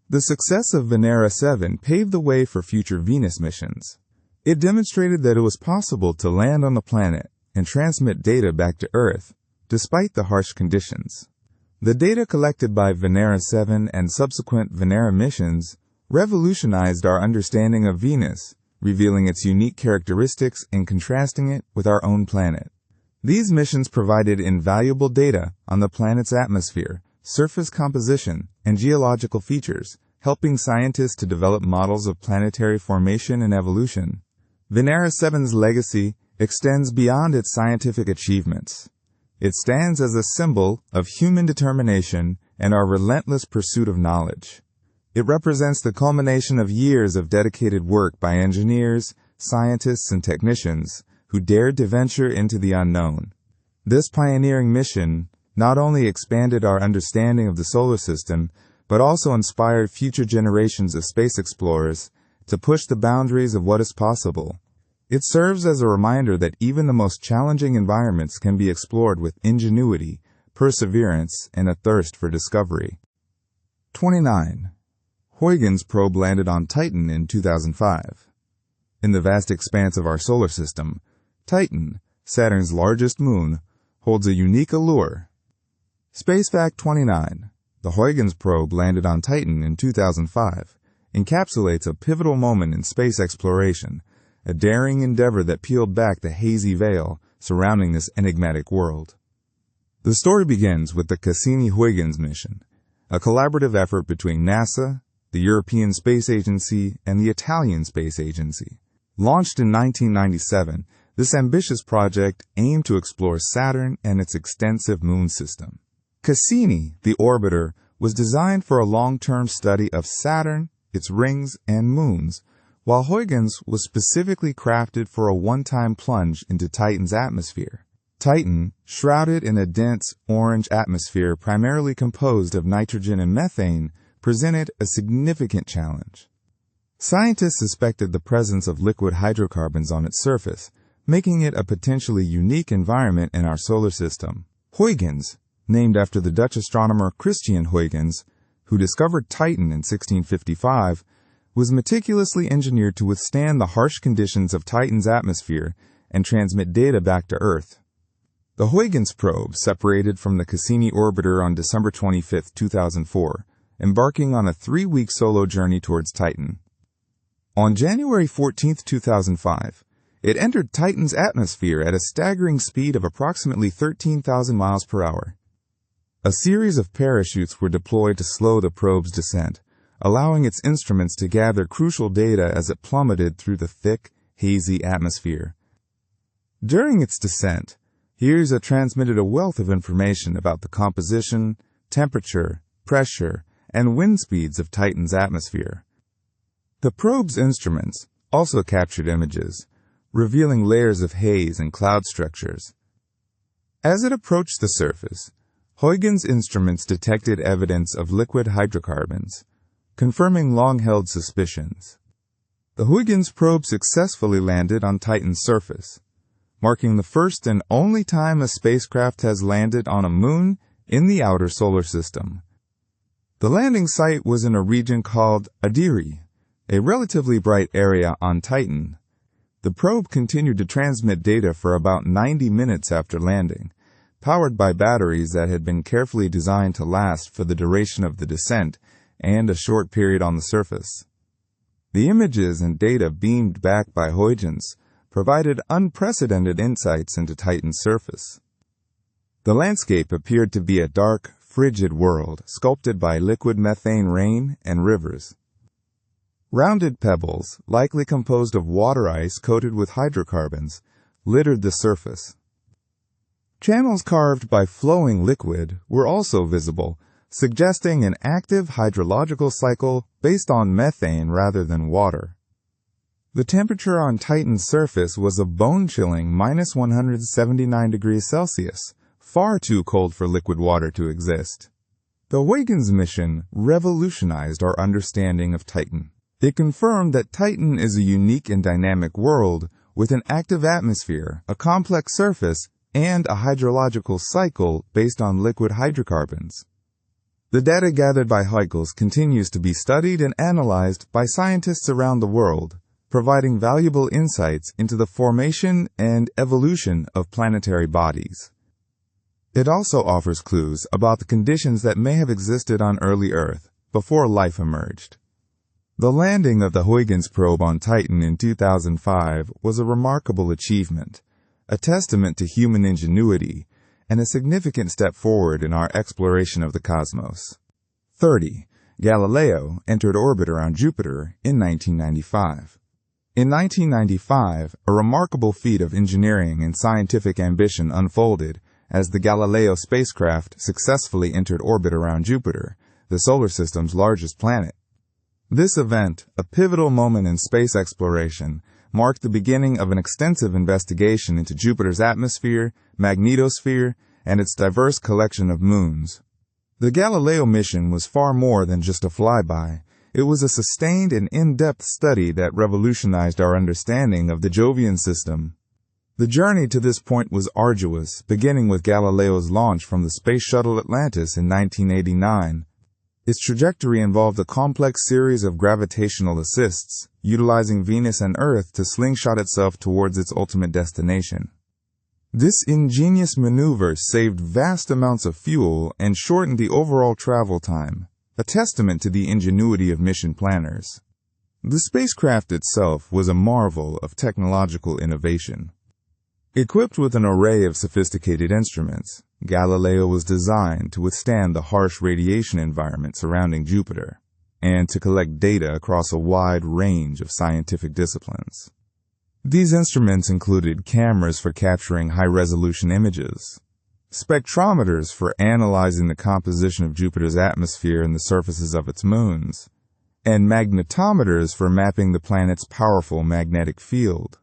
The success of Venera 7 paved the way for future Venus missions. It demonstrated that it was possible to land on the planet and transmit data back to Earth, despite the harsh conditions. The data collected by Venera 7 and subsequent Venera missions revolutionized our understanding of Venus, revealing its unique characteristics and contrasting it with our own planet. These missions provided invaluable data on the planet's atmosphere, surface composition, and geological features, helping scientists to develop models of planetary formation and evolution. Venera 7's legacy extends beyond its scientific achievements. It stands as a symbol of human determination and our relentless pursuit of knowledge. It represents the culmination of years of dedicated work by engineers, scientists, and technicians who dared to venture into the unknown. This pioneering mission not only expanded our understanding of the solar system, but also inspired future generations of space explorers to push the boundaries of what is possible. It serves as a reminder that even the most challenging environments can be explored with ingenuity, perseverance, and a thirst for discovery. 29. Huygens probe landed on Titan in 2005. In the vast expanse of our solar system, Titan, Saturn's largest moon, holds a unique allure. Space Fact 29. The Huygens probe landed on Titan in 2005 encapsulates a pivotal moment in space exploration, a daring endeavor that peeled back the hazy veil surrounding this enigmatic world. The story begins with the Cassini-Huygens mission, a collaborative effort between NASA, the European Space Agency, and the Italian Space Agency. Launched in 1997, this ambitious project aimed to explore Saturn and its extensive moon system. Cassini, the orbiter, was designed for a long-term study of Saturn, its rings, and moons, while Huygens was specifically crafted for a one-time plunge into Titan's atmosphere. Titan, shrouded in a dense orange atmosphere primarily composed of nitrogen and methane, presented a significant challenge. Scientists suspected the presence of liquid hydrocarbons on its surface, making it a potentially unique environment in our solar system. Huygens, named after the Dutch astronomer Christian Huygens, who discovered Titan in 1655, was meticulously engineered to withstand the harsh conditions of Titan's atmosphere and transmit data back to Earth. The Huygens probe separated from the Cassini orbiter on December 25, 2004, embarking on a 3-week solo journey towards Titan. On January 14, 2005, it entered Titan's atmosphere at a staggering speed of approximately 13,000 miles per hour. A series of parachutes were deployed to slow the probe's descent, allowing its instruments to gather crucial data as it plummeted through the thick, hazy atmosphere. During its descent, HIRSA transmitted a wealth of information about the composition, temperature, pressure, and wind speeds of Titan's atmosphere. The probe's instruments also captured images, revealing layers of haze and cloud structures. As it approached the surface, Huygens' instruments detected evidence of liquid hydrocarbons, confirming long-held suspicions. The Huygens probe successfully landed on Titan's surface, marking the first and only time a spacecraft has landed on a moon in the outer solar system. The landing site was in a region called Adiri, a relatively bright area on Titan. The probe continued to transmit data for about 90 minutes after landing, powered by batteries that had been carefully designed to last for the duration of the descent and a short period on the surface. The images and data beamed back by Huygens provided unprecedented insights into Titan's surface. The landscape appeared to be a dark, frigid world sculpted by liquid methane rain and rivers. Rounded pebbles, likely composed of water ice coated with hydrocarbons, littered the surface. Channels carved by flowing liquid were also visible, suggesting an active hydrological cycle based on methane rather than water. The temperature on Titan's surface was a bone-chilling minus 179 degrees Celsius, far too cold for liquid water to exist. The Huygens mission revolutionized our understanding of Titan. It confirmed that Titan is a unique and dynamic world with an active atmosphere, a complex surface, and a hydrological cycle based on liquid hydrocarbons. The data gathered by Huygens continues to be studied and analyzed by scientists around the world, providing valuable insights into the formation and evolution of planetary bodies. It also offers clues about the conditions that may have existed on early Earth before life emerged. The landing of the Huygens probe on Titan in 2005 was a remarkable achievement, a testament to human ingenuity and a significant step forward in our exploration of the cosmos. 30. Galileo entered orbit around Jupiter in 1995. In 1995, a remarkable feat of engineering and scientific ambition unfolded as the Galileo spacecraft successfully entered orbit around Jupiter, the solar system's largest planet. This event, a pivotal moment in space exploration, marked the beginning of an extensive investigation into Jupiter's atmosphere, magnetosphere, and its diverse collection of moons. The Galileo mission was far more than just a flyby. It was a sustained and in-depth study that revolutionized our understanding of the Jovian system. The journey to this point was arduous, beginning with Galileo's launch from the Space Shuttle Atlantis in 1989. Its trajectory involved a complex series of gravitational assists, utilizing Venus and Earth to slingshot itself towards its ultimate destination. This ingenious maneuver saved vast amounts of fuel and shortened the overall travel time, a testament to the ingenuity of mission planners. The spacecraft itself was a marvel of technological innovation. Equipped with an array of sophisticated instruments, Galileo was designed to withstand the harsh radiation environment surrounding Jupiter and to collect data across a wide range of scientific disciplines. These instruments included cameras for capturing high-resolution images, spectrometers for analyzing the composition of Jupiter's atmosphere and the surfaces of its moons, and magnetometers for mapping the planet's powerful magnetic field.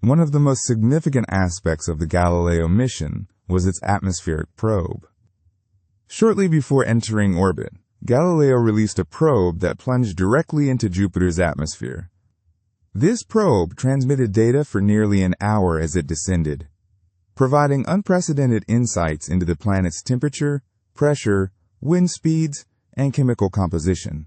One of the most significant aspects of the Galileo mission was its atmospheric probe. Shortly before entering orbit, Galileo released a probe that plunged directly into Jupiter's atmosphere. This probe transmitted data for nearly an hour as it descended, providing unprecedented insights into the planet's temperature, pressure, wind speeds, and chemical composition.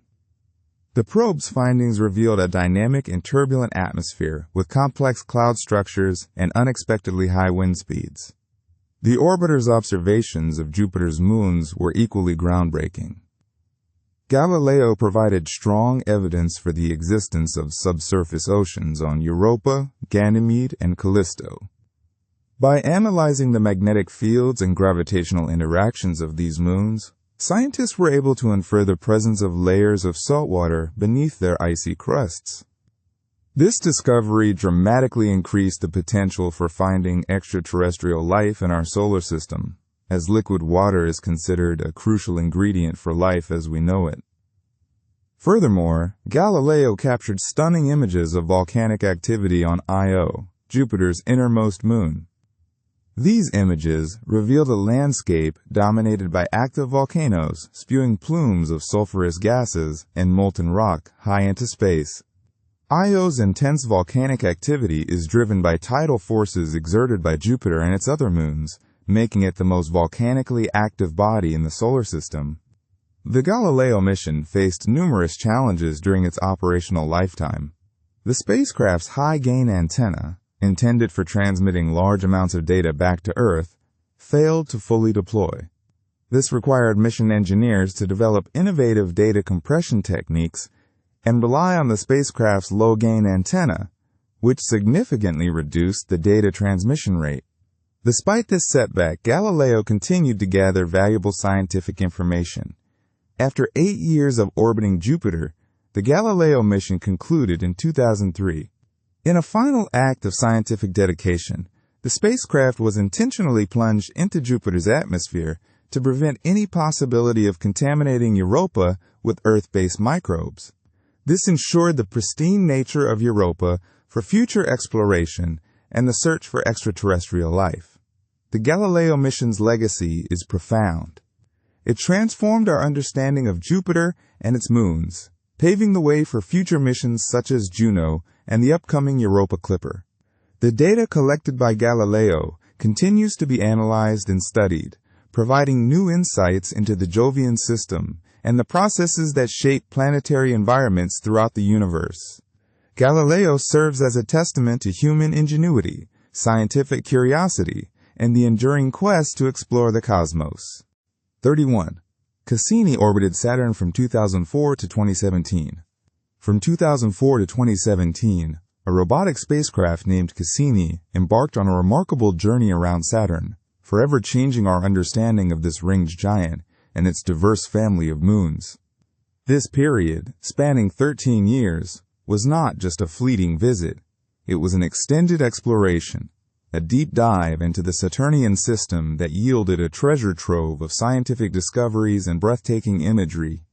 The probe's findings revealed a dynamic and turbulent atmosphere with complex cloud structures and unexpectedly high wind speeds. The orbiter's observations of Jupiter's moons were equally groundbreaking. Galileo provided strong evidence for the existence of subsurface oceans on Europa, Ganymede, and Callisto. By analyzing the magnetic fields and gravitational interactions of these moons, scientists were able to infer the presence of layers of saltwater beneath their icy crusts. This discovery dramatically increased the potential for finding extraterrestrial life in our solar system, as liquid water is considered a crucial ingredient for life as we know it. Furthermore, Galileo captured stunning images of volcanic activity on Io, Jupiter's innermost moon. These images revealed a landscape dominated by active volcanoes spewing plumes of sulfurous gases and molten rock high into space. Io's intense volcanic activity is driven by tidal forces exerted by Jupiter and its other moons, making it the most volcanically active body in the solar system. The Galileo mission faced numerous challenges during its operational lifetime. The spacecraft's high-gain antenna, intended for transmitting large amounts of data back to Earth, failed to fully deploy. This required mission engineers to develop innovative data compression techniques and rely on the spacecraft's low-gain antenna, which significantly reduced the data transmission rate. Despite this setback, Galileo continued to gather valuable scientific information. After 8 years of orbiting Jupiter, the Galileo mission concluded in 2003. In a final act of scientific dedication, the spacecraft was intentionally plunged into Jupiter's atmosphere to prevent any possibility of contaminating Europa with Earth-based microbes. This ensured the pristine nature of Europa for future exploration and the search for extraterrestrial life. The Galileo mission's legacy is profound. It transformed our understanding of Jupiter and its moons, paving the way for future missions such as Juno and the upcoming Europa Clipper. The data collected by Galileo continues to be analyzed and studied, providing new insights into the Jovian system and the processes that shape planetary environments throughout the universe. Galileo serves as a testament to human ingenuity, scientific curiosity, and the enduring quest to explore the cosmos. 31. Cassini orbited Saturn from 2004 to 2017. From 2004 to 2017, a robotic spacecraft named Cassini embarked on a remarkable journey around Saturn, forever changing our understanding of this ringed giant and its diverse family of moons. This period, spanning 13 years, was not just a fleeting visit. It was an extended exploration, a deep dive into the Saturnian system that yielded a treasure trove of scientific discoveries and breathtaking imagery.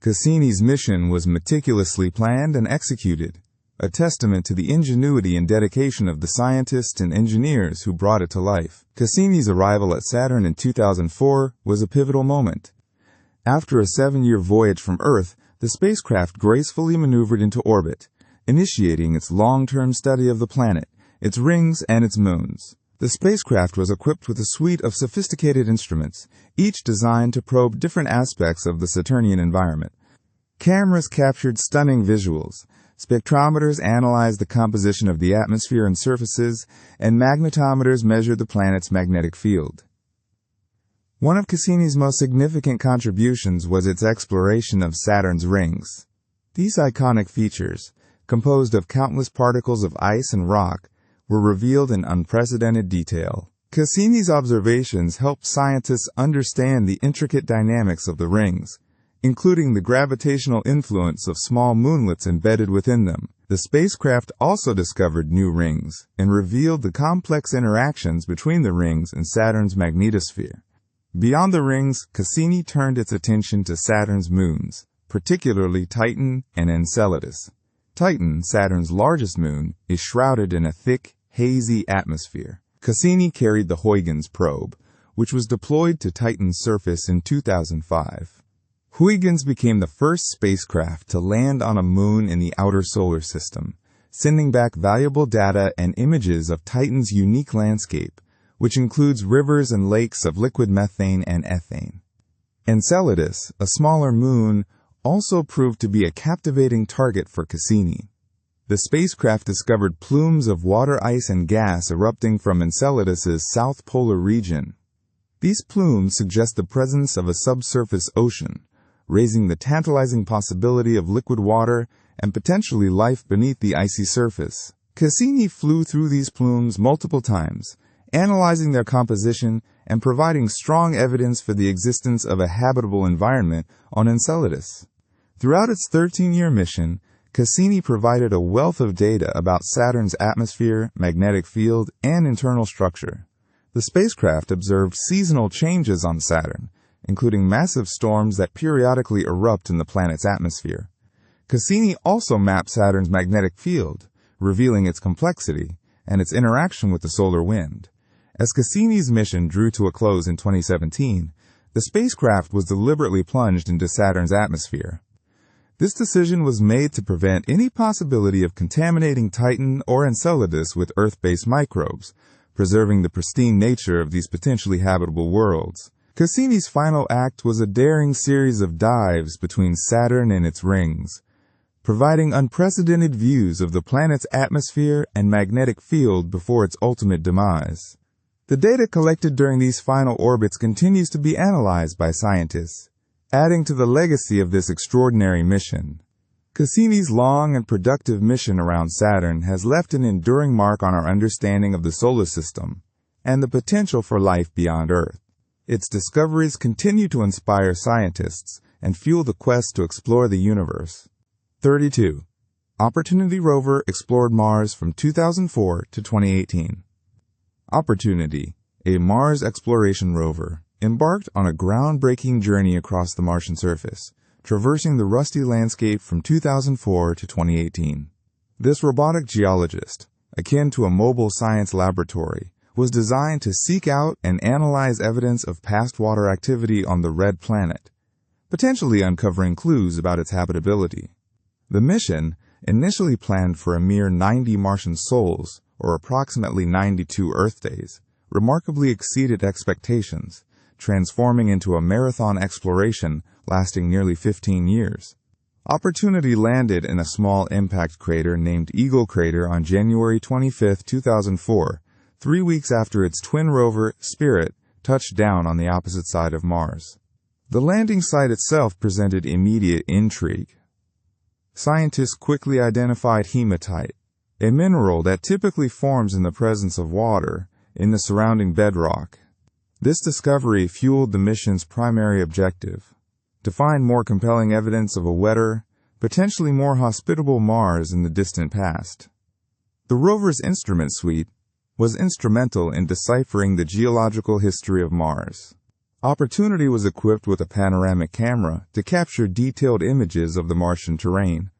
Cassini's mission was meticulously planned and executed, a testament to the ingenuity and dedication of the scientists and engineers who brought it to life. Cassini's arrival at Saturn in 2004 was a pivotal moment. After a 7-year voyage from Earth, the spacecraft gracefully maneuvered into orbit, initiating its long-term study of the planet, its rings, and its moons. The spacecraft was equipped with a suite of sophisticated instruments, each designed to probe different aspects of the Saturnian environment. Cameras captured stunning visuals, spectrometers analyzed the composition of the atmosphere and surfaces, and magnetometers measured the planet's magnetic field. One of Cassini's most significant contributions was its exploration of Saturn's rings. These iconic features, composed of countless particles of ice and rock, were revealed in unprecedented detail. Cassini's observations helped scientists understand the intricate dynamics of the rings, including the gravitational influence of small moonlets embedded within them. The spacecraft also discovered new rings and revealed the complex interactions between the rings and Saturn's magnetosphere. Beyond the rings, Cassini turned its attention to Saturn's moons, particularly Titan and Enceladus. Titan, Saturn's largest moon, is shrouded in a thick, hazy atmosphere. Cassini carried the Huygens probe, which was deployed to Titan's surface in 2005. Huygens became the first spacecraft to land on a moon in the outer solar system, sending back valuable data and images of Titan's unique landscape, which includes rivers and lakes of liquid methane and ethane. Enceladus, a smaller moon, also proved to be a captivating target for Cassini. The spacecraft discovered plumes of water ice and gas erupting from Enceladus's south polar region. These plumes suggest the presence of a subsurface ocean, raising the tantalizing possibility of liquid water and potentially life beneath the icy surface. Cassini flew through these plumes multiple times, analyzing their composition and providing strong evidence for the existence of a habitable environment on Enceladus. Throughout its 13-year mission, Cassini provided a wealth of data about Saturn's atmosphere, magnetic field, and internal structure. The spacecraft observed seasonal changes on Saturn, including massive storms that periodically erupt in the planet's atmosphere. Cassini also mapped Saturn's magnetic field, revealing its complexity and its interaction with the solar wind. As Cassini's mission drew to a close in 2017, the spacecraft was deliberately plunged into Saturn's atmosphere. This decision was made to prevent any possibility of contaminating Titan or Enceladus with Earth-based microbes, preserving the pristine nature of these potentially habitable worlds. Cassini's final act was a daring series of dives between Saturn and its rings, providing unprecedented views of the planet's atmosphere and magnetic field before its ultimate demise. The data collected during these final orbits continues to be analyzed by scientists, adding to the legacy of this extraordinary mission. Cassini's long and productive mission around Saturn has left an enduring mark on our understanding of the solar system and the potential for life beyond Earth. Its discoveries continue to inspire scientists and fuel the quest to explore the universe. 32. Opportunity rover explored Mars from 2004 to 2018. Opportunity, a Mars exploration rover, embarked on a groundbreaking journey across the Martian surface, traversing the rusty landscape from 2004 to 2018. This robotic geologist, akin to a mobile science laboratory, was designed to seek out and analyze evidence of past water activity on the red planet, potentially uncovering clues about its habitability. The mission, initially planned for a mere 90 Martian sols, or approximately 92 Earth days, remarkably exceeded expectations, transforming into a marathon exploration lasting nearly 15 years. Opportunity landed in a small impact crater named Eagle Crater on January 25, 2004, 3 weeks after its twin rover, Spirit, touched down on the opposite side of Mars. The landing site itself presented immediate intrigue. Scientists quickly identified hematite, a mineral that typically forms in the presence of water in the surrounding bedrock. This discovery fueled the mission's primary objective: to find more compelling evidence of a wetter, potentially more hospitable Mars in the distant past. The rover's instrument suite was instrumental in deciphering the geological history of Mars. Opportunity was equipped with a panoramic camera to capture detailed images of the Martian terrain,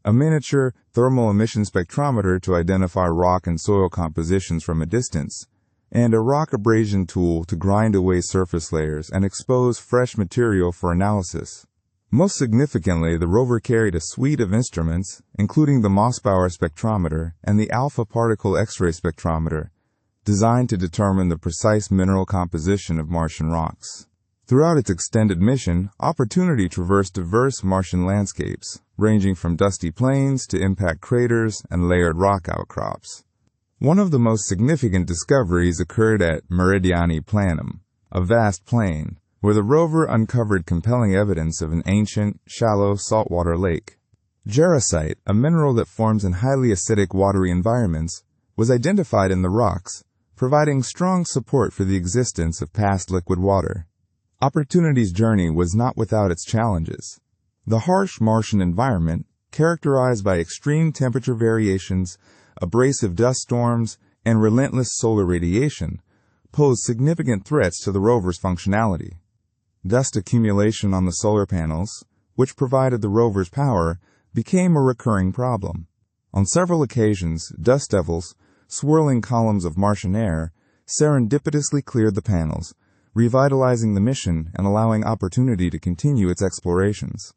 a miniature thermal emission spectrometer to identify rock and soil compositions from a distance, and a rock abrasion tool to grind away surface layers and expose fresh material for analysis. Most significantly, the rover carried a suite of instruments, including the Mossbauer spectrometer and the alpha particle X-ray spectrometer, designed to determine the precise mineral composition of Martian rocks. Throughout its extended mission, Opportunity traversed diverse Martian landscapes, ranging from dusty plains to impact craters and layered rock outcrops. One of the most significant discoveries occurred at Meridiani Planum, a vast plain, where the rover uncovered compelling evidence of an ancient, shallow saltwater lake. Jarosite, a mineral that forms in highly acidic watery environments, was identified in the rocks, providing strong support for the existence of past liquid water. Opportunity's journey was not without its challenges. The harsh Martian environment, characterized by extreme temperature variations, abrasive dust storms, and relentless solar radiation, posed significant threats to the rover's functionality. Dust accumulation on the solar panels, which provided the rover's power, became a recurring problem. On several occasions, dust devils, swirling columns of Martian air, serendipitously cleared the panels, revitalizing the mission and allowing Opportunity to continue its explorations.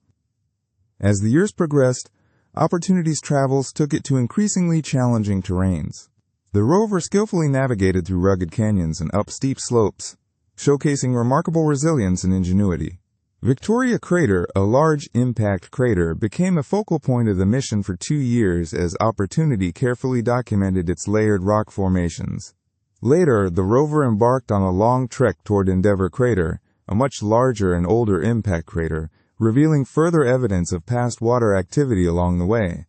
As the years progressed, Opportunity's travels took it to increasingly challenging terrains. The rover skillfully navigated through rugged canyons and up steep slopes, showcasing remarkable resilience and ingenuity. Victoria Crater, a large impact crater, became a focal point of the mission for 2 years as Opportunity carefully documented its layered rock formations. Later, the rover embarked on a long trek toward Endeavour Crater, a much larger and older impact crater, revealing further evidence of past water activity along the way.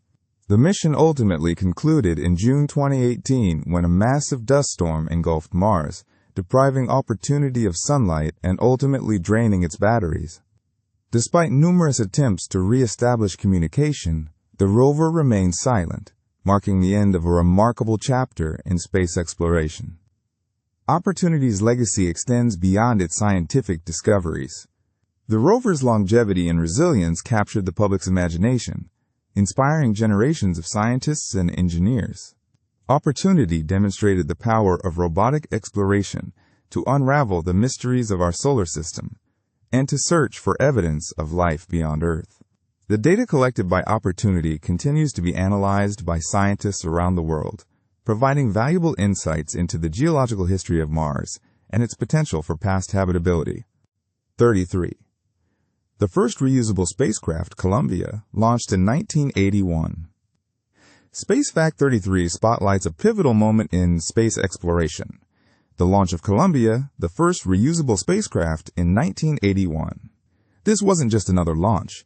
The mission ultimately concluded in June 2018 when a massive dust storm engulfed Mars, depriving Opportunity of sunlight and ultimately draining its batteries. Despite numerous attempts to re-establish communication, the rover remained silent, marking the end of a remarkable chapter in space exploration. Opportunity's legacy extends beyond its scientific discoveries. The rover's longevity and resilience captured the public's imagination, inspiring generations of scientists and engineers. Opportunity demonstrated the power of robotic exploration to unravel the mysteries of our solar system and to search for evidence of life beyond Earth. The data collected by Opportunity continues to be analyzed by scientists around the world, providing valuable insights into the geological history of Mars and its potential for past habitability. 33. The first reusable spacecraft, Columbia, launched in 1981. Space Fact 33 spotlights a pivotal moment in space exploration: the launch of Columbia, the first reusable spacecraft, in 1981. This wasn't just another launch.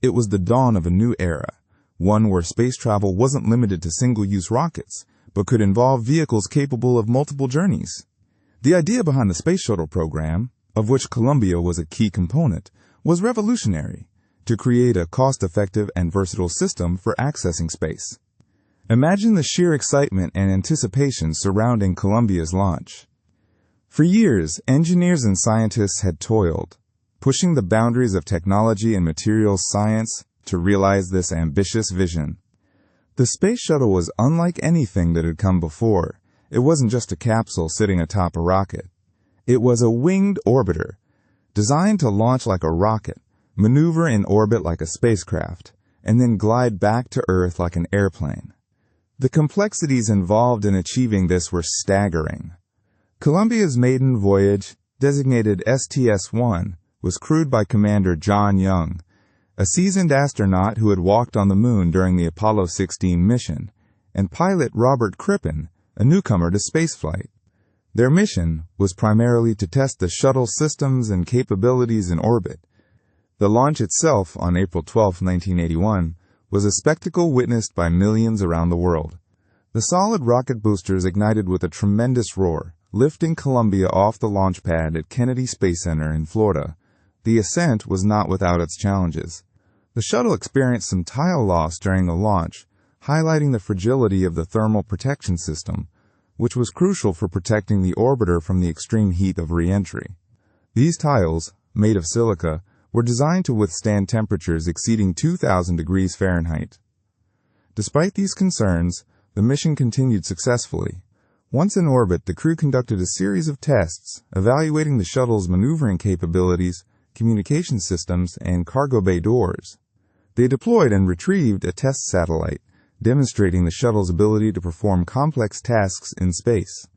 It was the dawn of a new era, one where space travel wasn't limited to single-use rockets, but could involve vehicles capable of multiple journeys. The idea behind the Space Shuttle program, of which Columbia was a key component, was revolutionary: to create a cost-effective and versatile system for accessing space. Imagine the sheer excitement and anticipation surrounding Columbia's launch. For years, engineers and scientists had toiled, pushing the boundaries of technology and materials science to realize this ambitious vision. The space shuttle was unlike anything that had come before. It wasn't just a capsule sitting atop a rocket. It was a winged orbiter, designed to launch like a rocket, maneuver in orbit like a spacecraft, and then glide back to Earth like an airplane. The complexities involved in achieving this were staggering. Columbia's maiden voyage, designated STS-1, was crewed by Commander John Young, a seasoned astronaut who had walked on the moon during the Apollo 16 mission, and pilot Robert Crippen, a newcomer to spaceflight. Their mission was primarily to test the shuttle systems and capabilities in orbit. The launch itself, on April 12, 1981, was a spectacle witnessed by millions around the world. The solid rocket boosters ignited with a tremendous roar, lifting Columbia off the launch pad at Kennedy Space Center in Florida. The ascent was not without its challenges. The shuttle experienced some tile loss during the launch, highlighting the fragility of the thermal protection system, which was crucial for protecting the orbiter from the extreme heat of re-entry. These tiles, made of silica, were designed to withstand temperatures exceeding 2,000 degrees Fahrenheit. Despite these concerns, the mission continued successfully. Once in orbit, the crew conducted a series of tests, evaluating the shuttle's maneuvering capabilities, communication systems, and cargo bay doors. They deployed and retrieved a test satellite, demonstrating the shuttle's ability to perform complex tasks in space.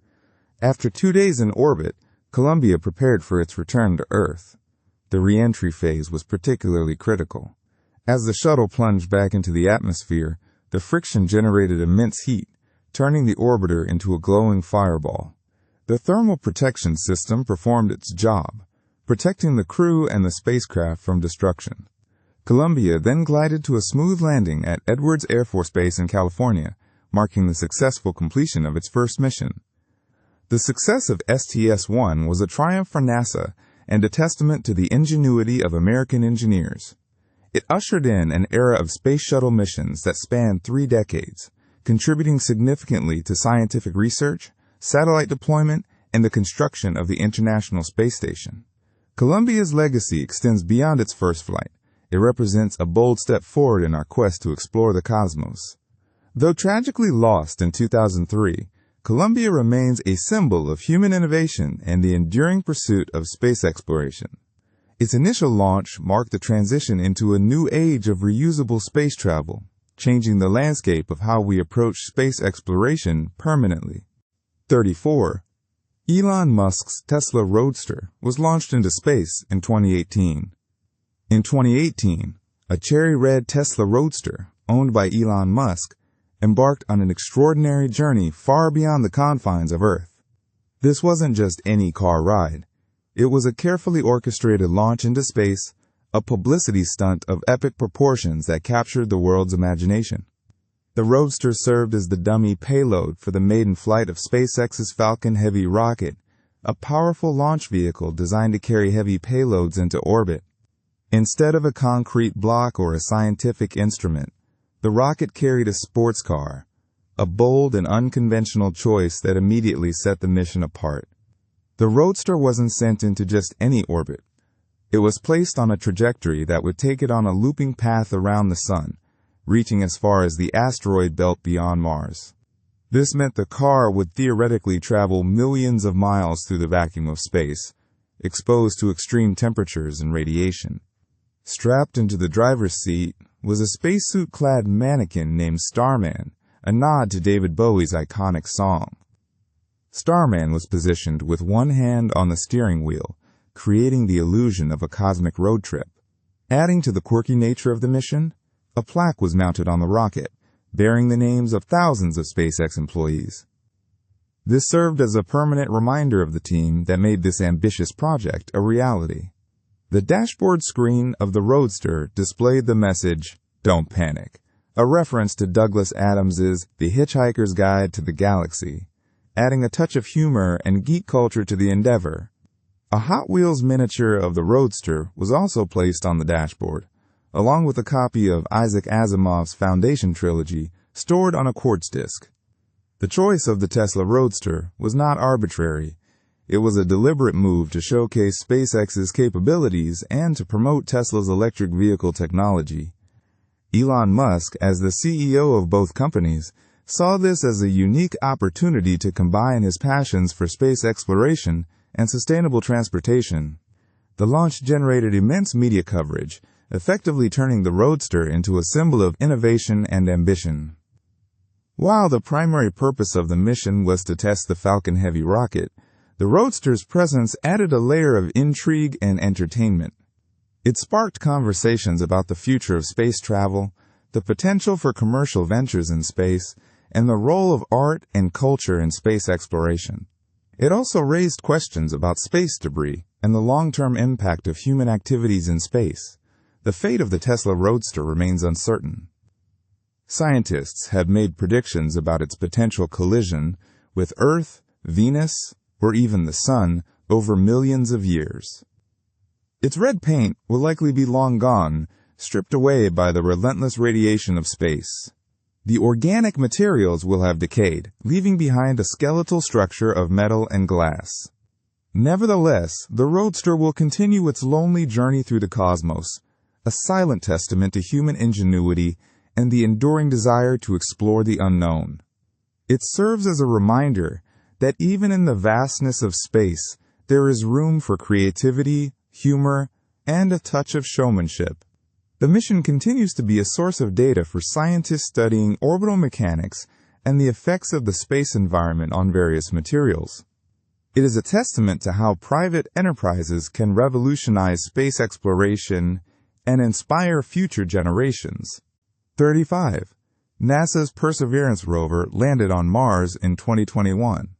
After 2 days in orbit, Columbia prepared for its return to Earth. The re-entry phase was particularly critical. As the shuttle plunged back into the atmosphere, the friction generated immense heat, turning the orbiter into a glowing fireball. The thermal protection system performed its job, protecting the crew and the spacecraft from destruction. Columbia then glided to a smooth landing at Edwards Air Force Base in California, marking the successful completion of its first mission. The success of STS-1 was a triumph for NASA and a testament to the ingenuity of American engineers. It ushered in an era of space shuttle missions that spanned 3 decades, contributing significantly to scientific research, satellite deployment, and the construction of the International Space Station. Columbia's legacy extends beyond its first flight. It represents a bold step forward in our quest to explore the cosmos. Though tragically lost in 2003, Columbia remains a symbol of human innovation and the enduring pursuit of space exploration. Its initial launch marked the transition into a new age of reusable space travel, changing the landscape of how we approach space exploration permanently. 34. Elon Musk's Tesla Roadster was launched into space in 2018. In 2018, a cherry red Tesla Roadster, owned by Elon Musk, embarked on an extraordinary journey far beyond the confines of Earth. This wasn't just any car ride. It was a carefully orchestrated launch into space, a publicity stunt of epic proportions that captured the world's imagination. The Roadster served as the dummy payload for the maiden flight of SpaceX's Falcon Heavy rocket, a powerful launch vehicle designed to carry heavy payloads into orbit. Instead of a concrete block or a scientific instrument, the rocket carried a sports car, a bold and unconventional choice that immediately set the mission apart. The Roadster wasn't sent into just any orbit. It was placed on a trajectory that would take it on a looping path around the Sun, reaching as far as the asteroid belt beyond Mars. This meant the car would theoretically travel millions of miles through the vacuum of space, exposed to extreme temperatures and radiation. Strapped into the driver's seat was a spacesuit-clad mannequin named Starman, a nod to David Bowie's iconic song. Starman was positioned with one hand on the steering wheel, creating the illusion of a cosmic road trip. Adding to the quirky nature of the mission, a plaque was mounted on the rocket, bearing the names of thousands of SpaceX employees. This served as a permanent reminder of the team that made this ambitious project a reality. The dashboard screen of the Roadster displayed the message, "Don't Panic," a reference to Douglas Adams's The Hitchhiker's Guide to the Galaxy, adding a touch of humor and geek culture to the endeavor. A Hot Wheels miniature of the Roadster was also placed on the dashboard, along with a copy of Isaac Asimov's Foundation trilogy stored on a quartz disk. The choice of the Tesla Roadster was not arbitrary. It was a deliberate move to showcase SpaceX's capabilities and to promote Tesla's electric vehicle technology. Elon Musk, as the CEO of both companies, saw this as a unique opportunity to combine his passions for space exploration and sustainable transportation. The launch generated immense media coverage, effectively turning the Roadster into a symbol of innovation and ambition. While the primary purpose of the mission was to test the Falcon Heavy rocket, the Roadster's presence added a layer of intrigue and entertainment. It sparked conversations about the future of space travel, the potential for commercial ventures in space, and the role of art and culture in space exploration. It also raised questions about space debris and the long-term impact of human activities in space. The fate of the Tesla Roadster remains uncertain. Scientists have made predictions about its potential collision with Earth, Venus, or even the Sun over millions of years. Its red paint will likely be long gone, stripped away by the relentless radiation of space. The organic materials will have decayed, leaving behind a skeletal structure of metal and glass. Nevertheless, the Roadster will continue its lonely journey through the cosmos, a silent testament to human ingenuity and the enduring desire to explore the unknown. It serves as a reminder that even in the vastness of space, there is room for creativity, humor, and a touch of showmanship. The mission continues to be a source of data for scientists studying orbital mechanics and the effects of the space environment on various materials. It is a testament to how private enterprises can revolutionize space exploration and inspire future generations. 35. NASA's Perseverance rover landed on Mars in 2021.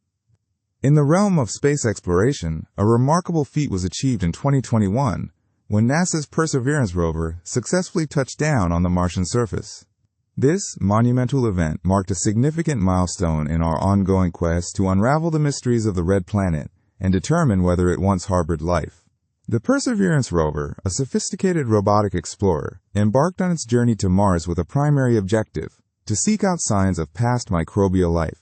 In the realm of space exploration, a remarkable feat was achieved in 2021 when NASA's Perseverance rover successfully touched down on the Martian surface. This monumental event marked a significant milestone in our ongoing quest to unravel the mysteries of the red planet and determine whether it once harbored life. The Perseverance rover, a sophisticated robotic explorer, embarked on its journey to Mars with a primary objective: to seek out signs of past microbial life.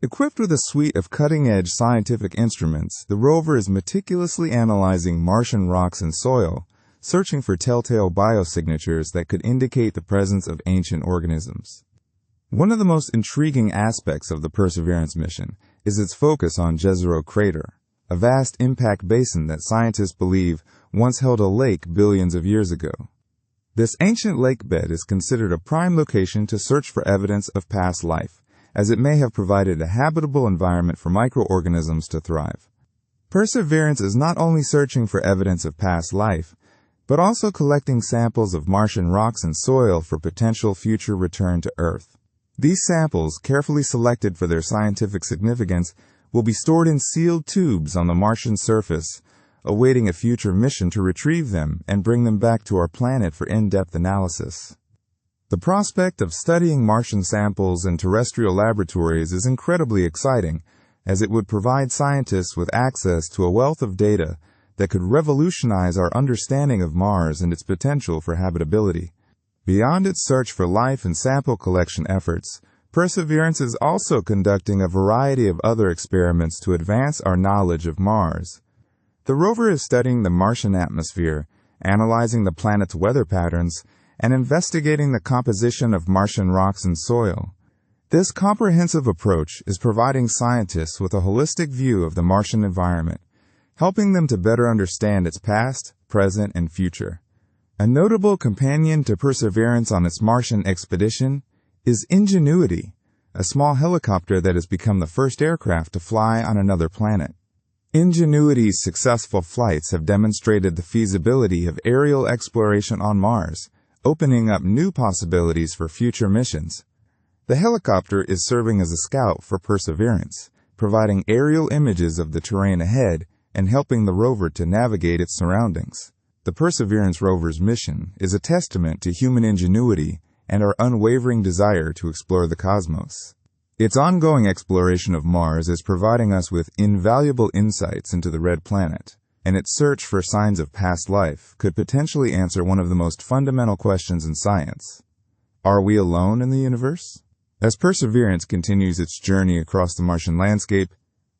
Equipped with a suite of cutting-edge scientific instruments, the rover is meticulously analyzing Martian rocks and soil, searching for telltale biosignatures that could indicate the presence of ancient organisms. One of the most intriguing aspects of the Perseverance mission is its focus on Jezero Crater, a vast impact basin that scientists believe once held a lake billions of years ago. This ancient lake bed is considered a prime location to search for evidence of past life, as it may have provided a habitable environment for microorganisms to thrive. Perseverance is not only searching for evidence of past life, but also collecting samples of Martian rocks and soil for potential future return to Earth. These samples, carefully selected for their scientific significance, will be stored in sealed tubes on the Martian surface, awaiting a future mission to retrieve them and bring them back to our planet for in-depth analysis. The prospect of studying Martian samples in terrestrial laboratories is incredibly exciting, as it would provide scientists with access to a wealth of data that could revolutionize our understanding of Mars and its potential for habitability. Beyond its search for life and sample collection efforts, Perseverance is also conducting a variety of other experiments to advance our knowledge of Mars. The rover is studying the Martian atmosphere, analyzing the planet's weather patterns, and investigating the composition of Martian rocks and soil. This comprehensive approach is providing scientists with a holistic view of the Martian environment, helping them to better understand its past, present, and future. A notable companion to Perseverance on its Martian expedition is Ingenuity, a small helicopter that has become the first aircraft to fly on another planet. Ingenuity's successful flights have demonstrated the feasibility of aerial exploration on Mars, opening up new possibilities for future missions. The helicopter is serving as a scout for Perseverance, providing aerial images of the terrain ahead and helping the rover to navigate its surroundings. The Perseverance rover's mission is a testament to human ingenuity and our unwavering desire to explore the cosmos. Its ongoing exploration of Mars is providing us with invaluable insights into the red planet, and its search for signs of past life could potentially answer one of the most fundamental questions in science. Are we alone in the universe? As Perseverance continues its journey across the Martian landscape,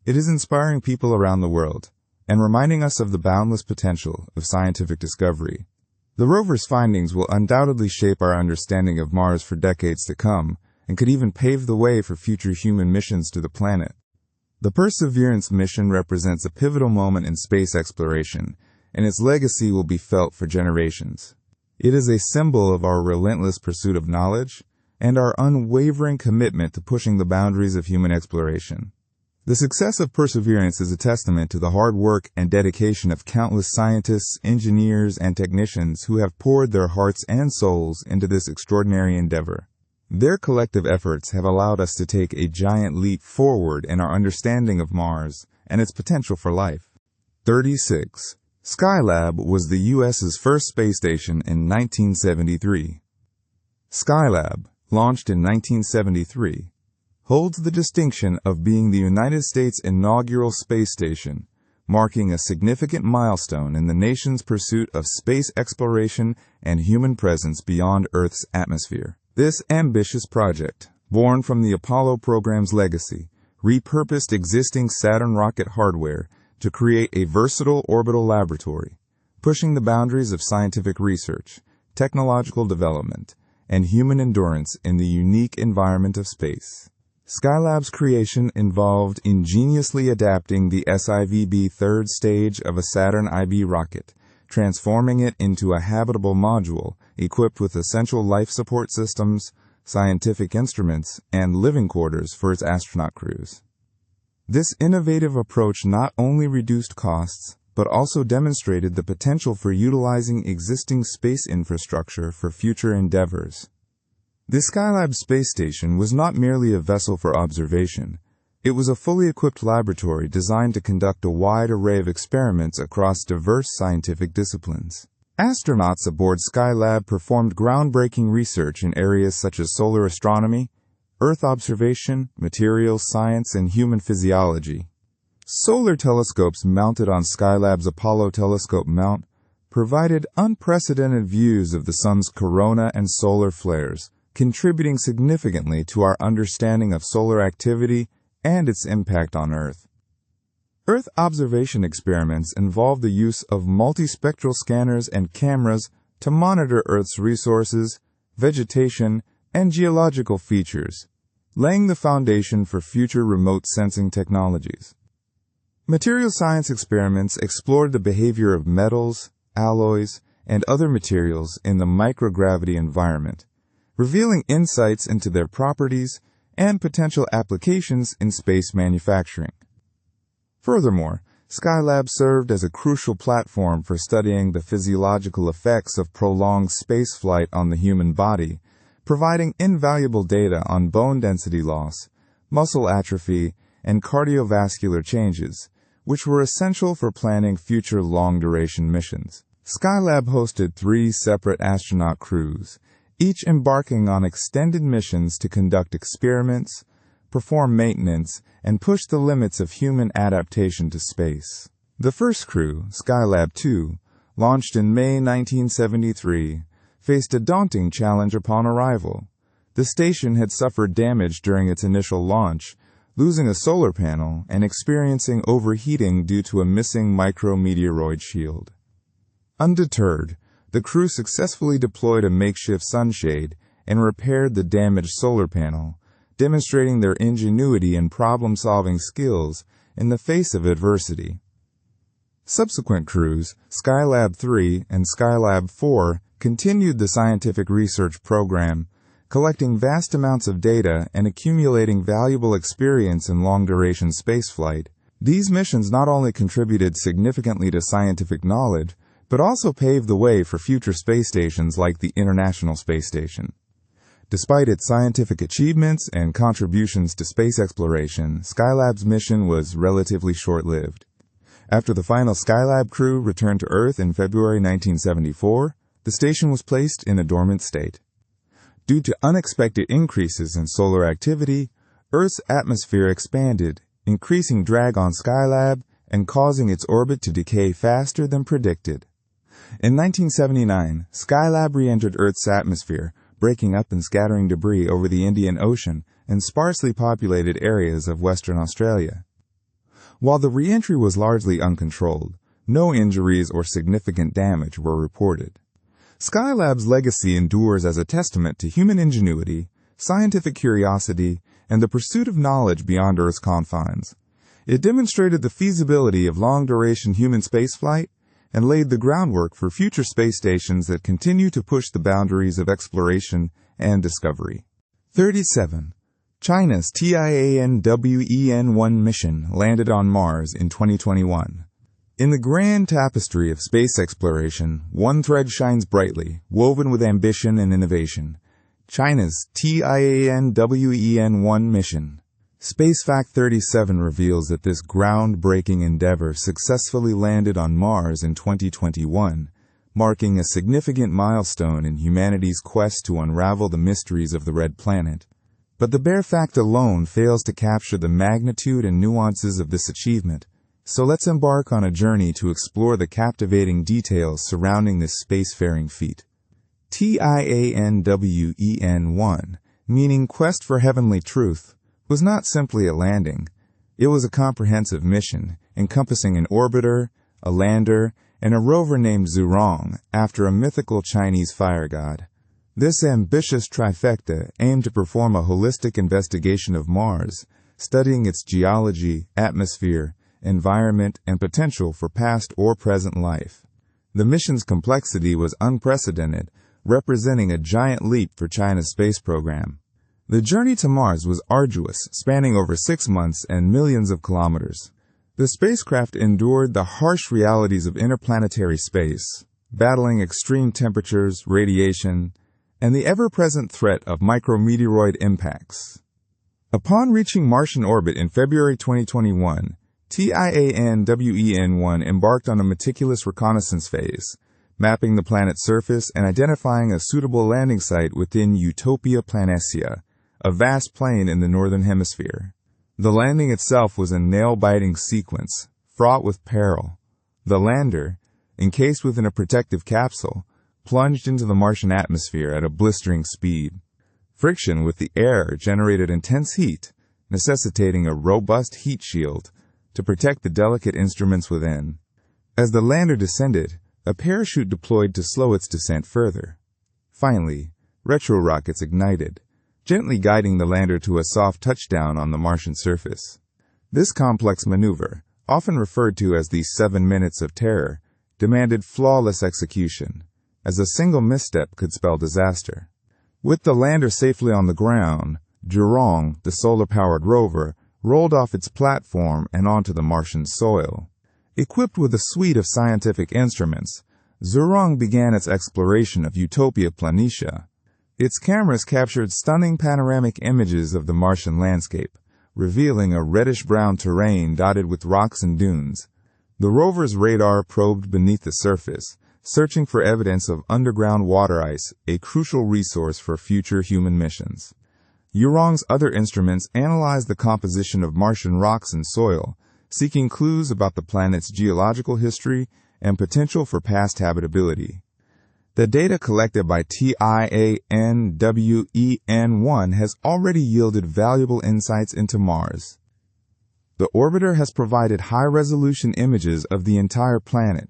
it is inspiring people around the world and reminding us of the boundless potential of scientific discovery. The rover's findings will undoubtedly shape our understanding of Mars for decades to come and could even pave the way for future human missions to the planet. The Perseverance mission represents a pivotal moment in space exploration, and its legacy will be felt for generations. It is a symbol of our relentless pursuit of knowledge and our unwavering commitment to pushing the boundaries of human exploration. The success of Perseverance is a testament to the hard work and dedication of countless scientists, engineers, and technicians who have poured their hearts and souls into this extraordinary endeavor. Their collective efforts have allowed us to take a giant leap forward in our understanding of Mars and its potential for life. 36. Skylab was the U.S.'s first space station in 1973. Skylab, launched in 1973, holds the distinction of being the United States' inaugural space station, marking a significant milestone in the nation's pursuit of space exploration and human presence beyond Earth's atmosphere. This ambitious project, born from the Apollo program's legacy, repurposed existing Saturn rocket hardware to create a versatile orbital laboratory, pushing the boundaries of scientific research, technological development, and human endurance in the unique environment of space. Skylab's creation involved ingeniously adapting the SIVB third stage of a Saturn IB rocket, transforming it into a habitable module equipped with essential life support systems, scientific instruments, and living quarters for its astronaut crews. This innovative approach not only reduced costs, but also demonstrated the potential for utilizing existing space infrastructure for future endeavors. The Skylab space station was not merely a vessel for observation. It was a fully equipped laboratory designed to conduct a wide array of experiments across diverse scientific disciplines. Astronauts aboard Skylab performed groundbreaking research in areas such as solar astronomy, Earth observation, materials science, and human physiology. Solar telescopes mounted on Skylab's Apollo telescope mount provided unprecedented views of the sun's corona and solar flares, contributing significantly to our understanding of solar activity and its impact on Earth. Earth observation experiments involve the use of multispectral scanners and cameras to monitor Earth's resources, vegetation, and geological features, laying the foundation for future remote sensing technologies. Material science experiments explored the behavior of metals, alloys, and other materials in the microgravity environment, revealing insights into their properties and potential applications in space manufacturing. Furthermore, Skylab served as a crucial platform for studying the physiological effects of prolonged spaceflight on the human body, providing invaluable data on bone density loss, muscle atrophy, and cardiovascular changes, which were essential for planning future long-duration missions. Skylab hosted 3 separate astronaut crews, each embarking on extended missions to conduct experiments, perform maintenance, and push the limits of human adaptation to space. The first crew, Skylab 2, launched in May 1973, faced a daunting challenge upon arrival. The station had suffered damage during its initial launch, losing a solar panel and experiencing overheating due to a missing micrometeoroid shield. Undeterred, the crew successfully deployed a makeshift sunshade and repaired the damaged solar panel, demonstrating their ingenuity and problem-solving skills in the face of adversity. Subsequent crews, Skylab 3 and Skylab 4, continued the scientific research program, collecting vast amounts of data and accumulating valuable experience in long-duration spaceflight. These missions not only contributed significantly to scientific knowledge, but also paved the way for future space stations like the International Space Station. Despite its scientific achievements and contributions to space exploration, Skylab's mission was relatively short-lived. After the final Skylab crew returned to Earth in February 1974, the station was placed in a dormant state. Due to unexpected increases in solar activity, Earth's atmosphere expanded, increasing drag on Skylab and causing its orbit to decay faster than predicted. In 1979, Skylab re-entered Earth's atmosphere, breaking up and scattering debris over the Indian Ocean and sparsely populated areas of Western Australia. While the re-entry was largely uncontrolled, no injuries or significant damage were reported. Skylab's legacy endures as a testament to human ingenuity, scientific curiosity, and the pursuit of knowledge beyond Earth's confines. It demonstrated the feasibility of long-duration human spaceflight and laid the groundwork for future space stations that continue to push the boundaries of exploration and discovery. 37. China's Tianwen-1 mission landed on Mars in 2021. In the grand tapestry of space exploration, one thread shines brightly, woven with ambition and innovation. China's Tianwen-1 mission. SpaceFact 37 reveals that this groundbreaking endeavor successfully landed on Mars in 2021, marking a significant milestone in humanity's quest to unravel the mysteries of the red planet. But the bare fact alone fails to capture the magnitude and nuances of this achievement, so let's embark on a journey to explore the captivating details surrounding this spacefaring feat. TIANWEN-1, meaning Quest for Heavenly Truth, was not simply a landing. It was a comprehensive mission, encompassing an orbiter, a lander, and a rover named Zhurong, after a mythical Chinese fire god. This ambitious trifecta aimed to perform a holistic investigation of Mars, studying its geology, atmosphere, environment, and potential for past or present life. The mission's complexity was unprecedented, representing a giant leap for China's space program. The journey to Mars was arduous, spanning over 6 months and millions of kilometers. The spacecraft endured the harsh realities of interplanetary space, battling extreme temperatures, radiation, and the ever-present threat of micrometeoroid impacts. Upon reaching Martian orbit in February 2021, TIANWEN-1 embarked on a meticulous reconnaissance phase, mapping the planet's surface and identifying a suitable landing site within Utopia Planitia, a vast plain in the northern hemisphere. The landing itself was a nail-biting sequence, fraught with peril. The lander, encased within a protective capsule, plunged into the Martian atmosphere at a blistering speed. Friction with the air generated intense heat, necessitating a robust heat shield to protect the delicate instruments within. As the lander descended, a parachute deployed to slow its descent further. Finally, retro-rockets ignited, gently guiding the lander to a soft touchdown on the Martian surface. This complex maneuver, often referred to as the 7 minutes of terror, demanded flawless execution, as a single misstep could spell disaster. With the lander safely on the ground, Zhurong, the solar-powered rover, rolled off its platform and onto the Martian soil. Equipped with a suite of scientific instruments, Zhurong began its exploration of Utopia Planitia. Its cameras captured stunning panoramic images of the Martian landscape, revealing a reddish-brown terrain dotted with rocks and dunes. The rover's radar probed beneath the surface, searching for evidence of underground water ice, a crucial resource for future human missions. Zhurong's other instruments analyzed the composition of Martian rocks and soil, seeking clues about the planet's geological history and potential for past habitability. The data collected by TIANWEN-1 has already yielded valuable insights into Mars. The orbiter has provided high-resolution images of the entire planet,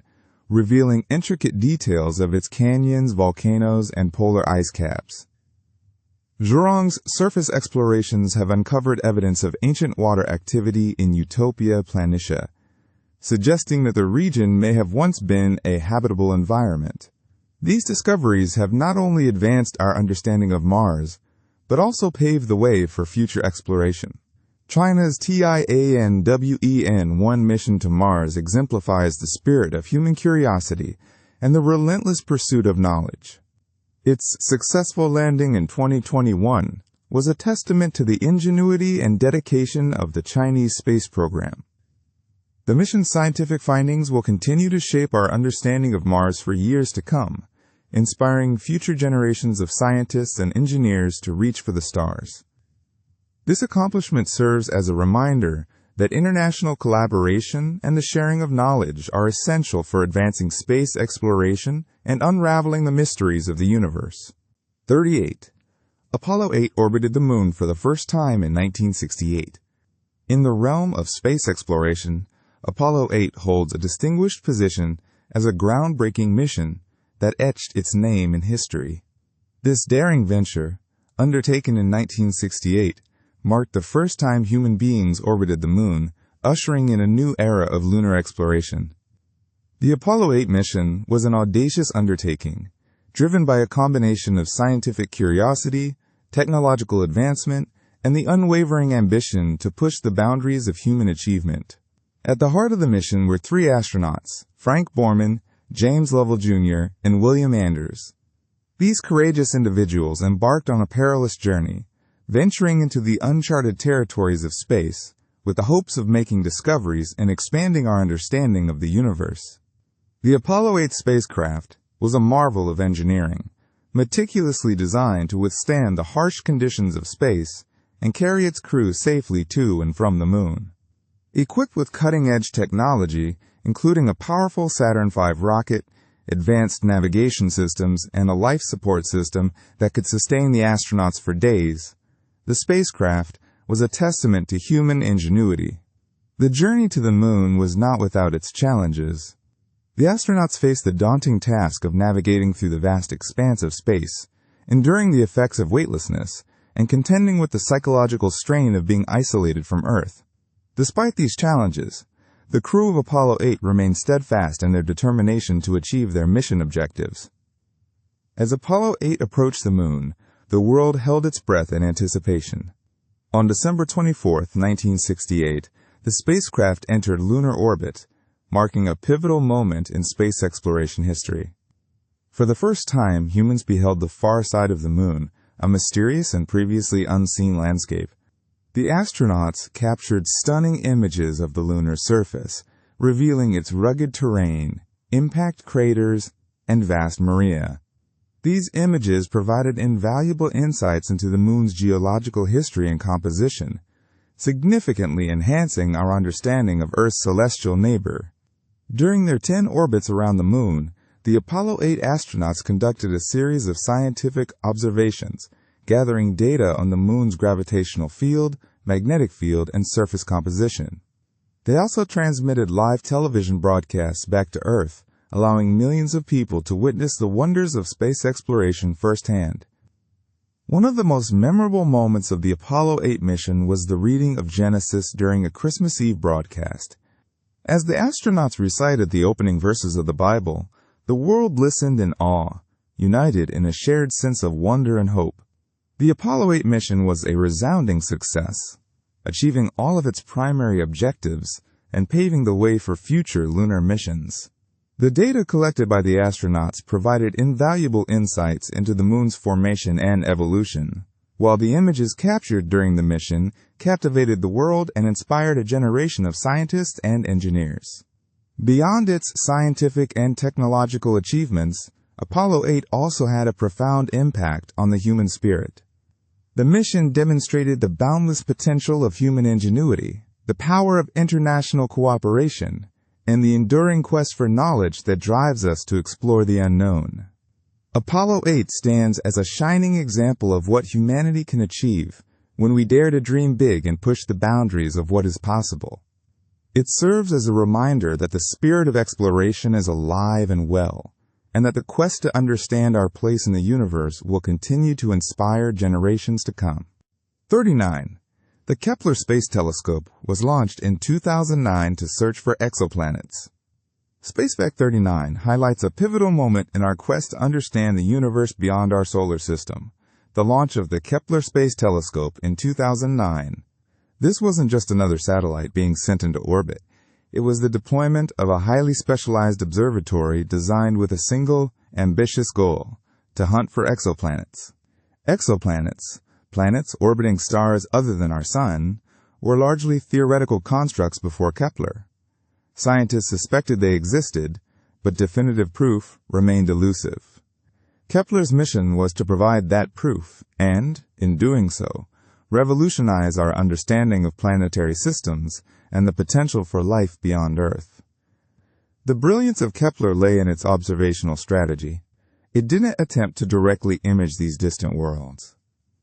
revealing intricate details of its canyons, volcanoes, and polar ice caps. Zhurong's surface explorations have uncovered evidence of ancient water activity in Utopia Planitia, suggesting that the region may have once been a habitable environment. These discoveries have not only advanced our understanding of Mars, but also paved the way for future exploration. China's TIANWEN-1 mission to Mars exemplifies the spirit of human curiosity and the relentless pursuit of knowledge. Its successful landing in 2021 was a testament to the ingenuity and dedication of the Chinese space program. The mission's scientific findings will continue to shape our understanding of Mars for years to come, inspiring future generations of scientists and engineers to reach for the stars. This accomplishment serves as a reminder that international collaboration and the sharing of knowledge are essential for advancing space exploration and unraveling the mysteries of the universe. 38. Apollo 8 orbited the Moon for the first time in 1968. In the realm of space exploration, Apollo 8 holds a distinguished position as a groundbreaking mission that etched its name in history. This daring venture, undertaken in 1968, marked the first time human beings orbited the Moon, ushering in a new era of lunar exploration. The Apollo 8 mission was an audacious undertaking, driven by a combination of scientific curiosity, technological advancement, and the unwavering ambition to push the boundaries of human achievement. At the heart of the mission were 3 astronauts, Frank Borman, James Lovell Jr., and William Anders. These courageous individuals embarked on a perilous journey, venturing into the uncharted territories of space with the hopes of making discoveries and expanding our understanding of the universe. The Apollo 8 spacecraft, was a marvel of engineering, meticulously designed to withstand the harsh conditions of space and carry its crew safely to and from the moon. Equipped with cutting-edge technology, including a powerful Saturn V rocket, advanced navigation systems, and a life support system that could sustain the astronauts for days, the spacecraft was a testament to human ingenuity. The journey to the moon was not without its challenges. The astronauts faced the daunting task of navigating through the vast expanse of space, enduring the effects of weightlessness, and contending with the psychological strain of being isolated from Earth. Despite these challenges, the crew of Apollo 8 remained steadfast in their determination to achieve their mission objectives. As Apollo 8 approached the moon, the world held its breath in anticipation. On December 24, 1968, the spacecraft entered lunar orbit, marking a pivotal moment in space exploration history. For the first time, humans beheld the far side of the moon, a mysterious and previously unseen landscape. The astronauts captured stunning images of the lunar surface, revealing its rugged terrain, impact craters, and vast maria. These images provided invaluable insights into the moon's geological history and composition, significantly enhancing our understanding of Earth's celestial neighbor. During their 10 orbits around the moon, the Apollo 8 astronauts conducted a series of scientific observations, gathering data on the moon's gravitational field, magnetic field, and surface composition. They also transmitted live television broadcasts back to Earth, allowing millions of people to witness the wonders of space exploration firsthand. One of the most memorable moments of the Apollo 8 mission was the reading of Genesis during a Christmas Eve broadcast. As the astronauts recited the opening verses of the Bible, the world listened in awe, united in a shared sense of wonder and hope. The Apollo 8 mission was a resounding success, achieving all of its primary objectives and paving the way for future lunar missions. The data collected by the astronauts provided invaluable insights into the moon's formation and evolution, while the images captured during the mission captivated the world and inspired a generation of scientists and engineers. Beyond its scientific and technological achievements, Apollo 8 also had a profound impact on the human spirit. The mission demonstrated the boundless potential of human ingenuity, the power of international cooperation, and the enduring quest for knowledge that drives us to explore the unknown. Apollo 8 stands as a shining example of what humanity can achieve when we dare to dream big and push the boundaries of what is possible. It serves as a reminder that the spirit of exploration is alive and well, and that the quest to understand our place in the universe will continue to inspire generations to come. 39. The Kepler Space Telescope was launched in 2009 to search for exoplanets. SpaceVac 39 highlights a pivotal moment in our quest to understand the universe beyond our solar system, the launch of the Kepler Space Telescope in 2009. This wasn't just another satellite being sent into orbit. It was the deployment of a highly specialized observatory designed with a single, ambitious goal: to hunt for exoplanets. Exoplanets, planets orbiting stars other than our Sun, were largely theoretical constructs before Kepler. Scientists suspected they existed, but definitive proof remained elusive. Kepler's mission was to provide that proof and, in doing so, revolutionize our understanding of planetary systems and the potential for life beyond Earth. The brilliance of Kepler lay in its observational strategy. It didn't attempt to directly image these distant worlds,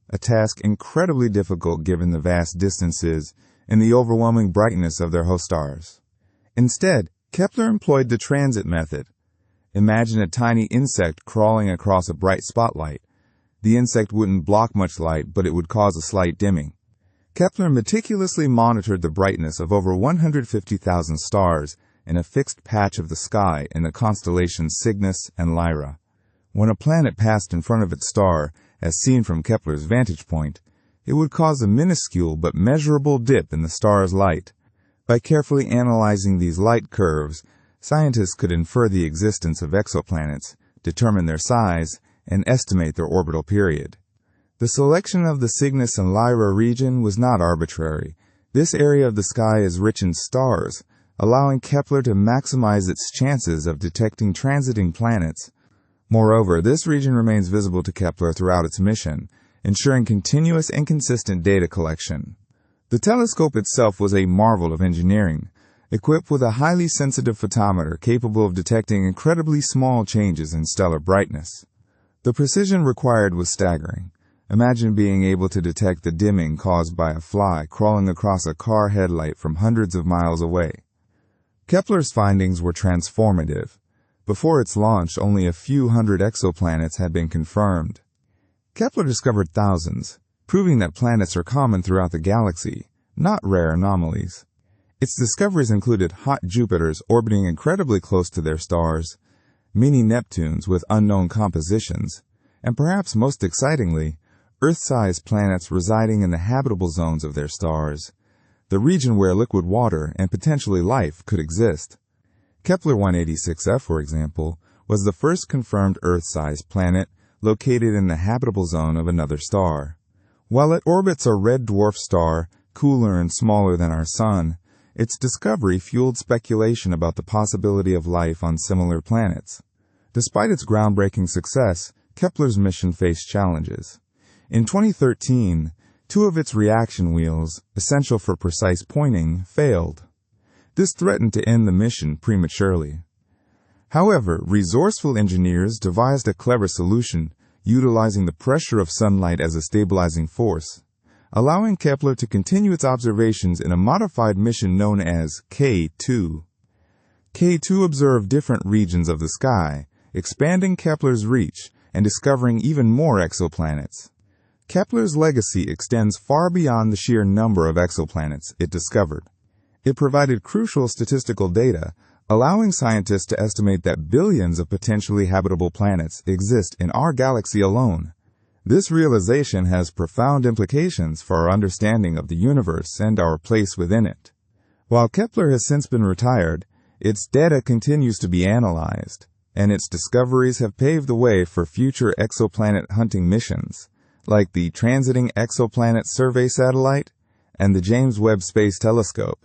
a task incredibly difficult given the vast distances and the overwhelming brightness of their host stars. Instead, Kepler employed the transit method. Imagine a tiny insect crawling across a bright spotlight. The insect wouldn't block much light, but it would cause a slight dimming. Kepler meticulously monitored the brightness of over 150,000 stars in a fixed patch of the sky in the constellations Cygnus and Lyra. When a planet passed in front of its star, as seen from Kepler's vantage point, it would cause a minuscule but measurable dip in the star's light. By carefully analyzing these light curves, scientists could infer the existence of exoplanets, determine their size, and estimate their orbital period. The selection of the Cygnus and Lyra region was not arbitrary. This area of the sky is rich in stars, allowing Kepler to maximize its chances of detecting transiting planets. Moreover, this region remains visible to Kepler throughout its mission, ensuring continuous and consistent data collection. The telescope itself was a marvel of engineering, equipped with a highly sensitive photometer capable of detecting incredibly small changes in stellar brightness. The precision required was staggering. Imagine being able to detect the dimming caused by a fly crawling across a car headlight from hundreds of miles away. Kepler's findings were transformative. Before its launch, only a few hundred exoplanets had been confirmed. Kepler discovered thousands, proving that planets are common throughout the galaxy, not rare anomalies. Its discoveries included hot Jupiters orbiting incredibly close to their stars, mini Neptunes with unknown compositions, and perhaps most excitingly, Earth-sized planets residing in the habitable zones of their stars, the region where liquid water and potentially life could exist. Kepler 186f, for example, was the first confirmed Earth-sized planet located in the habitable zone of another star. While it orbits a red dwarf star, cooler and smaller than our Sun, its discovery fueled speculation about the possibility of life on similar planets. Despite its groundbreaking success, Kepler's mission faced challenges. In 2013, two of its reaction wheels, essential for precise pointing, failed. This threatened to end the mission prematurely. However, resourceful engineers devised a clever solution, utilizing the pressure of sunlight as a stabilizing force, allowing Kepler to continue its observations in a modified mission known as K2. K2 observed different regions of the sky, expanding Kepler's reach and discovering even more exoplanets. Kepler's legacy extends far beyond the sheer number of exoplanets it discovered. It provided crucial statistical data, allowing scientists to estimate that billions of potentially habitable planets exist in our galaxy alone. This realization has profound implications for our understanding of the universe and our place within it. While Kepler has since been retired, its data continues to be analyzed, and its discoveries have paved the way for future exoplanet hunting missions, like the Transiting Exoplanet Survey Satellite and the James Webb Space Telescope,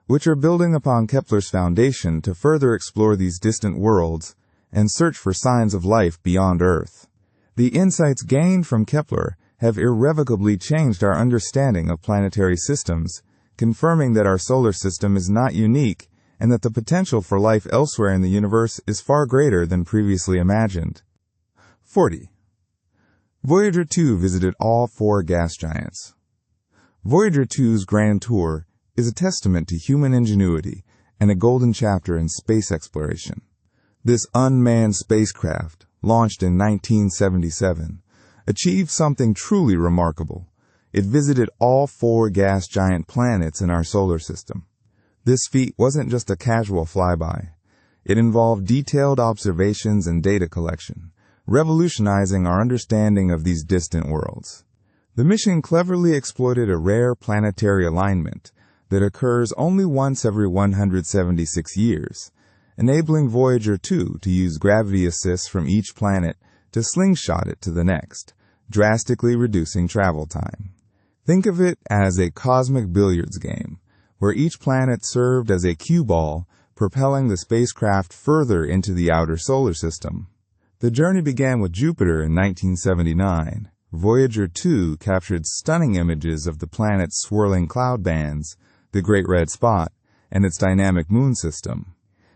which are building upon Kepler's foundation to further explore these distant worlds and search for signs of life beyond Earth. The insights gained from Kepler have irrevocably changed our understanding of planetary systems, confirming that our solar system is not unique and that the potential for life elsewhere in the universe is far greater than previously imagined. 40. Voyager 2 visited all four gas giants. Voyager 2's grand tour is a testament to human ingenuity and a golden chapter in space exploration. This unmanned spacecraft, launched in 1977, achieved something truly remarkable. It visited all four gas giant planets in our solar system. This feat wasn't just a casual flyby. It involved detailed observations and data collection, revolutionizing our understanding of these distant worlds. The mission cleverly exploited a rare planetary alignment that occurs only once every 176 years, enabling Voyager 2 to use gravity assists from each planet to slingshot it to the next, drastically reducing travel time. Think of it as a cosmic billiards game, where each planet served as a cue ball, propelling the spacecraft further into the outer solar system. The journey began with Jupiter in 1979. Voyager 2 captured stunning images of the planet's swirling cloud bands, the Great Red Spot, and its dynamic moon system.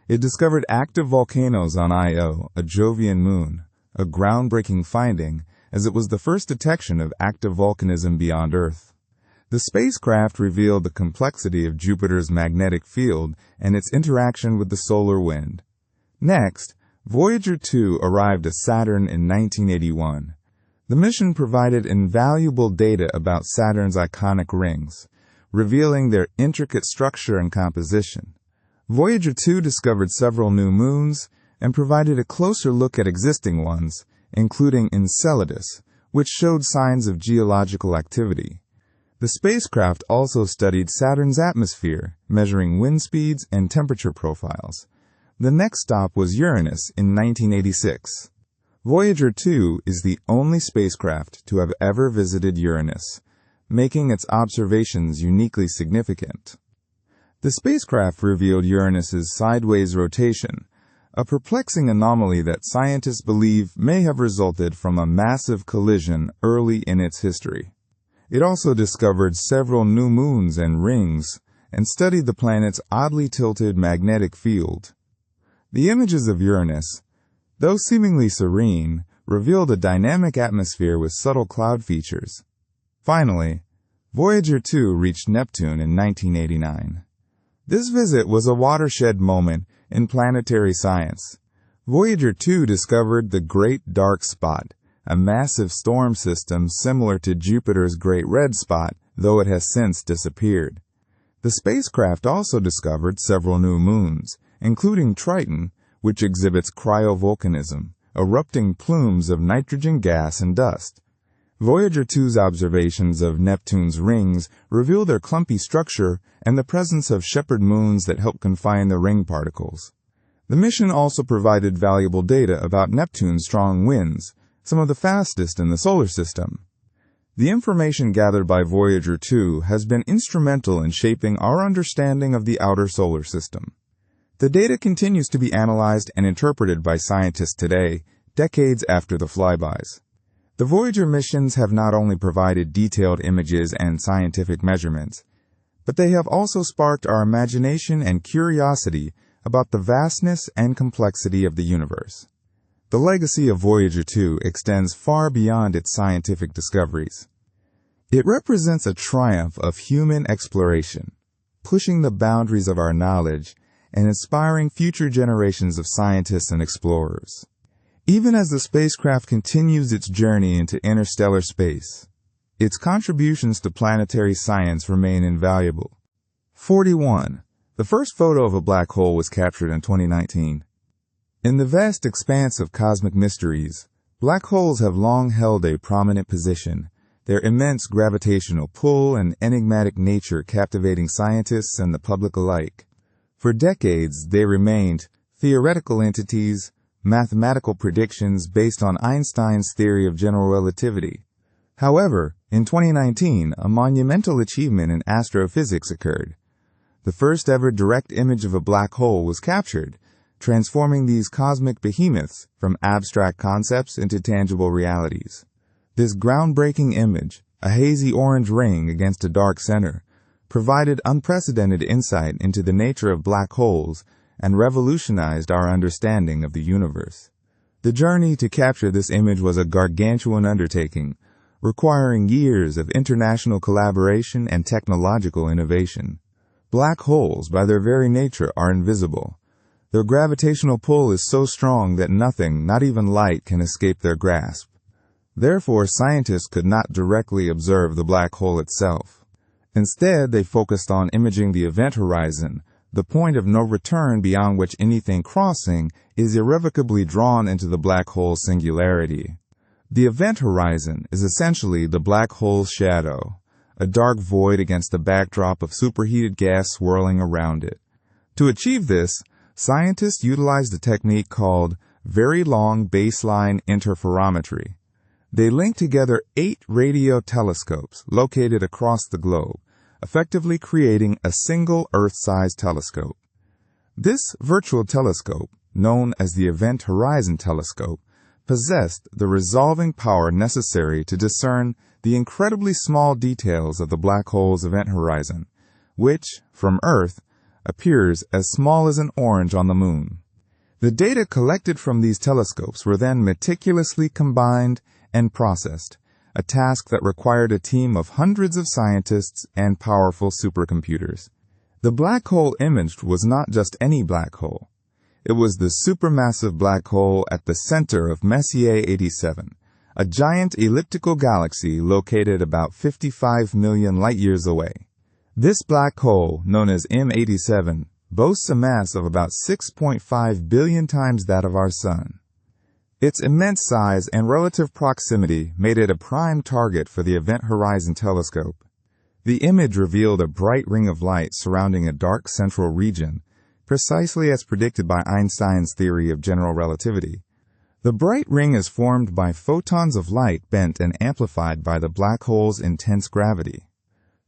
It discovered active volcanoes on Io, a Jovian moon, a groundbreaking finding as it was the first detection of active volcanism beyond Earth. The spacecraft revealed the complexity of Jupiter's magnetic field and its interaction with the solar wind. Next, Voyager 2 arrived at Saturn in 1981. The mission provided invaluable data about Saturn's iconic rings, revealing their intricate structure and composition. Voyager 2 discovered several new moons and provided a closer look at existing ones, including Enceladus, which showed signs of geological activity. The spacecraft also studied Saturn's atmosphere, measuring wind speeds and temperature profiles. The next stop was Uranus in 1986. Voyager 2 is the only spacecraft to have ever visited Uranus, making its observations uniquely significant. The spacecraft revealed Uranus's sideways rotation, a perplexing anomaly that scientists believe may have resulted from a massive collision early in its history. It also discovered several new moons and rings and studied the planet's oddly tilted magnetic field. The images of Uranus, though seemingly serene, revealed a dynamic atmosphere with subtle cloud features. Finally, Voyager 2 reached Neptune in 1989. This visit was a watershed moment in planetary science. Voyager 2 discovered the Great Dark Spot, a massive storm system similar to Jupiter's Great Red Spot, though it has since disappeared. The spacecraft also discovered several new moons, including Triton, which exhibits cryovolcanism, erupting plumes of nitrogen gas and dust. Voyager 2's observations of Neptune's rings reveal their clumpy structure and the presence of shepherd moons that help confine the ring particles. The mission also provided valuable data about Neptune's strong winds, some of the fastest in the solar system. The information gathered by Voyager 2 has been instrumental in shaping our understanding of the outer solar system. The data continues to be analyzed and interpreted by scientists today, decades after the flybys. The Voyager missions have not only provided detailed images and scientific measurements, but they have also sparked our imagination and curiosity about the vastness and complexity of the universe. The legacy of Voyager 2 extends far beyond its scientific discoveries. It represents a triumph of human exploration, pushing the boundaries of our knowledge and inspiring future generations of scientists and explorers. Even as the spacecraft continues its journey into interstellar space, its contributions to planetary science remain invaluable. 41. The first photo of a black hole was captured in 2019. In the vast expanse of cosmic mysteries, black holes have long held a prominent position, their immense gravitational pull and enigmatic nature captivating scientists and the public alike. For decades, they remained theoretical entities, mathematical predictions based on Einstein's theory of general relativity. However, in 2019, a monumental achievement in astrophysics occurred. The first ever direct image of a black hole was captured, transforming these cosmic behemoths from abstract concepts into tangible realities. This groundbreaking image, a hazy orange ring against a dark center, provided unprecedented insight into the nature of black holes and revolutionized our understanding of the universe. The journey to capture this image was a gargantuan undertaking, requiring years of international collaboration and technological innovation. Black holes, by their very nature, are invisible. Their gravitational pull is so strong that nothing, not even light, can escape their grasp. Therefore, scientists could not directly observe the black hole itself. Instead, they focused on imaging the event horizon, the point of no return beyond which anything crossing is irrevocably drawn into the black hole's singularity. The event horizon is essentially the black hole's shadow, a dark void against a backdrop of superheated gas swirling around it. To achieve this, scientists utilized a technique called very long baseline interferometry. They linked together 8 radio telescopes located across the globe, effectively creating a single Earth-sized telescope. This virtual telescope, known as the Event Horizon Telescope, possessed the resolving power necessary to discern the incredibly small details of the black hole's event horizon, which, from Earth, appears as small as an orange on the moon. The data collected from these telescopes were then meticulously combined and processed, a task that required a team of hundreds of scientists and powerful supercomputers. The black hole imaged was not just any black hole. It was the supermassive black hole at the center of Messier 87, a giant elliptical galaxy located about 55 million light-years away. This black hole, known as M87, boasts a mass of about 6.5 billion times that of our Sun. Its immense size and relative proximity made it a prime target for the Event Horizon Telescope. The image revealed a bright ring of light surrounding a dark central region, precisely as predicted by Einstein's theory of general relativity. The bright ring is formed by photons of light bent and amplified by the black hole's intense gravity.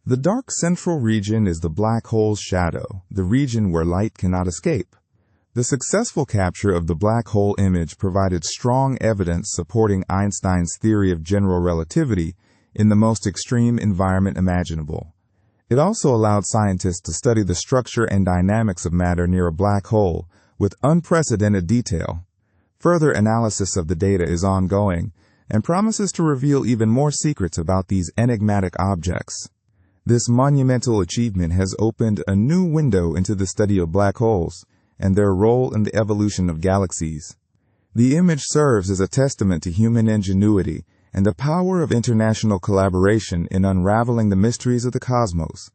The dark central region is the black hole's shadow, the region where light cannot escape. The successful capture of the black hole image provided strong evidence supporting Einstein's theory of general relativity in the most extreme environment imaginable. It also allowed scientists to study the structure and dynamics of matter near a black hole with unprecedented detail. Further analysis of the data is ongoing and promises to reveal even more secrets about these enigmatic objects. This monumental achievement has opened a new window into the study of black holes and their role in the evolution of galaxies. The image serves as a testament to human ingenuity and the power of international collaboration in unraveling the mysteries of the cosmos,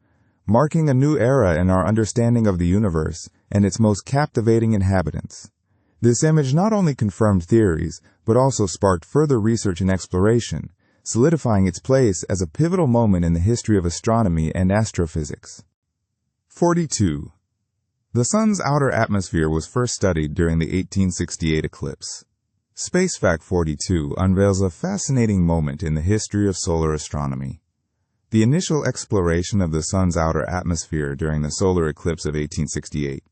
marking a new era in our understanding of the universe and its most captivating inhabitants. This image not only confirmed theories, but also sparked further research and exploration, solidifying its place as a pivotal moment in the history of astronomy and astrophysics. 42. The Sun's outer atmosphere was first studied during the 1868 eclipse. SpaceFact 42 unveils a fascinating moment in the history of solar astronomy. The initial exploration of the Sun's outer atmosphere during the solar eclipse of 1868.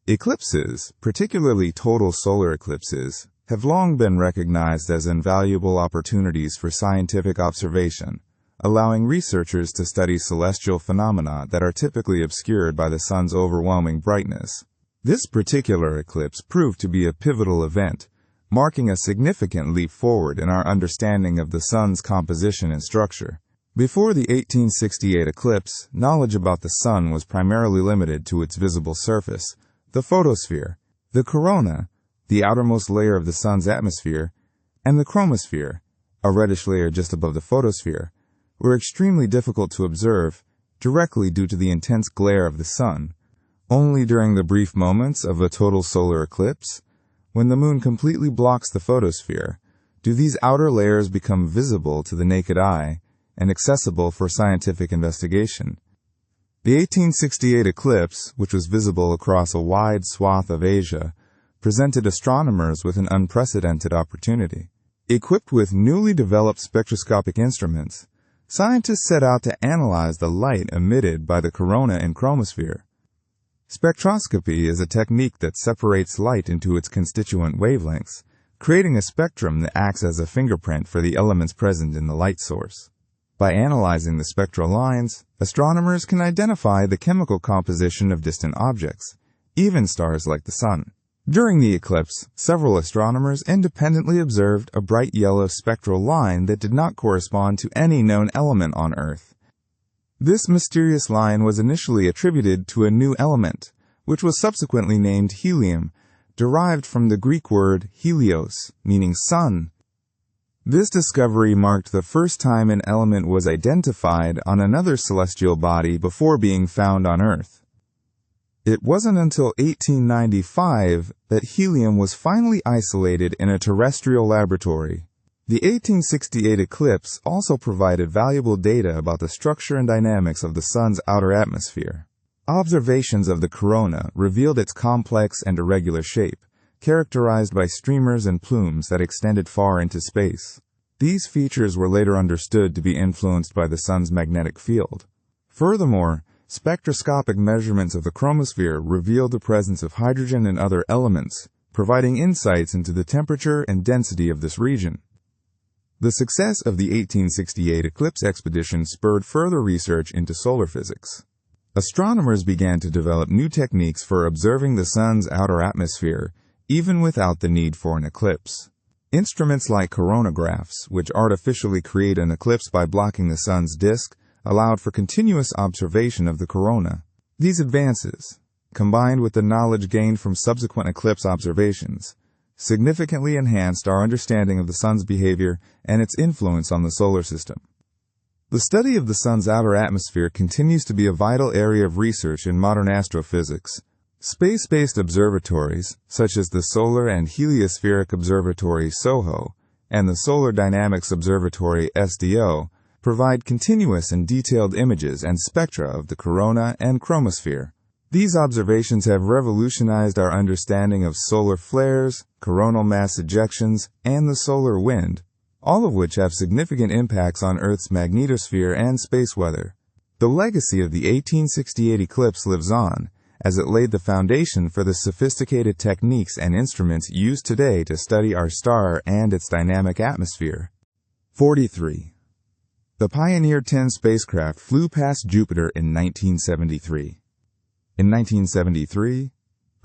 Eclipses, particularly total solar eclipses, have long been recognized as invaluable opportunities for scientific observation, allowing researchers to study celestial phenomena that are typically obscured by the sun's overwhelming brightness. This particular eclipse proved to be a pivotal event, marking a significant leap forward in our understanding of the sun's composition and structure. Before the 1868 eclipse, knowledge about the sun was primarily limited to its visible surface, the photosphere, the corona, the outermost layer of the sun's atmosphere, and the chromosphere, a reddish layer just above the photosphere, were extremely difficult to observe directly due to the intense glare of the sun. Only during the brief moments of a total solar eclipse, when the moon completely blocks the photosphere, do these outer layers become visible to the naked eye and accessible for scientific investigation. The 1868 eclipse, which was visible across a wide swath of Asia, presented astronomers with an unprecedented opportunity. Equipped with newly developed spectroscopic instruments, scientists set out to analyze the light emitted by the corona and chromosphere. Spectroscopy is a technique that separates light into its constituent wavelengths, creating a spectrum that acts as a fingerprint for the elements present in the light source. By analyzing the spectral lines, astronomers can identify the chemical composition of distant objects, even stars like the sun. During the eclipse, several astronomers independently observed a bright yellow spectral line that did not correspond to any known element on Earth. This mysterious line was initially attributed to a new element, which was subsequently named helium, derived from the Greek word helios, meaning sun. This discovery marked the first time an element was identified on another celestial body before being found on Earth. It wasn't until 1895 that helium was finally isolated in a terrestrial laboratory. The 1868 eclipse also provided valuable data about the structure and dynamics of the sun's outer atmosphere. Observations of the corona revealed its complex and irregular shape, characterized by streamers and plumes that extended far into space. These features were later understood to be influenced by the sun's magnetic field. Furthermore, spectroscopic measurements of the chromosphere revealed the presence of hydrogen and other elements, providing insights into the temperature and density of this region. The success of the 1868 eclipse expedition spurred further research into solar physics. Astronomers began to develop new techniques for observing the sun's outer atmosphere, even without the need for an eclipse. Instruments like coronagraphs, which artificially create an eclipse by blocking the sun's disk, allowed for continuous observation of the corona. These advances, combined with the knowledge gained from subsequent eclipse observations, significantly enhanced our understanding of the sun's behavior and its influence on the solar system. The study of the sun's outer atmosphere continues to be a vital area of research in modern astrophysics. Space-based observatories, such as the Solar and Heliospheric Observatory SOHO and the Solar Dynamics Observatory SDO, provide continuous and detailed images and spectra of the corona and chromosphere. These observations have revolutionized our understanding of solar flares, coronal mass ejections, and the solar wind, all of which have significant impacts on Earth's magnetosphere and space weather. The legacy of the 1868 eclipse lives on, as it laid the foundation for the sophisticated techniques and instruments used today to study our star and its dynamic atmosphere. 43. The Pioneer 10 spacecraft flew past Jupiter in 1973. In 1973,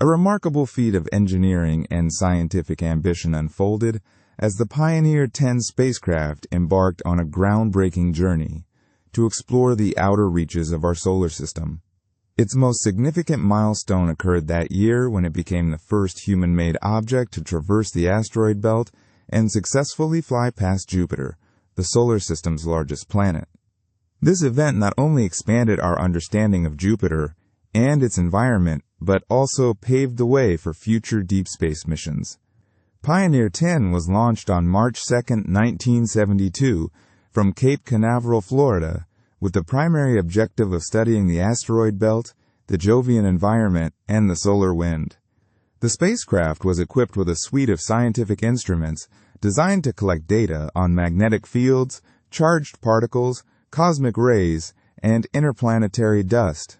a remarkable feat of engineering and scientific ambition unfolded as the Pioneer 10 spacecraft embarked on a groundbreaking journey to explore the outer reaches of our solar system. Its most significant milestone occurred that year when it became the first human-made object to traverse the asteroid belt and successfully fly past Jupiter, the solar system's largest planet. This event not only expanded our understanding of Jupiter and its environment, but also paved the way for future deep space missions. Pioneer 10 was launched on March 2, 1972, from Cape Canaveral, Florida, with the primary objective of studying the asteroid belt, the Jovian environment, and the solar wind. The spacecraft was equipped with a suite of scientific instruments designed to collect data on magnetic fields, charged particles, cosmic rays, and interplanetary dust.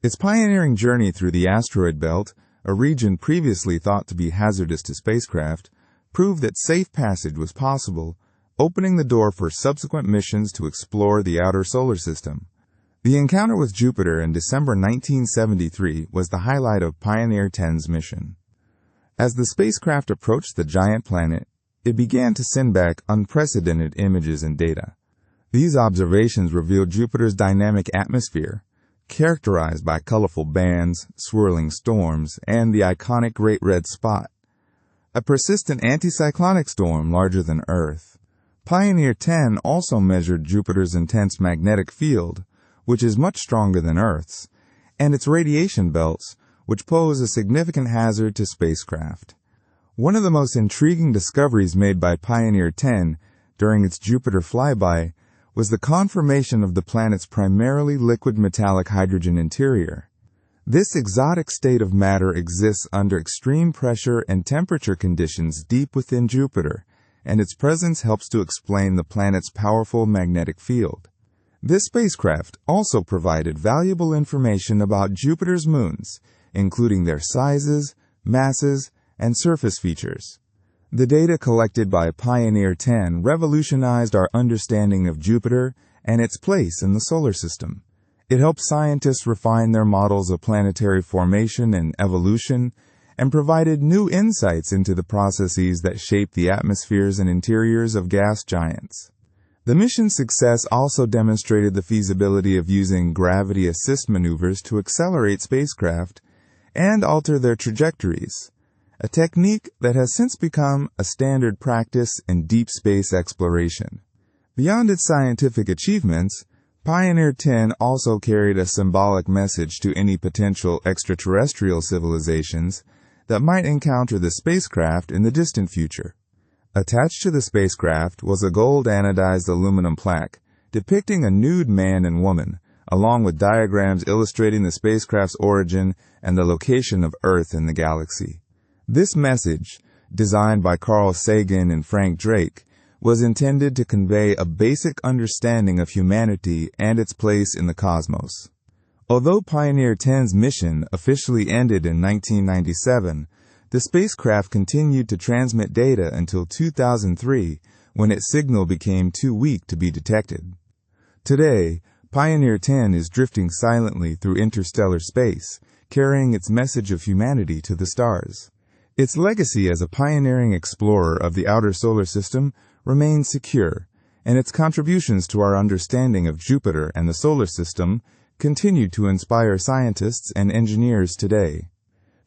Its pioneering journey through the asteroid belt, a region previously thought to be hazardous to spacecraft, proved that safe passage was possible, opening the door for subsequent missions to explore the outer solar system. The encounter with Jupiter in December 1973 was the highlight of Pioneer 10's mission. As the spacecraft approached the giant planet, it began to send back unprecedented images and data. These observations revealed Jupiter's dynamic atmosphere, characterized by colorful bands, swirling storms, and the iconic Great Red Spot, a persistent anticyclonic storm larger than Earth. Pioneer 10 also measured Jupiter's intense magnetic field, which is much stronger than Earth's, and its radiation belts, which pose a significant hazard to spacecraft. One of the most intriguing discoveries made by Pioneer 10 during its Jupiter flyby was the confirmation of the planet's primarily liquid metallic hydrogen interior. This exotic state of matter exists under extreme pressure and temperature conditions deep within Jupiter, and its presence helps to explain the planet's powerful magnetic field. This spacecraft also provided valuable information about Jupiter's moons, including their sizes, masses, and surface features. The data collected by Pioneer 10 revolutionized our understanding of Jupiter and its place in the solar system. It helped scientists refine their models of planetary formation and evolution, and provided new insights into the processes that shape the atmospheres and interiors of gas giants. The mission's success also demonstrated the feasibility of using gravity assist maneuvers to accelerate spacecraft and alter their trajectories, a technique that has since become a standard practice in deep space exploration. Beyond its scientific achievements, Pioneer 10 also carried a symbolic message to any potential extraterrestrial civilizations that might encounter the spacecraft in the distant future. Attached to the spacecraft was a gold anodized aluminum plaque depicting a nude man and woman, along with diagrams illustrating the spacecraft's origin and the location of Earth in the galaxy. This message, designed by Carl Sagan and Frank Drake, was intended to convey a basic understanding of humanity and its place in the cosmos. Although Pioneer 10's mission officially ended in 1997, the spacecraft continued to transmit data until 2003, when its signal became too weak to be detected. Today, Pioneer 10 is drifting silently through interstellar space, carrying its message of humanity to the stars. Its legacy as a pioneering explorer of the outer solar system remains secure, and its contributions to our understanding of Jupiter and the solar system continue to inspire scientists and engineers today.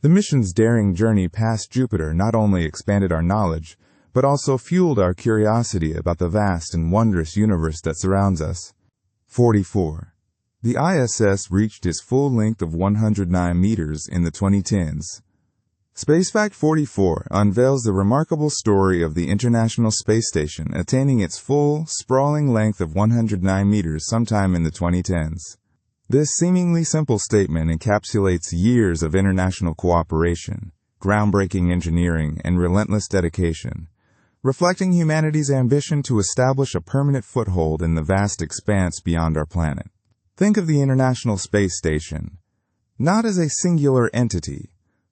The mission's daring journey past Jupiter not only expanded our knowledge, but also fueled our curiosity about the vast and wondrous universe that surrounds us. 44. The ISS reached its full length of 109 meters in the 2010s. SpaceFact 44 unveils the remarkable story of the International Space Station attaining its full, sprawling length of 109 meters sometime in the 2010s. This seemingly simple statement encapsulates years of international cooperation, groundbreaking engineering, and relentless dedication, reflecting humanity's ambition to establish a permanent foothold in the vast expanse beyond our planet. Think of the International Space Station, not as a singular entity,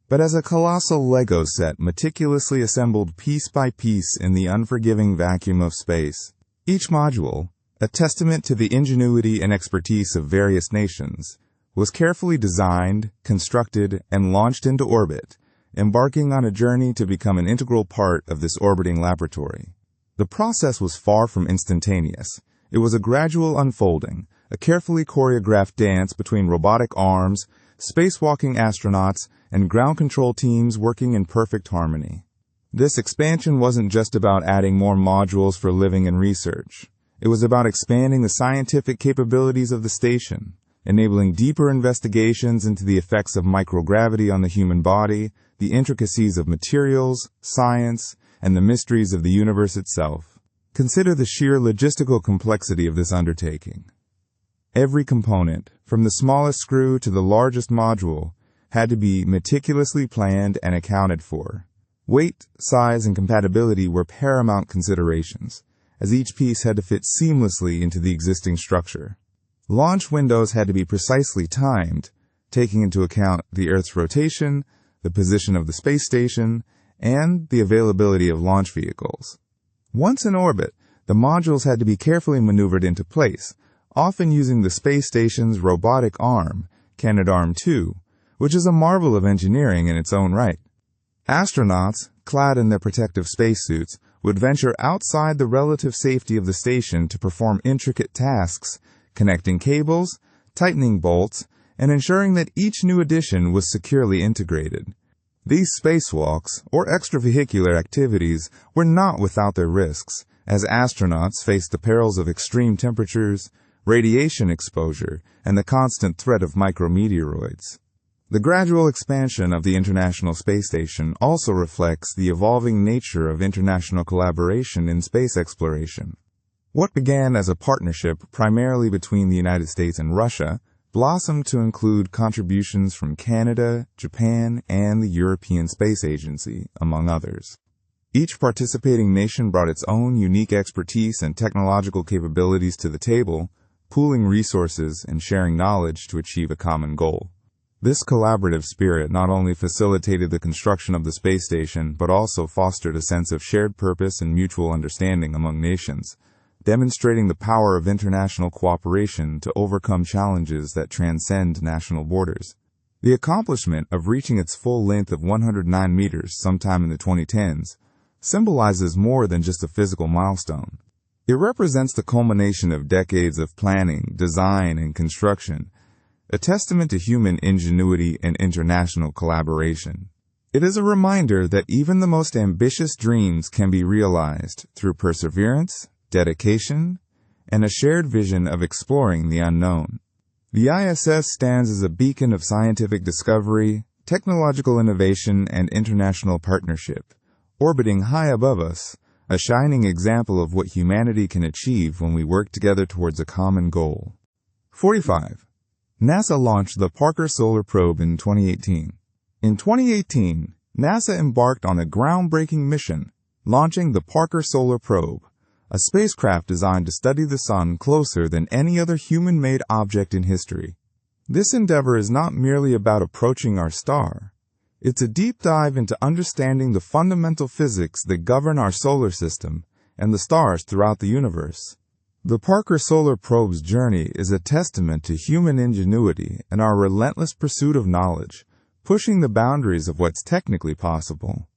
but as a colossal Lego set meticulously assembled piece by piece in the unforgiving vacuum of space. Each module, a testament to the ingenuity and expertise of various nations, was carefully designed, constructed, and launched into orbit, embarking on a journey to become an integral part of this orbiting laboratory. The process was far from instantaneous. It was a gradual unfolding, a carefully choreographed dance between robotic arms, spacewalking astronauts, and ground control teams working in perfect harmony. This expansion wasn't just about adding more modules for living and research. It was about expanding the scientific capabilities of the station, enabling deeper investigations into the effects of microgravity on the human body, the intricacies of materials, science, and the mysteries of the universe itself. Consider the sheer logistical complexity of this undertaking. Every component, from the smallest screw to the largest module, had to be meticulously planned and accounted for. Weight, size, and compatibility were paramount considerations, as each piece had to fit seamlessly into the existing structure. Launch windows had to be precisely timed, taking into account the Earth's rotation, the position of the space station, and the availability of launch vehicles. Once in orbit, the modules had to be carefully maneuvered into place, often using the space station's robotic arm, Canadarm2, which is a marvel of engineering in its own right. Astronauts, clad in their protective spacesuits, would venture outside the relative safety of the station to perform intricate tasks, connecting cables, tightening bolts, and ensuring that each new addition was securely integrated. These spacewalks, or extravehicular activities, were not without their risks, as astronauts faced the perils of extreme temperatures, radiation exposure, and the constant threat of micrometeoroids. The gradual expansion of the International Space Station also reflects the evolving nature of international collaboration in space exploration. What began as a partnership primarily between the United States and Russia blossomed to include contributions from Canada, Japan, and the European Space Agency, among others. Each participating nation brought its own unique expertise and technological capabilities to the table, pooling resources and sharing knowledge to achieve a common goal. This collaborative spirit not only facilitated the construction of the space station, but also fostered a sense of shared purpose and mutual understanding among nations, demonstrating the power of international cooperation to overcome challenges that transcend national borders. The accomplishment of reaching its full length of 109 meters sometime in the 2010s symbolizes more than just a physical milestone. It represents the culmination of decades of planning, design, and construction, a testament to human ingenuity and international collaboration. It is a reminder that even the most ambitious dreams can be realized through perseverance, dedication, and a shared vision of exploring the unknown. The ISS stands as a beacon of scientific discovery, technological innovation, and international partnership, orbiting high above us, a shining example of what humanity can achieve when we work together towards a common goal. 45. NASA launched the Parker Solar Probe in 2018. In 2018, NASA embarked on a groundbreaking mission, launching the Parker Solar Probe, a spacecraft designed to study the Sun closer than any other human-made object in history. This endeavor is not merely about approaching our star. It's a deep dive into understanding the fundamental physics that govern our solar system and the stars throughout the universe. The Parker Solar Probe's journey is a testament to human ingenuity and our relentless pursuit of knowledge, pushing the boundaries of what's technically possible.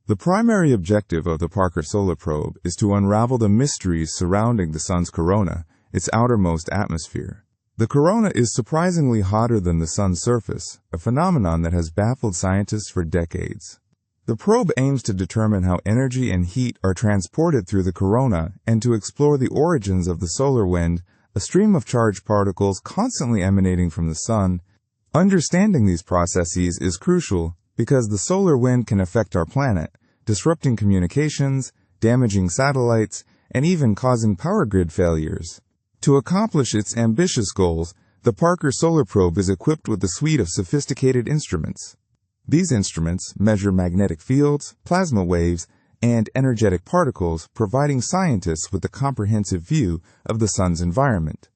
The primary objective of the Parker Solar Probe is to unravel the mysteries surrounding the Sun's corona, its outermost atmosphere. The corona is surprisingly hotter than the Sun's surface, a phenomenon that has baffled scientists for decades. The probe aims to determine how energy and heat are transported through the corona and to explore the origins of the solar wind, a stream of charged particles constantly emanating from the Sun. Understanding these processes is crucial because the solar wind can affect our planet, disrupting communications, damaging satellites, and even causing power grid failures. To accomplish its ambitious goals, the Parker Solar Probe is equipped with a suite of sophisticated instruments. These instruments measure magnetic fields, plasma waves, and energetic particles, providing scientists with a comprehensive view of the Sun's environment.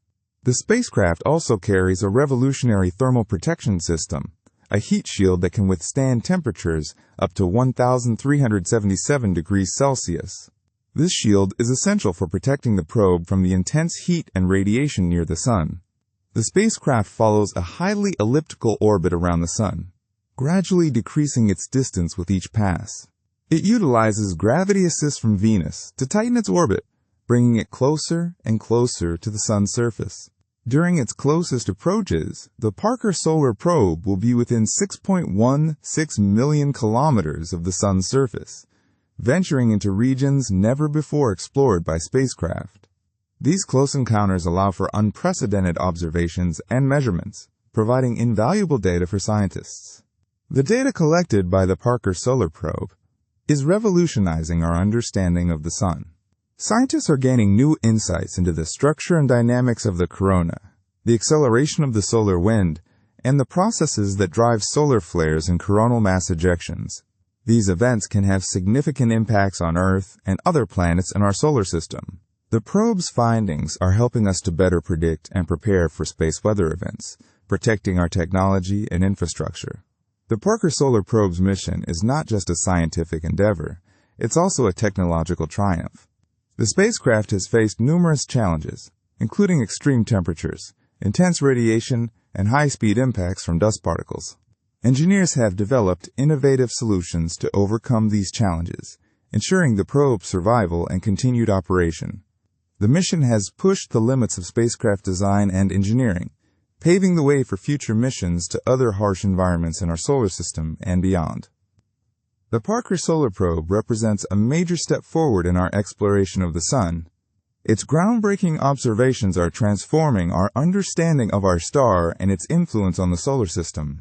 The spacecraft also carries a revolutionary thermal protection system, a heat shield that can withstand temperatures up to 1,377 degrees Celsius. This shield is essential for protecting the probe from the intense heat and radiation near the Sun. The spacecraft follows a highly elliptical orbit around the Sun, gradually decreasing its distance with each pass. It utilizes gravity assist from Venus to tighten its orbit, bringing it closer and closer to the Sun's surface. During its closest approaches, the Parker Solar Probe will be within 6.16 million kilometers of the Sun's surface, venturing into regions never before explored by spacecraft. These close encounters allow for unprecedented observations and measurements, providing invaluable data for scientists. The data collected by the Parker Solar Probe is revolutionizing our understanding of the Sun. Scientists are gaining new insights into the structure and dynamics of the corona, the acceleration of the solar wind, and the processes that drive solar flares and coronal mass ejections. These events can have significant impacts on Earth and other planets in our solar system. The probe's findings are helping us to better predict and prepare for space weather events, protecting our technology and infrastructure. The Parker Solar Probe's mission is not just a scientific endeavor, it's also a technological triumph. The spacecraft has faced numerous challenges, including extreme temperatures, intense radiation, and high-speed impacts from dust particles. Engineers have developed innovative solutions to overcome these challenges, ensuring the probe's survival and continued operation. The mission has pushed the limits of spacecraft design and engineering, paving the way for future missions to other harsh environments in our solar system and beyond. The Parker Solar Probe represents a major step forward in our exploration of the Sun. Its groundbreaking observations are transforming our understanding of our star and its influence on the solar system.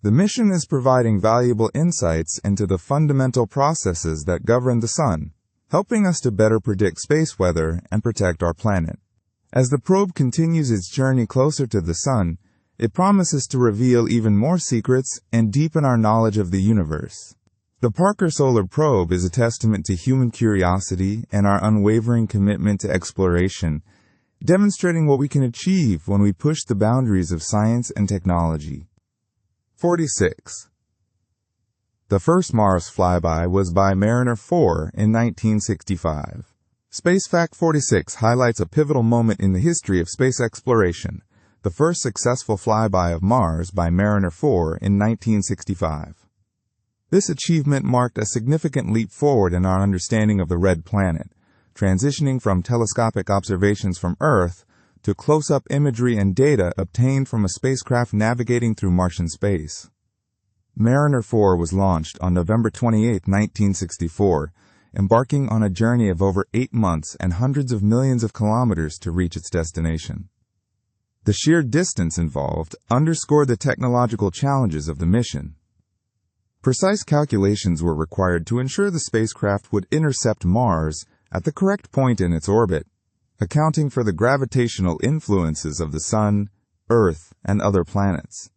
The mission is providing valuable insights into the fundamental processes that govern the Sun, helping us to better predict space weather and protect our planet. As the probe continues its journey closer to the Sun, it promises to reveal even more secrets and deepen our knowledge of the universe. The Parker Solar Probe is a testament to human curiosity and our unwavering commitment to exploration, demonstrating what we can achieve when we push the boundaries of science and technology. 46. The first Mars flyby was by Mariner 4 in 1965. Space Fact 46 highlights a pivotal moment in the history of space exploration, the first successful flyby of Mars by Mariner 4 in 1965. This achievement marked a significant leap forward in our understanding of the red planet, transitioning from telescopic observations from Earth to close-up imagery and data obtained from a spacecraft navigating through Martian space. Mariner 4 was launched on November 28, 1964, embarking on a journey of over 8 months and hundreds of millions of kilometers to reach its destination. The sheer distance involved underscored the technological challenges of the mission. Precise calculations were required to ensure the spacecraft would intercept Mars at the correct point in its orbit, accounting for the gravitational influences of the Sun, Earth, and other planets.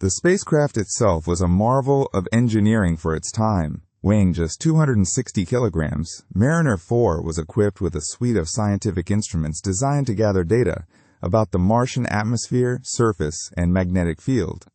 The spacecraft itself was a marvel of engineering for its time. Weighing just 260 kilograms, Mariner 4 was equipped with a suite of scientific instruments designed to gather data about the Martian atmosphere, surface, and magnetic field.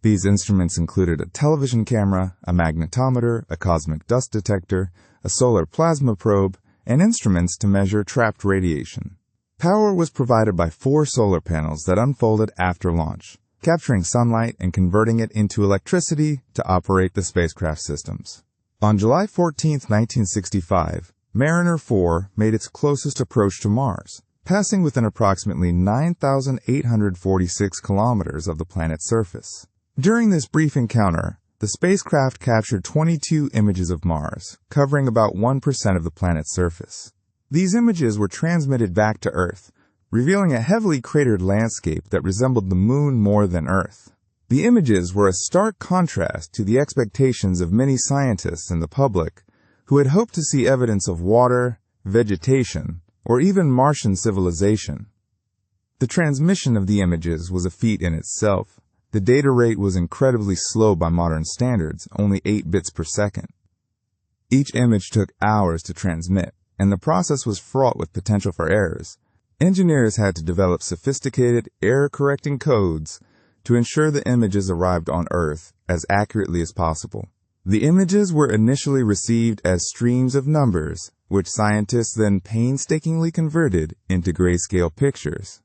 These instruments included a television camera, a magnetometer, a cosmic dust detector, a solar plasma probe, and instruments to measure trapped radiation. Power was provided by 4 solar panels that unfolded after launch, capturing sunlight and converting it into electricity to operate the spacecraft systems. On July 14, 1965, Mariner 4 made its closest approach to Mars, passing within approximately 9,846 kilometers of the planet's surface. During this brief encounter, the spacecraft captured 22 images of Mars, covering about 1% of the planet's surface. These images were transmitted back to Earth, revealing a heavily cratered landscape that resembled the Moon more than Earth. The images were a stark contrast to the expectations of many scientists and the public, who had hoped to see evidence of water, vegetation, or even Martian civilization. The transmission of the images was a feat in itself. The data rate was incredibly slow by modern standards, only 8 bits per second. Each image took hours to transmit, and the process was fraught with potential for errors. Engineers had to develop sophisticated, error-correcting codes to ensure the images arrived on Earth as accurately as possible. The images were initially received as streams of numbers, which scientists then painstakingly converted into grayscale pictures.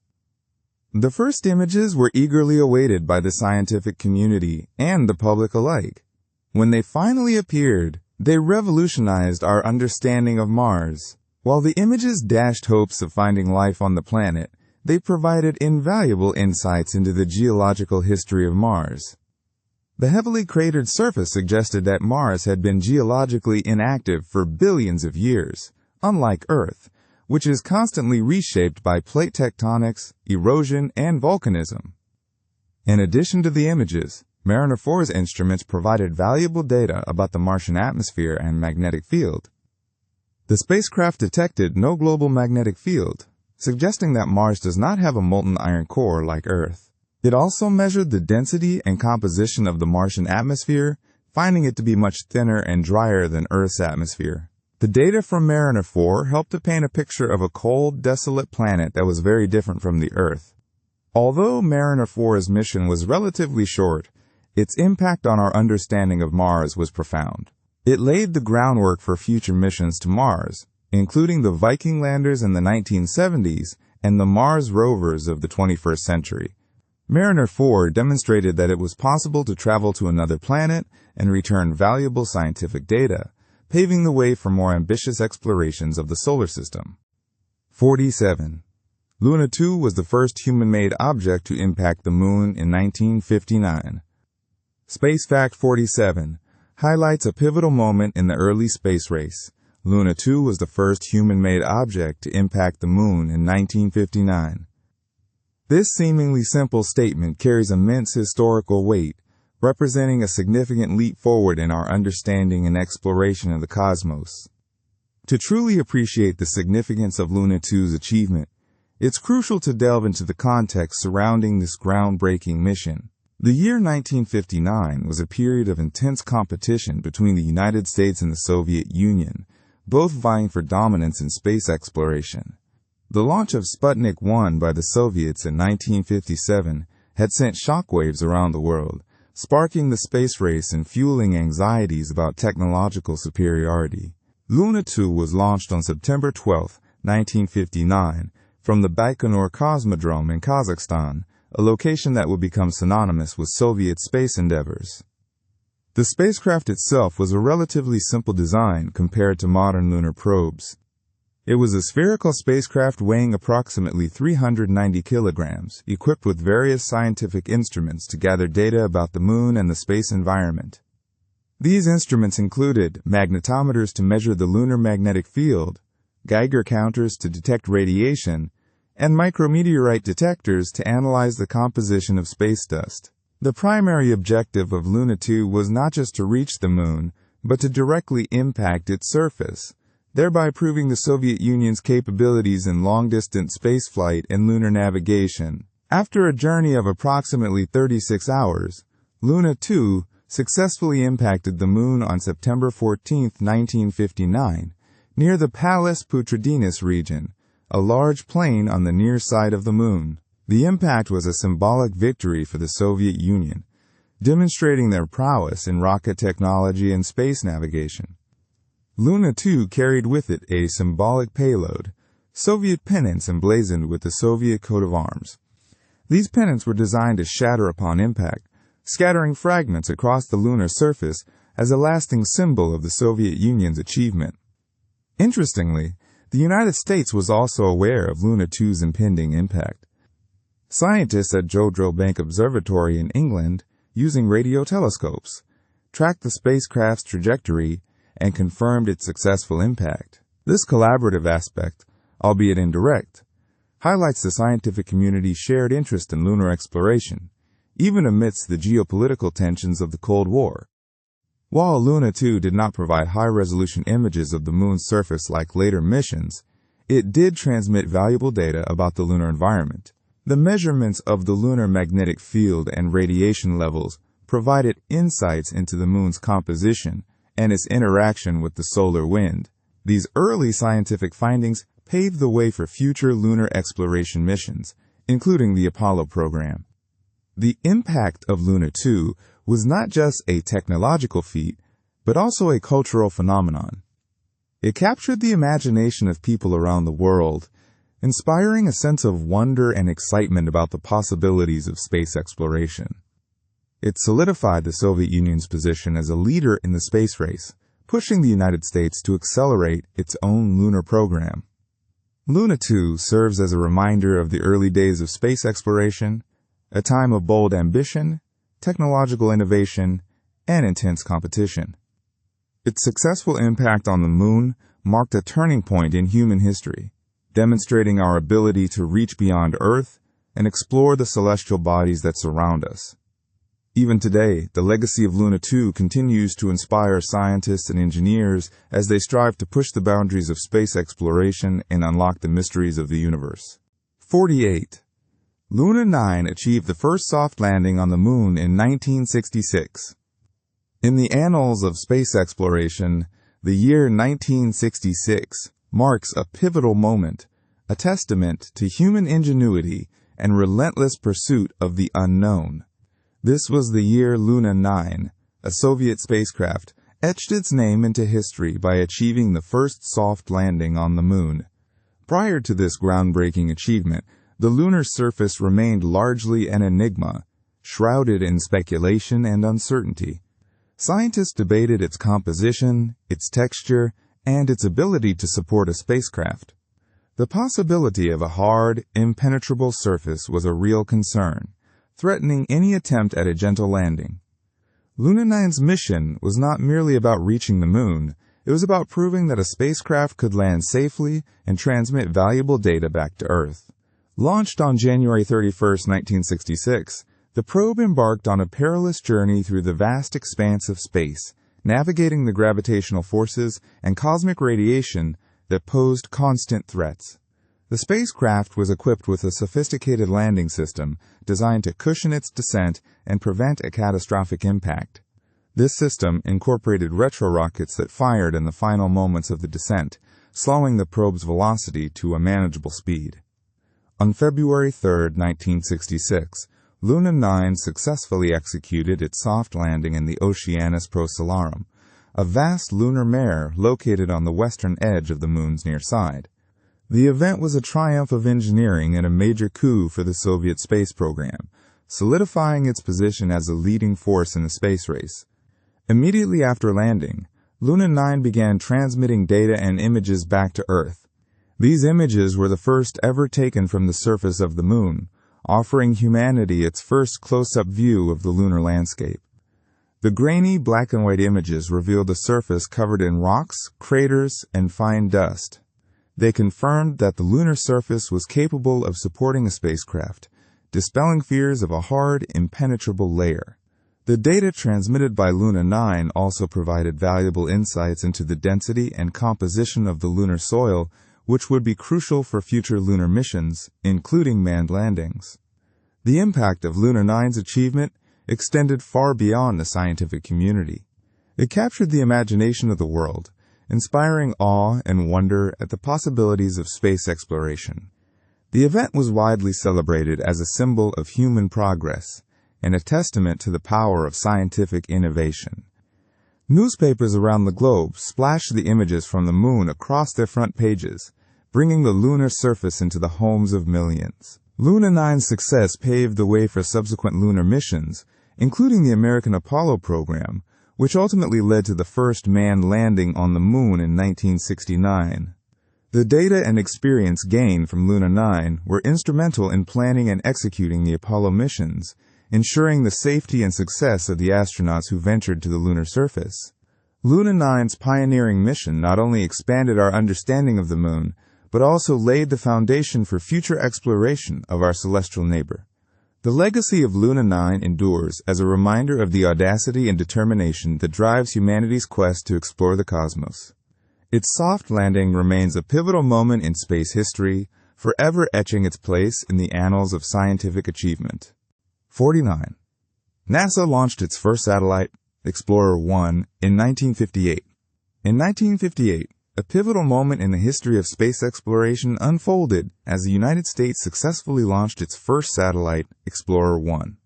The first images were eagerly awaited by the scientific community and the public alike. When they finally appeared, they revolutionized our understanding of Mars. While the images dashed hopes of finding life on the planet, they provided invaluable insights into the geological history of Mars. The heavily cratered surface suggested that Mars had been geologically inactive for billions of years, unlike Earth, which is constantly reshaped by plate tectonics, erosion, and volcanism. In addition to the images, Mariner 4's instruments provided valuable data about the Martian atmosphere and magnetic field. The spacecraft detected no global magnetic field, suggesting that Mars does not have a molten iron core like Earth. It also measured the density and composition of the Martian atmosphere, finding it to be much thinner and drier than Earth's atmosphere. The data from Mariner 4 helped to paint a picture of a cold, desolate planet that was very different from the Earth. Although Mariner 4's mission was relatively short, its impact on our understanding of Mars was profound. It laid the groundwork for future missions to Mars, including the Viking landers in the 1970s and the Mars rovers of the 21st century. Mariner 4 demonstrated that it was possible to travel to another planet and return valuable scientific data, paving the way for more ambitious explorations of the solar system. 47. Luna 2 was the first human-made object to impact the Moon in 1959. Space Fact 47 highlights a pivotal moment in the early space race. Luna 2 was the first human-made object to impact the Moon in 1959. This seemingly simple statement carries immense historical weight, representing a significant leap forward in our understanding and exploration of the cosmos. To truly appreciate the significance of Luna 2's achievement, it's crucial to delve into the context surrounding this groundbreaking mission. The year 1959 was a period of intense competition between the United States and the Soviet Union, both vying for dominance in space exploration. The launch of Sputnik 1 by the Soviets in 1957 had sent shockwaves around the world, sparking the space race and fueling anxieties about technological superiority. Luna 2 was launched on September 12, 1959, from the Baikonur Cosmodrome in Kazakhstan, a location that would become synonymous with Soviet space endeavors. The spacecraft itself was a relatively simple design compared to modern lunar probes. It was a spherical spacecraft weighing approximately 390 kilograms, equipped with various scientific instruments to gather data about the Moon and the space environment. These instruments included magnetometers to measure the lunar magnetic field, Geiger counters to detect radiation, and micrometeorite detectors to analyze the composition of space dust. The primary objective of Luna 2 was not just to reach the Moon, but to directly impact its surface, thereby proving the Soviet Union's capabilities in long-distance spaceflight and lunar navigation. After a journey of approximately 36 hours, Luna 2 successfully impacted the Moon on September 14, 1959, near the Pallas Putridinus region, a large plain on the near side of the Moon. The impact was a symbolic victory for the Soviet Union, demonstrating their prowess in rocket technology and space navigation. Luna 2 carried with it a symbolic payload, Soviet pennants emblazoned with the Soviet coat of arms. These pennants were designed to shatter upon impact, scattering fragments across the lunar surface as a lasting symbol of the Soviet Union's achievement. Interestingly, the United States was also aware of Luna 2's impending impact. Scientists at Jodrell Bank Observatory in England, using radio telescopes, tracked the spacecraft's trajectory and confirmed its successful impact. This collaborative aspect, albeit indirect, highlights the scientific community's shared interest in lunar exploration, even amidst the geopolitical tensions of the Cold War. While Luna 2 did not provide high-resolution images of the Moon's surface like later missions, it did transmit valuable data about the lunar environment. The measurements of the lunar magnetic field and radiation levels provided insights into the Moon's composition and its interaction with the solar wind. These early scientific findings paved the way for future lunar exploration missions, including the Apollo program. The impact of Luna 2 was not just a technological feat, but also a cultural phenomenon. It captured the imagination of people around the world, inspiring a sense of wonder and excitement about the possibilities of space exploration. It solidified the Soviet Union's position as a leader in the space race, pushing the United States to accelerate its own lunar program. Luna 2 serves as a reminder of the early days of space exploration, a time of bold ambition, technological innovation, and intense competition. Its successful impact on the Moon marked a turning point in human history, demonstrating our ability to reach beyond Earth and explore the celestial bodies that surround us. Even today, the legacy of Luna 2 continues to inspire scientists and engineers as they strive to push the boundaries of space exploration and unlock the mysteries of the universe. 48. Luna 9 achieved the first soft landing on the Moon in 1966. In the annals of space exploration, the year 1966 marks a pivotal moment, a testament to human ingenuity and relentless pursuit of the unknown. This was the year Luna 9, a Soviet spacecraft, etched its name into history by achieving the first soft landing on the Moon. Prior to this groundbreaking achievement, the lunar surface remained largely an enigma, shrouded in speculation and uncertainty. Scientists debated its composition, its texture, and its ability to support a spacecraft. The possibility of a hard, impenetrable surface was a real concern, threatening any attempt at a gentle landing. Luna 9's mission was not merely about reaching the Moon, it was about proving that a spacecraft could land safely and transmit valuable data back to Earth. Launched on January 31, 1966, the probe embarked on a perilous journey through the vast expanse of space, navigating the gravitational forces and cosmic radiation that posed constant threats. The spacecraft was equipped with a sophisticated landing system designed to cushion its descent and prevent a catastrophic impact. This system incorporated retrorockets that fired in the final moments of the descent, slowing the probe's velocity to a manageable speed. On February 3, 1966, Luna 9 successfully executed its soft landing in the Oceanus Procellarum, a vast lunar mare located on the western edge of the Moon's near side. The event was a triumph of engineering and a major coup for the Soviet space program, solidifying its position as a leading force in the space race. Immediately after landing, Luna 9 began transmitting data and images back to Earth. These images were the first ever taken from the surface of the Moon, offering humanity its first close-up view of the lunar landscape. The grainy black and white images revealed a surface covered in rocks, craters, and fine dust. They confirmed that the lunar surface was capable of supporting a spacecraft, dispelling fears of a hard, impenetrable layer. The data transmitted by Luna 9 also provided valuable insights into the density and composition of the lunar soil, which would be crucial for future lunar missions, including manned landings. The impact of Luna 9's achievement extended far beyond the scientific community. It captured the imagination of the world, inspiring awe and wonder at the possibilities of space exploration. The event was widely celebrated as a symbol of human progress and a testament to the power of scientific innovation. Newspapers around the globe splashed the images from the Moon across their front pages, bringing the lunar surface into the homes of millions. Luna 9's success paved the way for subsequent lunar missions, including the American Apollo program, which ultimately led to the first manned landing on the Moon in 1969. The data and experience gained from Luna 9 were instrumental in planning and executing the Apollo missions, ensuring the safety and success of the astronauts who ventured to the lunar surface. Luna 9's pioneering mission not only expanded our understanding of the Moon, but also laid the foundation for future exploration of our celestial neighbor. The legacy of Luna 9 endures as a reminder of the audacity and determination that drives humanity's quest to explore the cosmos. Its soft landing remains a pivotal moment in space history, forever etching its place in the annals of scientific achievement. 49. NASA launched its first satellite, Explorer 1, in 1958. In 1958, a pivotal moment in the history of space exploration unfolded as the United States successfully launched its first satellite, Explorer 1.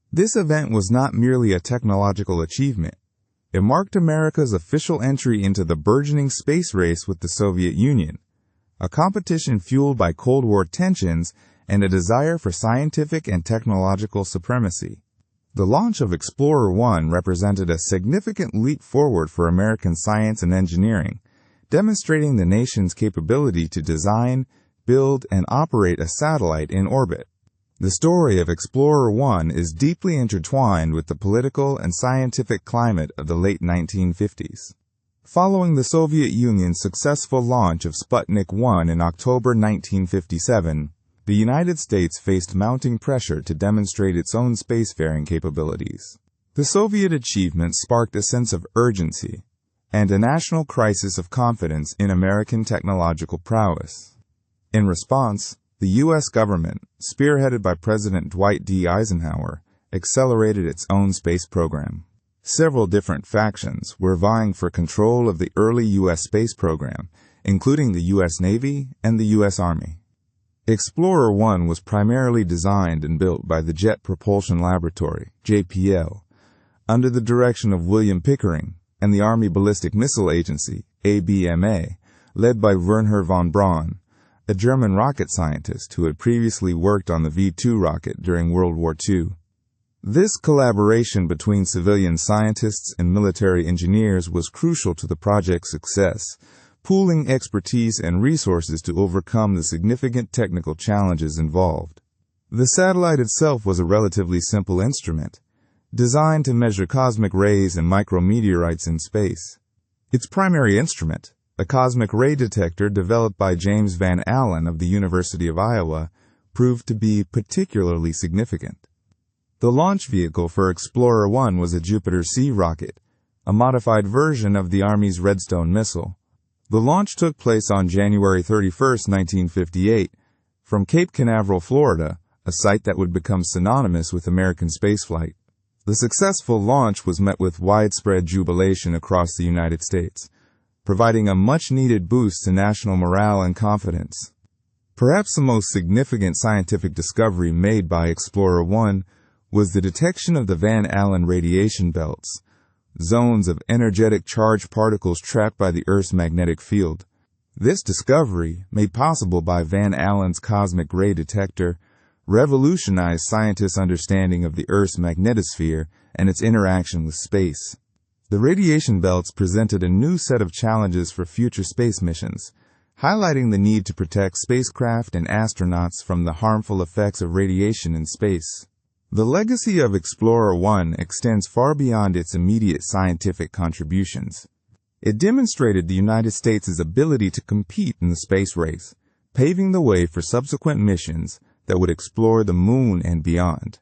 This event was not merely a technological achievement. It marked America's official entry into the burgeoning space race with the Soviet Union, a competition fueled by Cold War tensions and a desire for scientific and technological supremacy. The launch of Explorer 1 represented a significant leap forward for American science and engineering, demonstrating the nation's capability to design, build, and operate a satellite in orbit. The story of Explorer 1 is deeply intertwined with the political and scientific climate of the late 1950s. Following the Soviet Union's successful launch of Sputnik 1 in October 1957, the United States faced mounting pressure to demonstrate its own spacefaring capabilities. The Soviet achievement sparked a sense of urgency and a national crisis of confidence in American technological prowess. In response, the U.S. government, spearheaded by President Dwight D. Eisenhower, accelerated its own space program. Several different factions were vying for control of the early U.S. space program, including the U.S. Navy and the U.S. Army. Explorer 1 was primarily designed and built by the Jet Propulsion Laboratory, JPL, under the direction of William Pickering, and the Army Ballistic Missile Agency, ABMA, led by Wernher von Braun, a German rocket scientist who had previously worked on the V-2 rocket during World War II. This collaboration between civilian scientists and military engineers was crucial to the project's success, pooling expertise and resources to overcome the significant technical challenges involved. The satellite itself was a relatively simple instrument, designed to measure cosmic rays and micrometeorites in space. Its primary instrument, a cosmic ray detector developed by James Van Allen of the University of Iowa, proved to be particularly significant. The launch vehicle for Explorer 1 was a Jupiter C rocket, a modified version of the Army's Redstone missile. The launch took place on January 31, 1958, from Cape Canaveral, Florida, a site that would become synonymous with American spaceflight. The successful launch was met with widespread jubilation across the United States, providing a much-needed boost to national morale and confidence. Perhaps the most significant scientific discovery made by Explorer 1 was the detection of the Van Allen radiation belts, zones of energetic charged particles trapped by the Earth's magnetic field. This discovery, made possible by Van Allen's cosmic ray detector, revolutionized scientists' understanding of the Earth's magnetosphere and its interaction with space. The radiation belts presented a new set of challenges for future space missions, highlighting the need to protect spacecraft and astronauts from the harmful effects of radiation in space. The legacy of Explorer 1 extends far beyond its immediate scientific contributions. It demonstrated the United States' ability to compete in the space race, paving the way for subsequent missions that would explore the moon and beyond.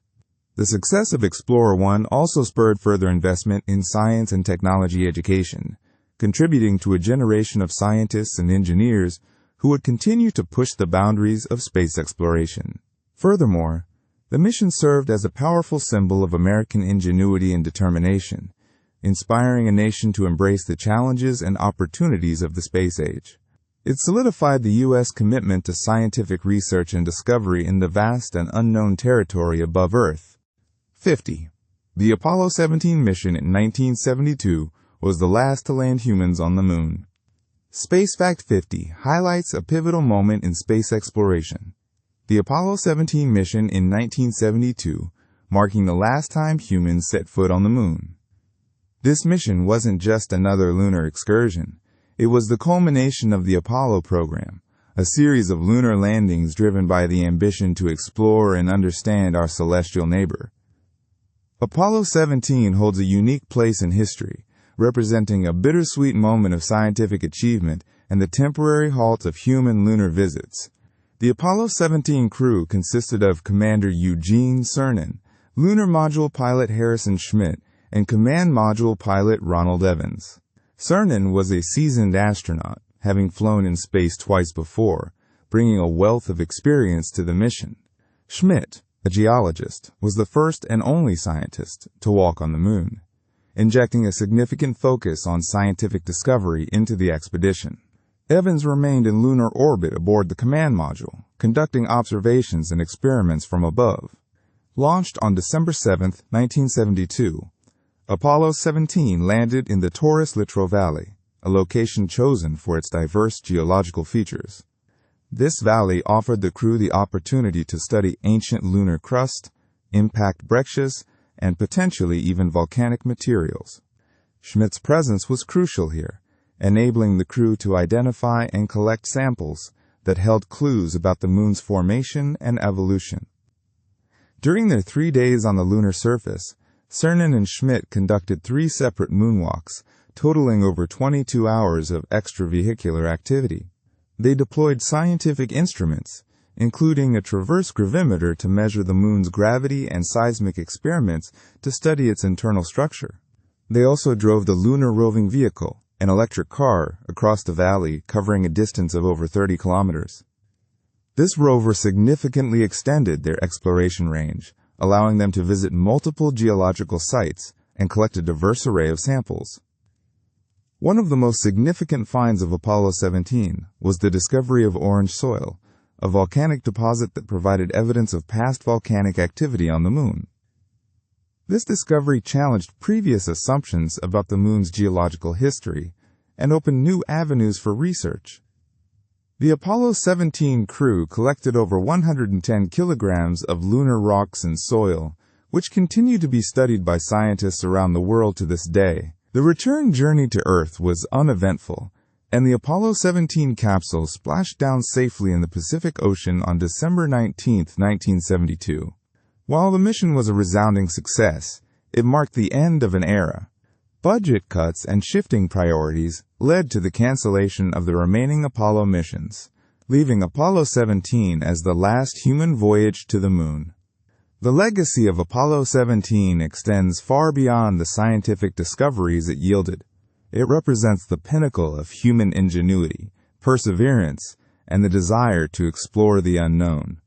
The success of Explorer 1 also spurred further investment in science and technology education, contributing to a generation of scientists and engineers who would continue to push the boundaries of space exploration. Furthermore, the mission served as a powerful symbol of American ingenuity and determination, inspiring a nation to embrace the challenges and opportunities of the space age. It solidified the U.S. commitment to scientific research and discovery in the vast and unknown territory above Earth. 50. The Apollo 17 mission in 1972 was the last to land humans on the moon. Space Fact 50 highlights a pivotal moment in space exploration. The Apollo 17 mission in 1972, marking the last time humans set foot on the moon. This mission wasn't just another lunar excursion. It was the culmination of the Apollo program, a series of lunar landings driven by the ambition to explore and understand our celestial neighbor. Apollo 17 holds a unique place in history, representing a bittersweet moment of scientific achievement and the temporary halt of human lunar visits. The Apollo 17 crew consisted of Commander Eugene Cernan, Lunar Module Pilot Harrison Schmitt, and Command Module Pilot Ronald Evans. Cernan was a seasoned astronaut, having flown in space twice before, bringing a wealth of experience to the mission. Schmitt, a geologist, was the first and only scientist to walk on the moon, injecting a significant focus on scientific discovery into the expedition. Evans remained in lunar orbit aboard the command module, conducting observations and experiments from above. Launched on December 7, 1972, Apollo 17 landed in the Taurus Littrow Valley, a location chosen for its diverse geological features. This valley offered the crew the opportunity to study ancient lunar crust, impact breccias, and potentially even volcanic materials. Schmidt's presence was crucial here, enabling the crew to identify and collect samples that held clues about the moon's formation and evolution. During their 3 days on the lunar surface, Cernan and Schmidt conducted 3 separate moonwalks, totaling over 22 hours of extravehicular activity. They deployed scientific instruments, including a transverse gravimeter to measure the moon's gravity and seismic experiments to study its internal structure. They also drove the Lunar Roving Vehicle, an electric car, across the valley, covering a distance of over 30 kilometers. This rover significantly extended their exploration range, allowing them to visit multiple geological sites and collect a diverse array of samples. One of the most significant finds of Apollo 17 was the discovery of orange soil, a volcanic deposit that provided evidence of past volcanic activity on the moon. This discovery challenged previous assumptions about the moon's geological history and opened new avenues for research. The Apollo 17 crew collected over 110 kilograms of lunar rocks and soil, which continue to be studied by scientists around the world to this day. The return journey to Earth was uneventful, and the Apollo 17 capsule splashed down safely in the Pacific Ocean on December 19, 1972. While the mission was a resounding success, it marked the end of an era. Budget cuts and shifting priorities led to the cancellation of the remaining Apollo missions, leaving Apollo 17 as the last human voyage to the moon. The legacy of Apollo 17 extends far beyond the scientific discoveries it yielded. It represents the pinnacle of human ingenuity, perseverance, and the desire to explore the unknown.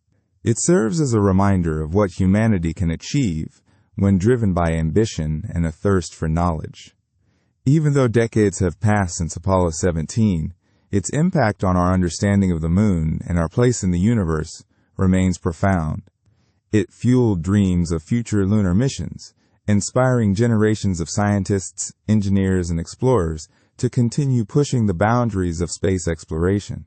It serves as a reminder of what humanity can achieve when driven by ambition and a thirst for knowledge. Even though decades have passed since Apollo 17, its impact on our understanding of the moon and our place in the universe remains profound. It fueled dreams of future lunar missions, inspiring generations of scientists, engineers, and explorers to continue pushing the boundaries of space exploration.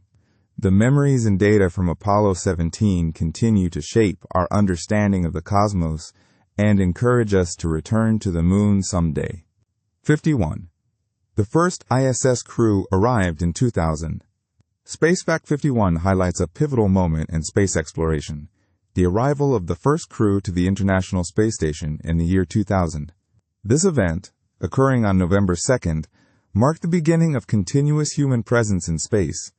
The memories and data from Apollo 17 continue to shape our understanding of the cosmos and encourage us to return to the moon someday. 51. The first ISS crew arrived in 2000. SpaceFact 51 highlights a pivotal moment in space exploration: the arrival of the first crew to the International Space Station in the year 2000. This event, occurring on November 2nd, marked the beginning of continuous human presence in space,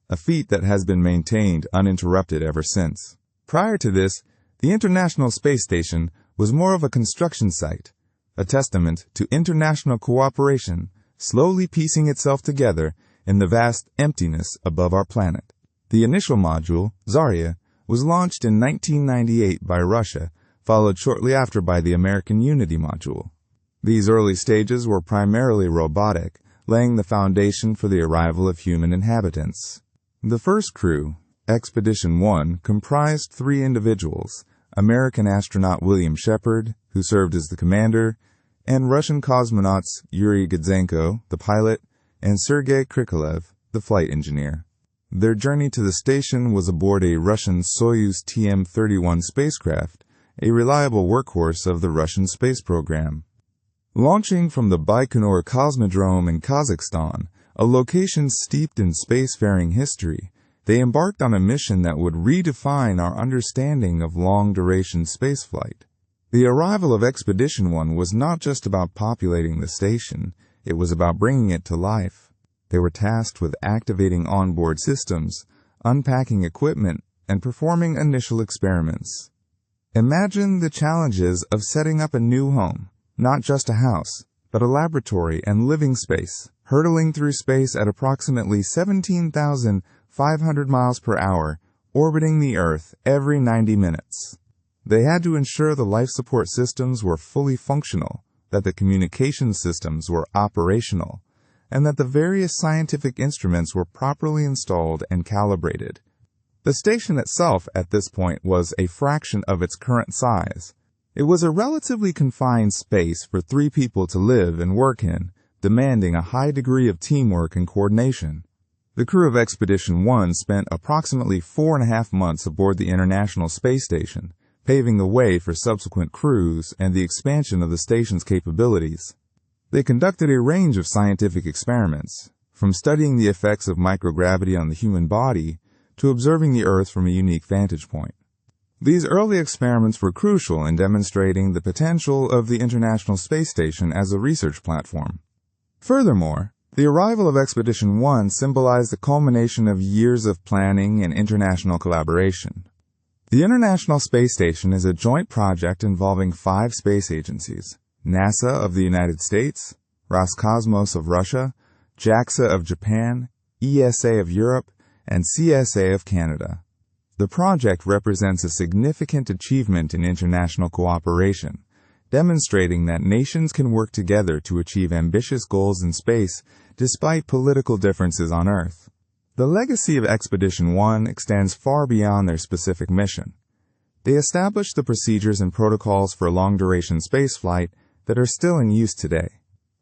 a feat that has been maintained uninterrupted ever since. Prior to this, the International Space Station was more of a construction site, a testament to international cooperation slowly piecing itself together in the vast emptiness above our planet. The initial module, Zarya, was launched in 1998 by Russia, followed shortly after by the American Unity module. These early stages were primarily robotic, laying the foundation for the arrival of human inhabitants. The first crew, Expedition 1, comprised 3 individuals: American astronaut William Shepard, who served as the commander, and Russian cosmonauts Yuri Gagarin, the pilot, and Sergei Krikalev, the flight engineer. Their journey to the station was aboard a Russian Soyuz TM-31 spacecraft, a reliable workhorse of the Russian space program. Launching from the Baikonur Cosmodrome in Kazakhstan, a location steeped in spacefaring history, they embarked on a mission that would redefine our understanding of long-duration spaceflight. The arrival of Expedition 1 was not just about populating the station, it was about bringing it to life. They were tasked with activating onboard systems, unpacking equipment, and performing initial experiments. Imagine the challenges of setting up a new home, not just a house, but a laboratory and living space, hurtling through space at approximately 17,500 miles per hour, orbiting the Earth every 90 minutes. They had to ensure the life support systems were fully functional, that the communication systems were operational, and that the various scientific instruments were properly installed and calibrated. The station itself at this point was a fraction of its current size. It was a relatively confined space for 3 people to live and work in, demanding a high degree of teamwork and coordination. The crew of Expedition 1 spent approximately 4.5 months aboard the International Space Station, paving the way for subsequent crews and the expansion of the station's capabilities. They conducted a range of scientific experiments, from studying the effects of microgravity on the human body to observing the Earth from a unique vantage point. These early experiments were crucial in demonstrating the potential of the International Space Station as a research platform. Furthermore, the arrival of Expedition 1 symbolized the culmination of years of planning and international collaboration. The International Space Station is a joint project involving 5 space agencies: NASA of the United States, Roscosmos of Russia, JAXA of Japan, ESA of Europe, and CSA of Canada. The project represents a significant achievement in international cooperation, demonstrating that nations can work together to achieve ambitious goals in space despite political differences on Earth. The legacy of Expedition 1 extends far beyond their specific mission. They established the procedures and protocols for long-duration spaceflight that are still in use today.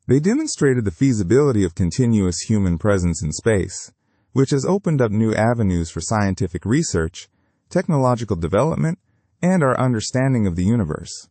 They demonstrated the feasibility of continuous human presence in space, which has opened up new avenues for scientific research, technological development, and our understanding of the universe.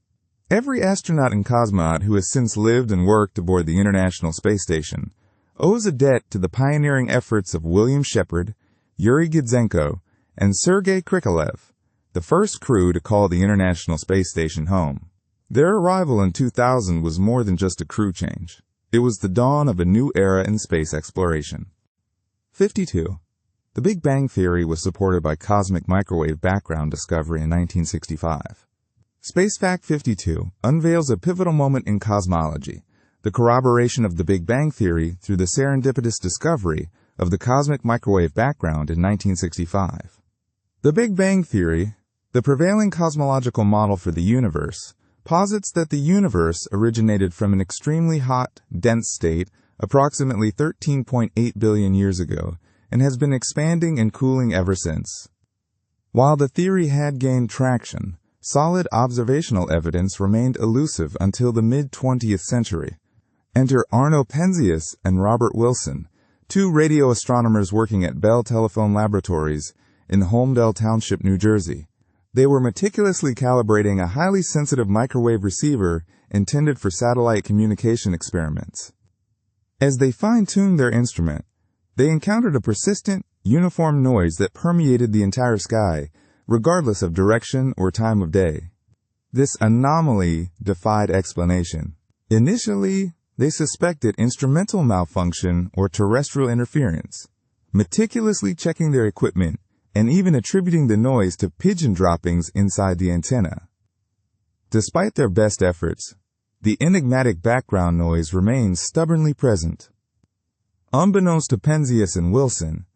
Every astronaut and cosmonaut who has since lived and worked aboard the International Space Station owes a debt to the pioneering efforts of William Shepard, Yuri Gagarin, and Sergei Krikalev, the first crew to call the International Space Station home. Their arrival in 2000 was more than just a crew change. It was the dawn of a new era in space exploration. 52. The Big Bang Theory was supported by cosmic microwave background discovery in 1965. SpaceFact 52 unveils a pivotal moment in cosmology, the corroboration of the Big Bang Theory through the serendipitous discovery of the cosmic microwave background in 1965. The Big Bang Theory, the prevailing cosmological model for the universe, posits that the universe originated from an extremely hot, dense state approximately 13.8 billion years ago and has been expanding and cooling ever since. While the theory had gained traction, solid observational evidence remained elusive until the mid-20th century. Enter Arno Penzias and Robert Wilson, 2 radio astronomers working at Bell Telephone Laboratories in Holmdel Township, New Jersey. They were meticulously calibrating a highly sensitive microwave receiver intended for satellite communication experiments. As they fine-tuned their instrument, they encountered a persistent, uniform noise that permeated the entire sky, regardless of direction or time of day. This anomaly defied explanation. Initially, they suspected instrumental malfunction or terrestrial interference, meticulously checking their equipment and even attributing the noise to pigeon droppings inside the antenna. Despite their best efforts, the enigmatic background noise remains stubbornly present. Unbeknownst to Penzias and Wilson,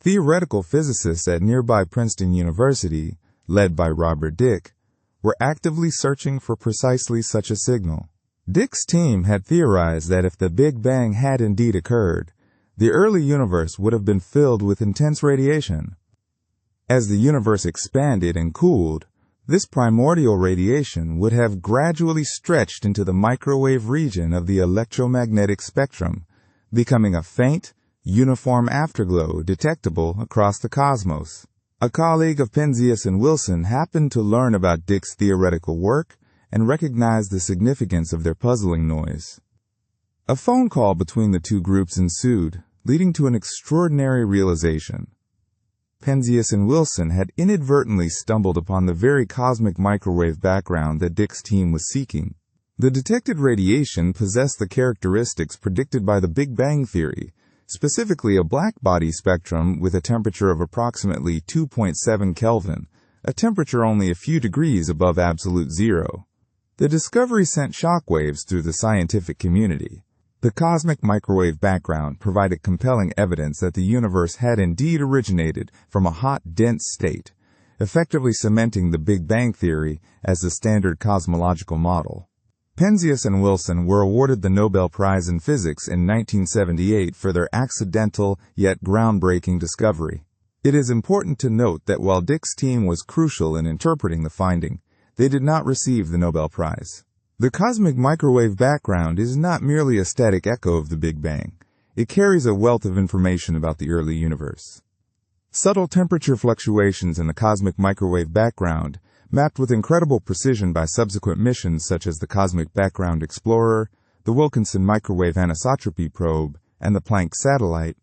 theoretical physicists at nearby Princeton University, led by Robert Dicke, were actively searching for precisely such a signal. Dicke's team had theorized that if the Big Bang had indeed occurred, the early universe would have been filled with intense radiation. As the universe expanded and cooled, this primordial radiation would have gradually stretched into the microwave region of the electromagnetic spectrum, becoming a faint, uniform afterglow detectable across the cosmos. A colleague of Penzias and Wilson happened to learn about Dicke's theoretical work and recognized the significance of their puzzling noise. A phone call between the 2 groups ensued, leading to an extraordinary realization. Penzias and Wilson had inadvertently stumbled upon the very cosmic microwave background that Dicke's team was seeking. The detected radiation possessed the characteristics predicted by the Big Bang Theory, specifically a black-body spectrum with a temperature of approximately 2.7 Kelvin, a temperature only a few degrees above absolute zero. The discovery sent shockwaves through the scientific community. The cosmic microwave background provided compelling evidence that the universe had indeed originated from a hot, dense state, effectively cementing the Big Bang Theory as the standard cosmological model. Penzias and Wilson were awarded the Nobel Prize in Physics in 1978 for their accidental yet groundbreaking discovery. It is important to note that while Dick's team was crucial in interpreting the finding, they did not receive the Nobel Prize. The cosmic microwave background is not merely a static echo of the Big Bang. It carries a wealth of information about the early universe. Subtle temperature fluctuations in the cosmic microwave background, mapped with incredible precision by subsequent missions such as the Cosmic Background Explorer, the Wilkinson Microwave Anisotropy Probe, and the Planck satellite,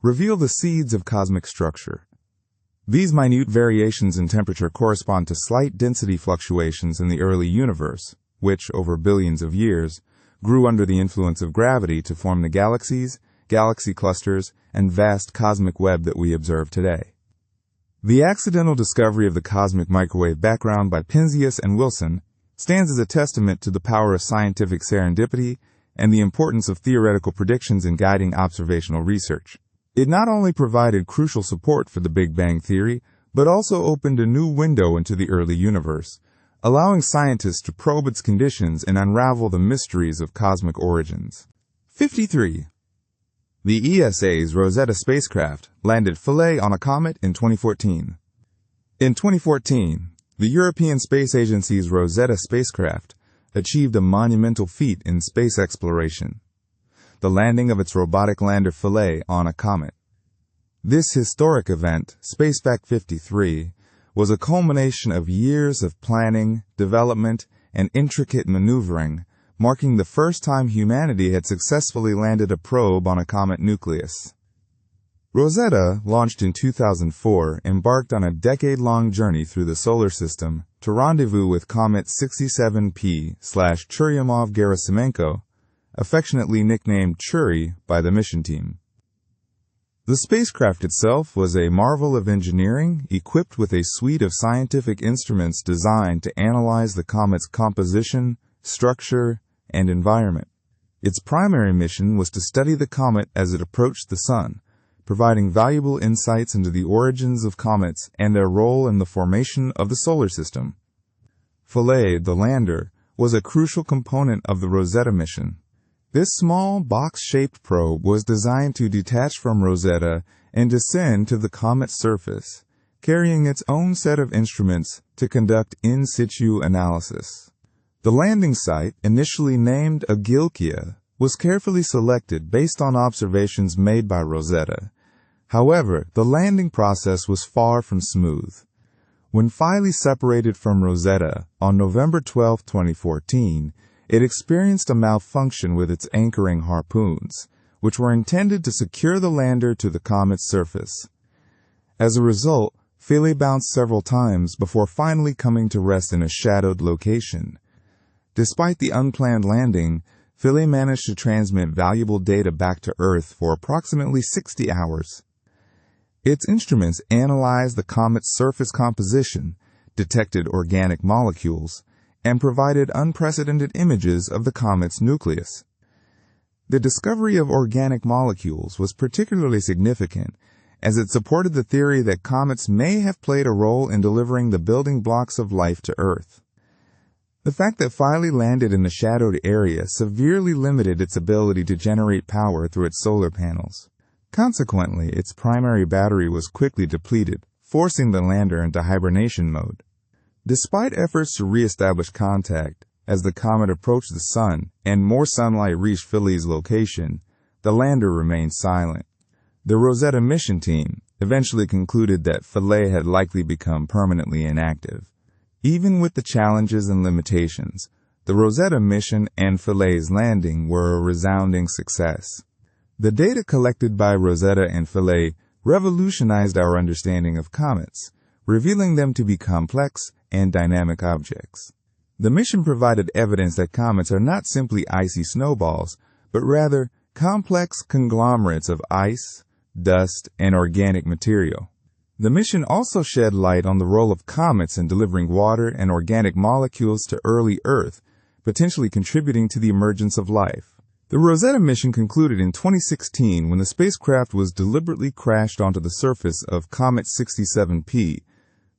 reveal the seeds of cosmic structure. These minute variations in temperature correspond to slight density fluctuations in the early universe, which, over billions of years, grew under the influence of gravity to form the galaxies, galaxy clusters, and vast cosmic web that we observe today. The accidental discovery of the cosmic microwave background by Penzias and Wilson stands as a testament to the power of scientific serendipity and the importance of theoretical predictions in guiding observational research. It not only provided crucial support for the Big Bang theory, but also opened a new window into the early universe, allowing scientists to probe its conditions and unravel the mysteries of cosmic origins. 53. The ESA's Rosetta spacecraft landed Philae on a comet in 2014. In 2014, the European Space Agency's Rosetta spacecraft achieved a monumental feat in space exploration: the landing of its robotic lander Philae on a comet. This historic event, Spacefact 53, was a culmination of years of planning, development, and intricate maneuvering, marking the first time humanity had successfully landed a probe on a comet nucleus. Rosetta, launched in 2004, embarked on a decade-long journey through the solar system to rendezvous with comet 67P/Churyumov-Gerasimenko, affectionately nicknamed Chury by the mission team. The spacecraft itself was a marvel of engineering, equipped with a suite of scientific instruments designed to analyze the comet's composition, structure, and environment. Its primary mission was to study the comet as it approached the Sun, providing valuable insights into the origins of comets and their role in the formation of the solar system. Philae, the lander, was a crucial component of the Rosetta mission. This small, box-shaped probe was designed to detach from Rosetta and descend to the comet's surface, carrying its own set of instruments to conduct in situ analysis. The landing site, initially named Agilkia, was carefully selected based on observations made by Rosetta. However, the landing process was far from smooth. When Philae separated from Rosetta on November 12, 2014, it experienced a malfunction with its anchoring harpoons, which were intended to secure the lander to the comet's surface. As a result, Philae bounced several times before finally coming to rest in a shadowed location. Despite the unplanned landing, Philae managed to transmit valuable data back to Earth for approximately 60 hours. Its instruments analyzed the comet's surface composition, detected organic molecules, and provided unprecedented images of the comet's nucleus. The discovery of organic molecules was particularly significant, as it supported the theory that comets may have played a role in delivering the building blocks of life to Earth. The fact that Philae landed in a shadowed area severely limited its ability to generate power through its solar panels. Consequently, its primary battery was quickly depleted, forcing the lander into hibernation mode. Despite efforts to re-establish contact, as the comet approached the Sun and more sunlight reached Philae's location, the lander remained silent. The Rosetta mission team eventually concluded that Philae had likely become permanently inactive. Even with the challenges and limitations, the Rosetta mission and Philae's landing were a resounding success. The data collected by Rosetta and Philae revolutionized our understanding of comets, revealing them to be complex and dynamic objects. The mission provided evidence that comets are not simply icy snowballs, but rather complex conglomerates of ice, dust, and organic material. The mission also shed light on the role of comets in delivering water and organic molecules to early Earth, potentially contributing to the emergence of life. The Rosetta mission concluded in 2016 when the spacecraft was deliberately crashed onto the surface of Comet 67P,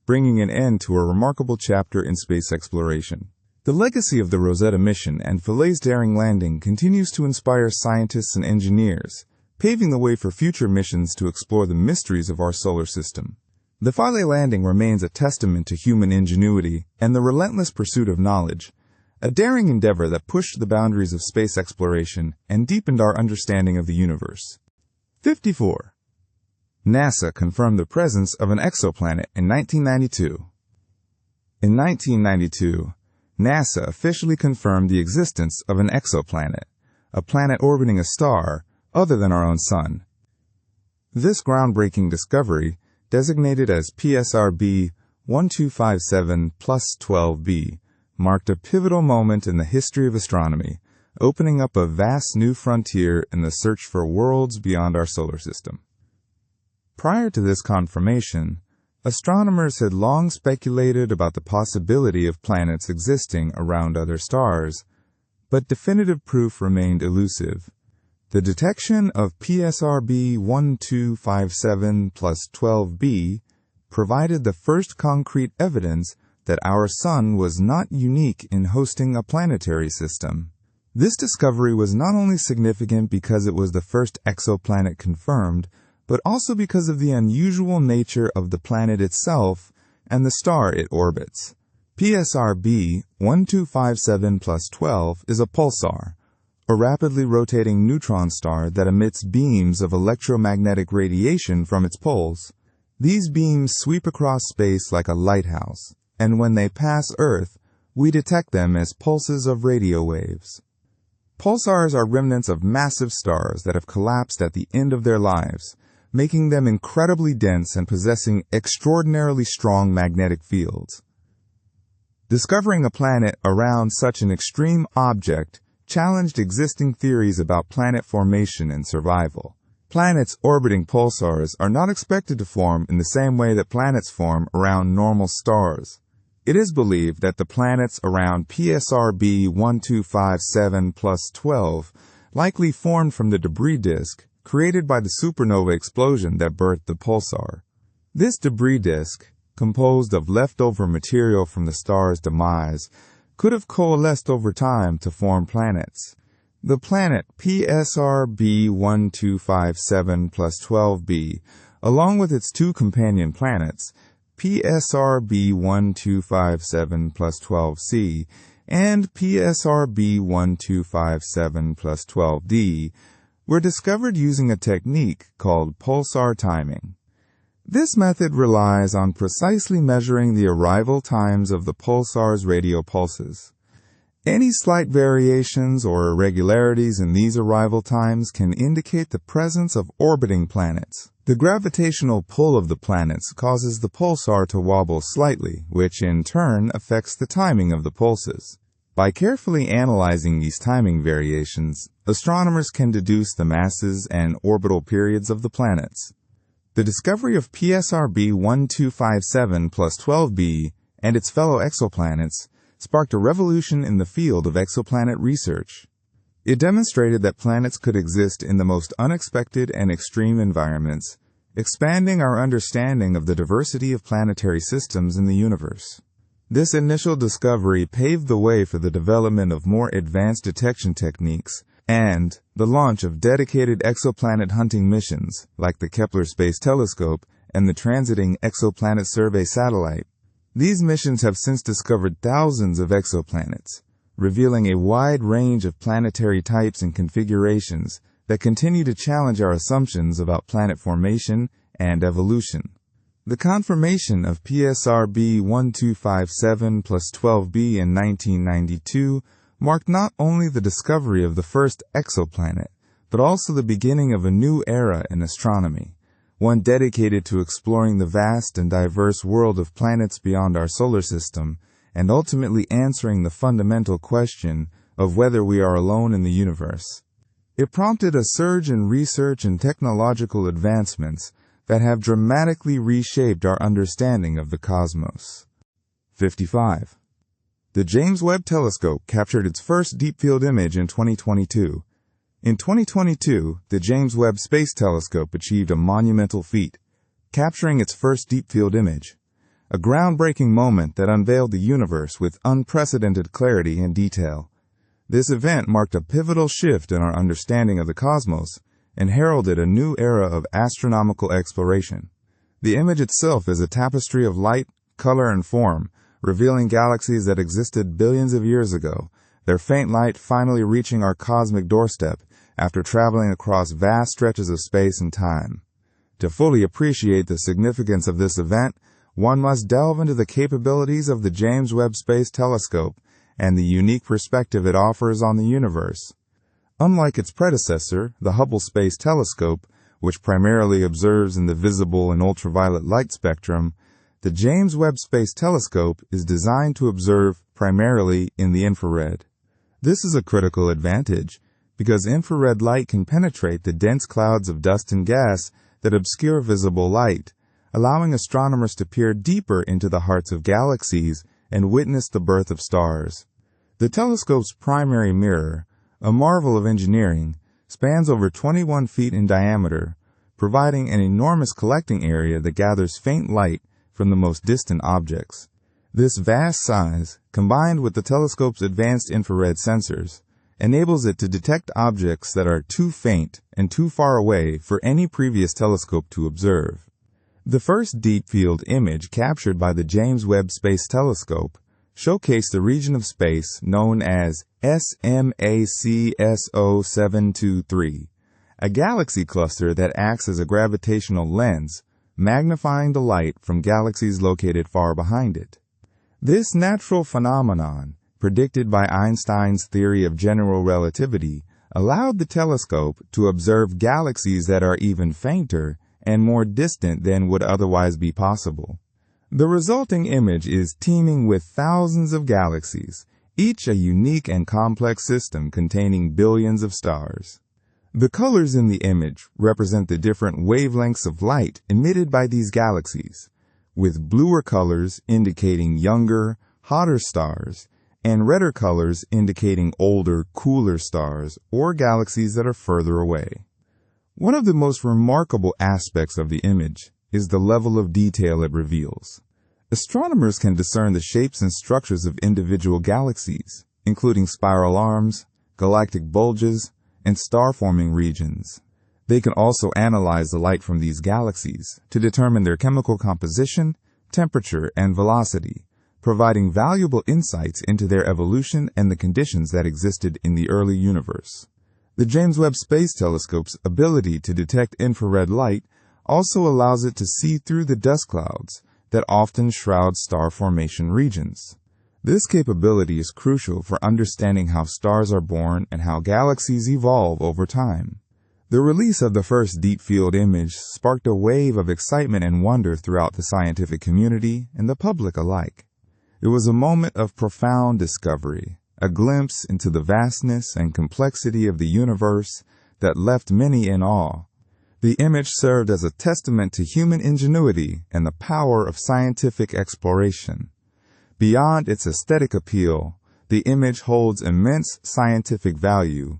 bringing an end to a remarkable chapter in space exploration. The legacy of the Rosetta mission and Philae's daring landing continues to inspire scientists and engineers, paving the way for future missions to explore the mysteries of our solar system. The Philae landing remains a testament to human ingenuity and the relentless pursuit of knowledge, a daring endeavor that pushed the boundaries of space exploration and deepened our understanding of the universe. 54. NASA confirmed the presence of an exoplanet in 1992. In 1992, NASA officially confirmed the existence of an exoplanet, a planet orbiting a star other than our own Sun. This groundbreaking discovery, designated as PSRB 1257+12b, marked a pivotal moment in the history of astronomy, opening up a vast new frontier in the search for worlds beyond our solar system. Prior to this confirmation, astronomers had long speculated about the possibility of planets existing around other stars, but definitive proof remained elusive. The detection of PSRB 1257+12b provided the first concrete evidence that our Sun was not unique in hosting a planetary system. This discovery was not only significant because it was the first exoplanet confirmed, but also because of the unusual nature of the planet itself and the star it orbits. PSRB 1257+12 is a pulsar, a rapidly rotating neutron star that emits beams of electromagnetic radiation from its poles. These beams sweep across space like a lighthouse, and when they pass Earth, we detect them as pulses of radio waves. Pulsars are remnants of massive stars that have collapsed at the end of their lives, making them incredibly dense and possessing extraordinarily strong magnetic fields. Discovering a planet around such an extreme object challenged existing theories about planet formation and survival. Planets orbiting pulsars are not expected to form in the same way that planets form around normal stars. It is believed that the planets around PSRB 1257+12 likely formed from the debris disk created by the supernova explosion that birthed the pulsar. This debris disk, composed of leftover material from the star's demise, could have coalesced over time to form planets. The planet PSRB 1257+12b, along with its two companion planets, PSRB 1257+12c and PSRB 1257+12d, were discovered using a technique called pulsar timing. This method relies on precisely measuring the arrival times of the pulsar's radio pulses. Any slight variations or irregularities in these arrival times can indicate the presence of orbiting planets. The gravitational pull of the planets causes the pulsar to wobble slightly, which in turn affects the timing of the pulses. By carefully analyzing these timing variations, astronomers can deduce the masses and orbital periods of the planets. The discovery of PSRB 1257+12b and its fellow exoplanets sparked a revolution in the field of exoplanet research. It demonstrated that planets could exist in the most unexpected and extreme environments, expanding our understanding of the diversity of planetary systems in the universe. This initial discovery paved the way for the development of more advanced detection techniques and the launch of dedicated exoplanet hunting missions like the Kepler Space Telescope and the Transiting Exoplanet Survey satellite. These missions have since discovered thousands of exoplanets, revealing a wide range of planetary types and configurations that continue to challenge our assumptions about planet formation and evolution. The confirmation of PSRB 1257+12b in 1992 marked not only the discovery of the first exoplanet, but also the beginning of a new era in astronomy, one dedicated to exploring the vast and diverse world of planets beyond our solar system, and ultimately answering the fundamental question of whether we are alone in the universe. It prompted a surge in research and technological advancements that have dramatically reshaped our understanding of the cosmos. 55. The James Webb Telescope captured its first deep-field image in 2022. In 2022, the James Webb Space Telescope achieved a monumental feat, capturing its first deep-field image. a groundbreaking moment that unveiled the universe with unprecedented clarity and detail. This event marked a pivotal shift in our understanding of the cosmos and heralded a new era of astronomical exploration. The image itself is a tapestry of light, color, and form, revealing galaxies that existed billions of years ago, their faint light finally reaching our cosmic doorstep after traveling across vast stretches of space and time. To fully appreciate the significance of this event, one must delve into the capabilities of the James Webb Space Telescope and the unique perspective it offers on the universe. Unlike its predecessor, the Hubble Space Telescope, which primarily observes in the visible and ultraviolet light spectrum, the James Webb Space Telescope is designed to observe primarily in the infrared. This is a critical advantage because infrared light can penetrate the dense clouds of dust and gas that obscure visible light, allowing astronomers to peer deeper into the hearts of galaxies and witness the birth of stars. The telescope's primary mirror, a marvel of engineering, spans over 21 feet in diameter, providing an enormous collecting area that gathers faint light from the most distant objects. This vast size, combined with the telescope's advanced infrared sensors, enables it to detect objects that are too faint and too far away for any previous telescope to observe. The first deep-field image captured by the James Webb Space Telescope showcased the region of space known as SMACSO723, a galaxy cluster that acts as a gravitational lens, magnifying the light from galaxies located far behind it. This natural phenomenon, predicted by Einstein's theory of general relativity, allowed the telescope to observe galaxies that are even fainter and more distant than would otherwise be possible. The resulting image is teeming with thousands of galaxies, each a unique and complex system containing billions of stars. The colors in the image represent the different wavelengths of light emitted by these galaxies, with bluer colors indicating younger, hotter stars, and redder colors indicating older, cooler stars or galaxies that are further away. One of the most remarkable aspects of the image is the level of detail it reveals. Astronomers can discern the shapes and structures of individual galaxies, including spiral arms, galactic bulges, and star-forming regions. They can also analyze the light from these galaxies to determine their chemical composition, temperature, and velocity, providing valuable insights into their evolution and the conditions that existed in the early universe. The James Webb Space Telescope's ability to detect infrared light also allows it to see through the dust clouds that often shroud star formation regions. This capability is crucial for understanding how stars are born and how galaxies evolve over time. The release of the first deep-field image sparked a wave of excitement and wonder throughout the scientific community and the public alike. It was a moment of profound discovery, a glimpse into the vastness and complexity of the universe that left many in awe. The image served as a testament to human ingenuity and the power of scientific exploration. Beyond its aesthetic appeal, the image holds immense scientific value.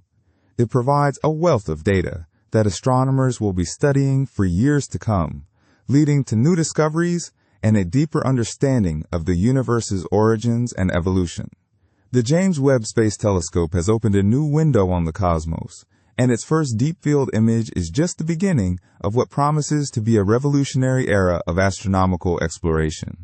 It provides a wealth of data that astronomers will be studying for years to come, leading to new discoveries and a deeper understanding of the universe's origins and evolution. The James Webb Space Telescope has opened a new window on the cosmos, and its first deep-field image is just the beginning of what promises to be a revolutionary era of astronomical exploration.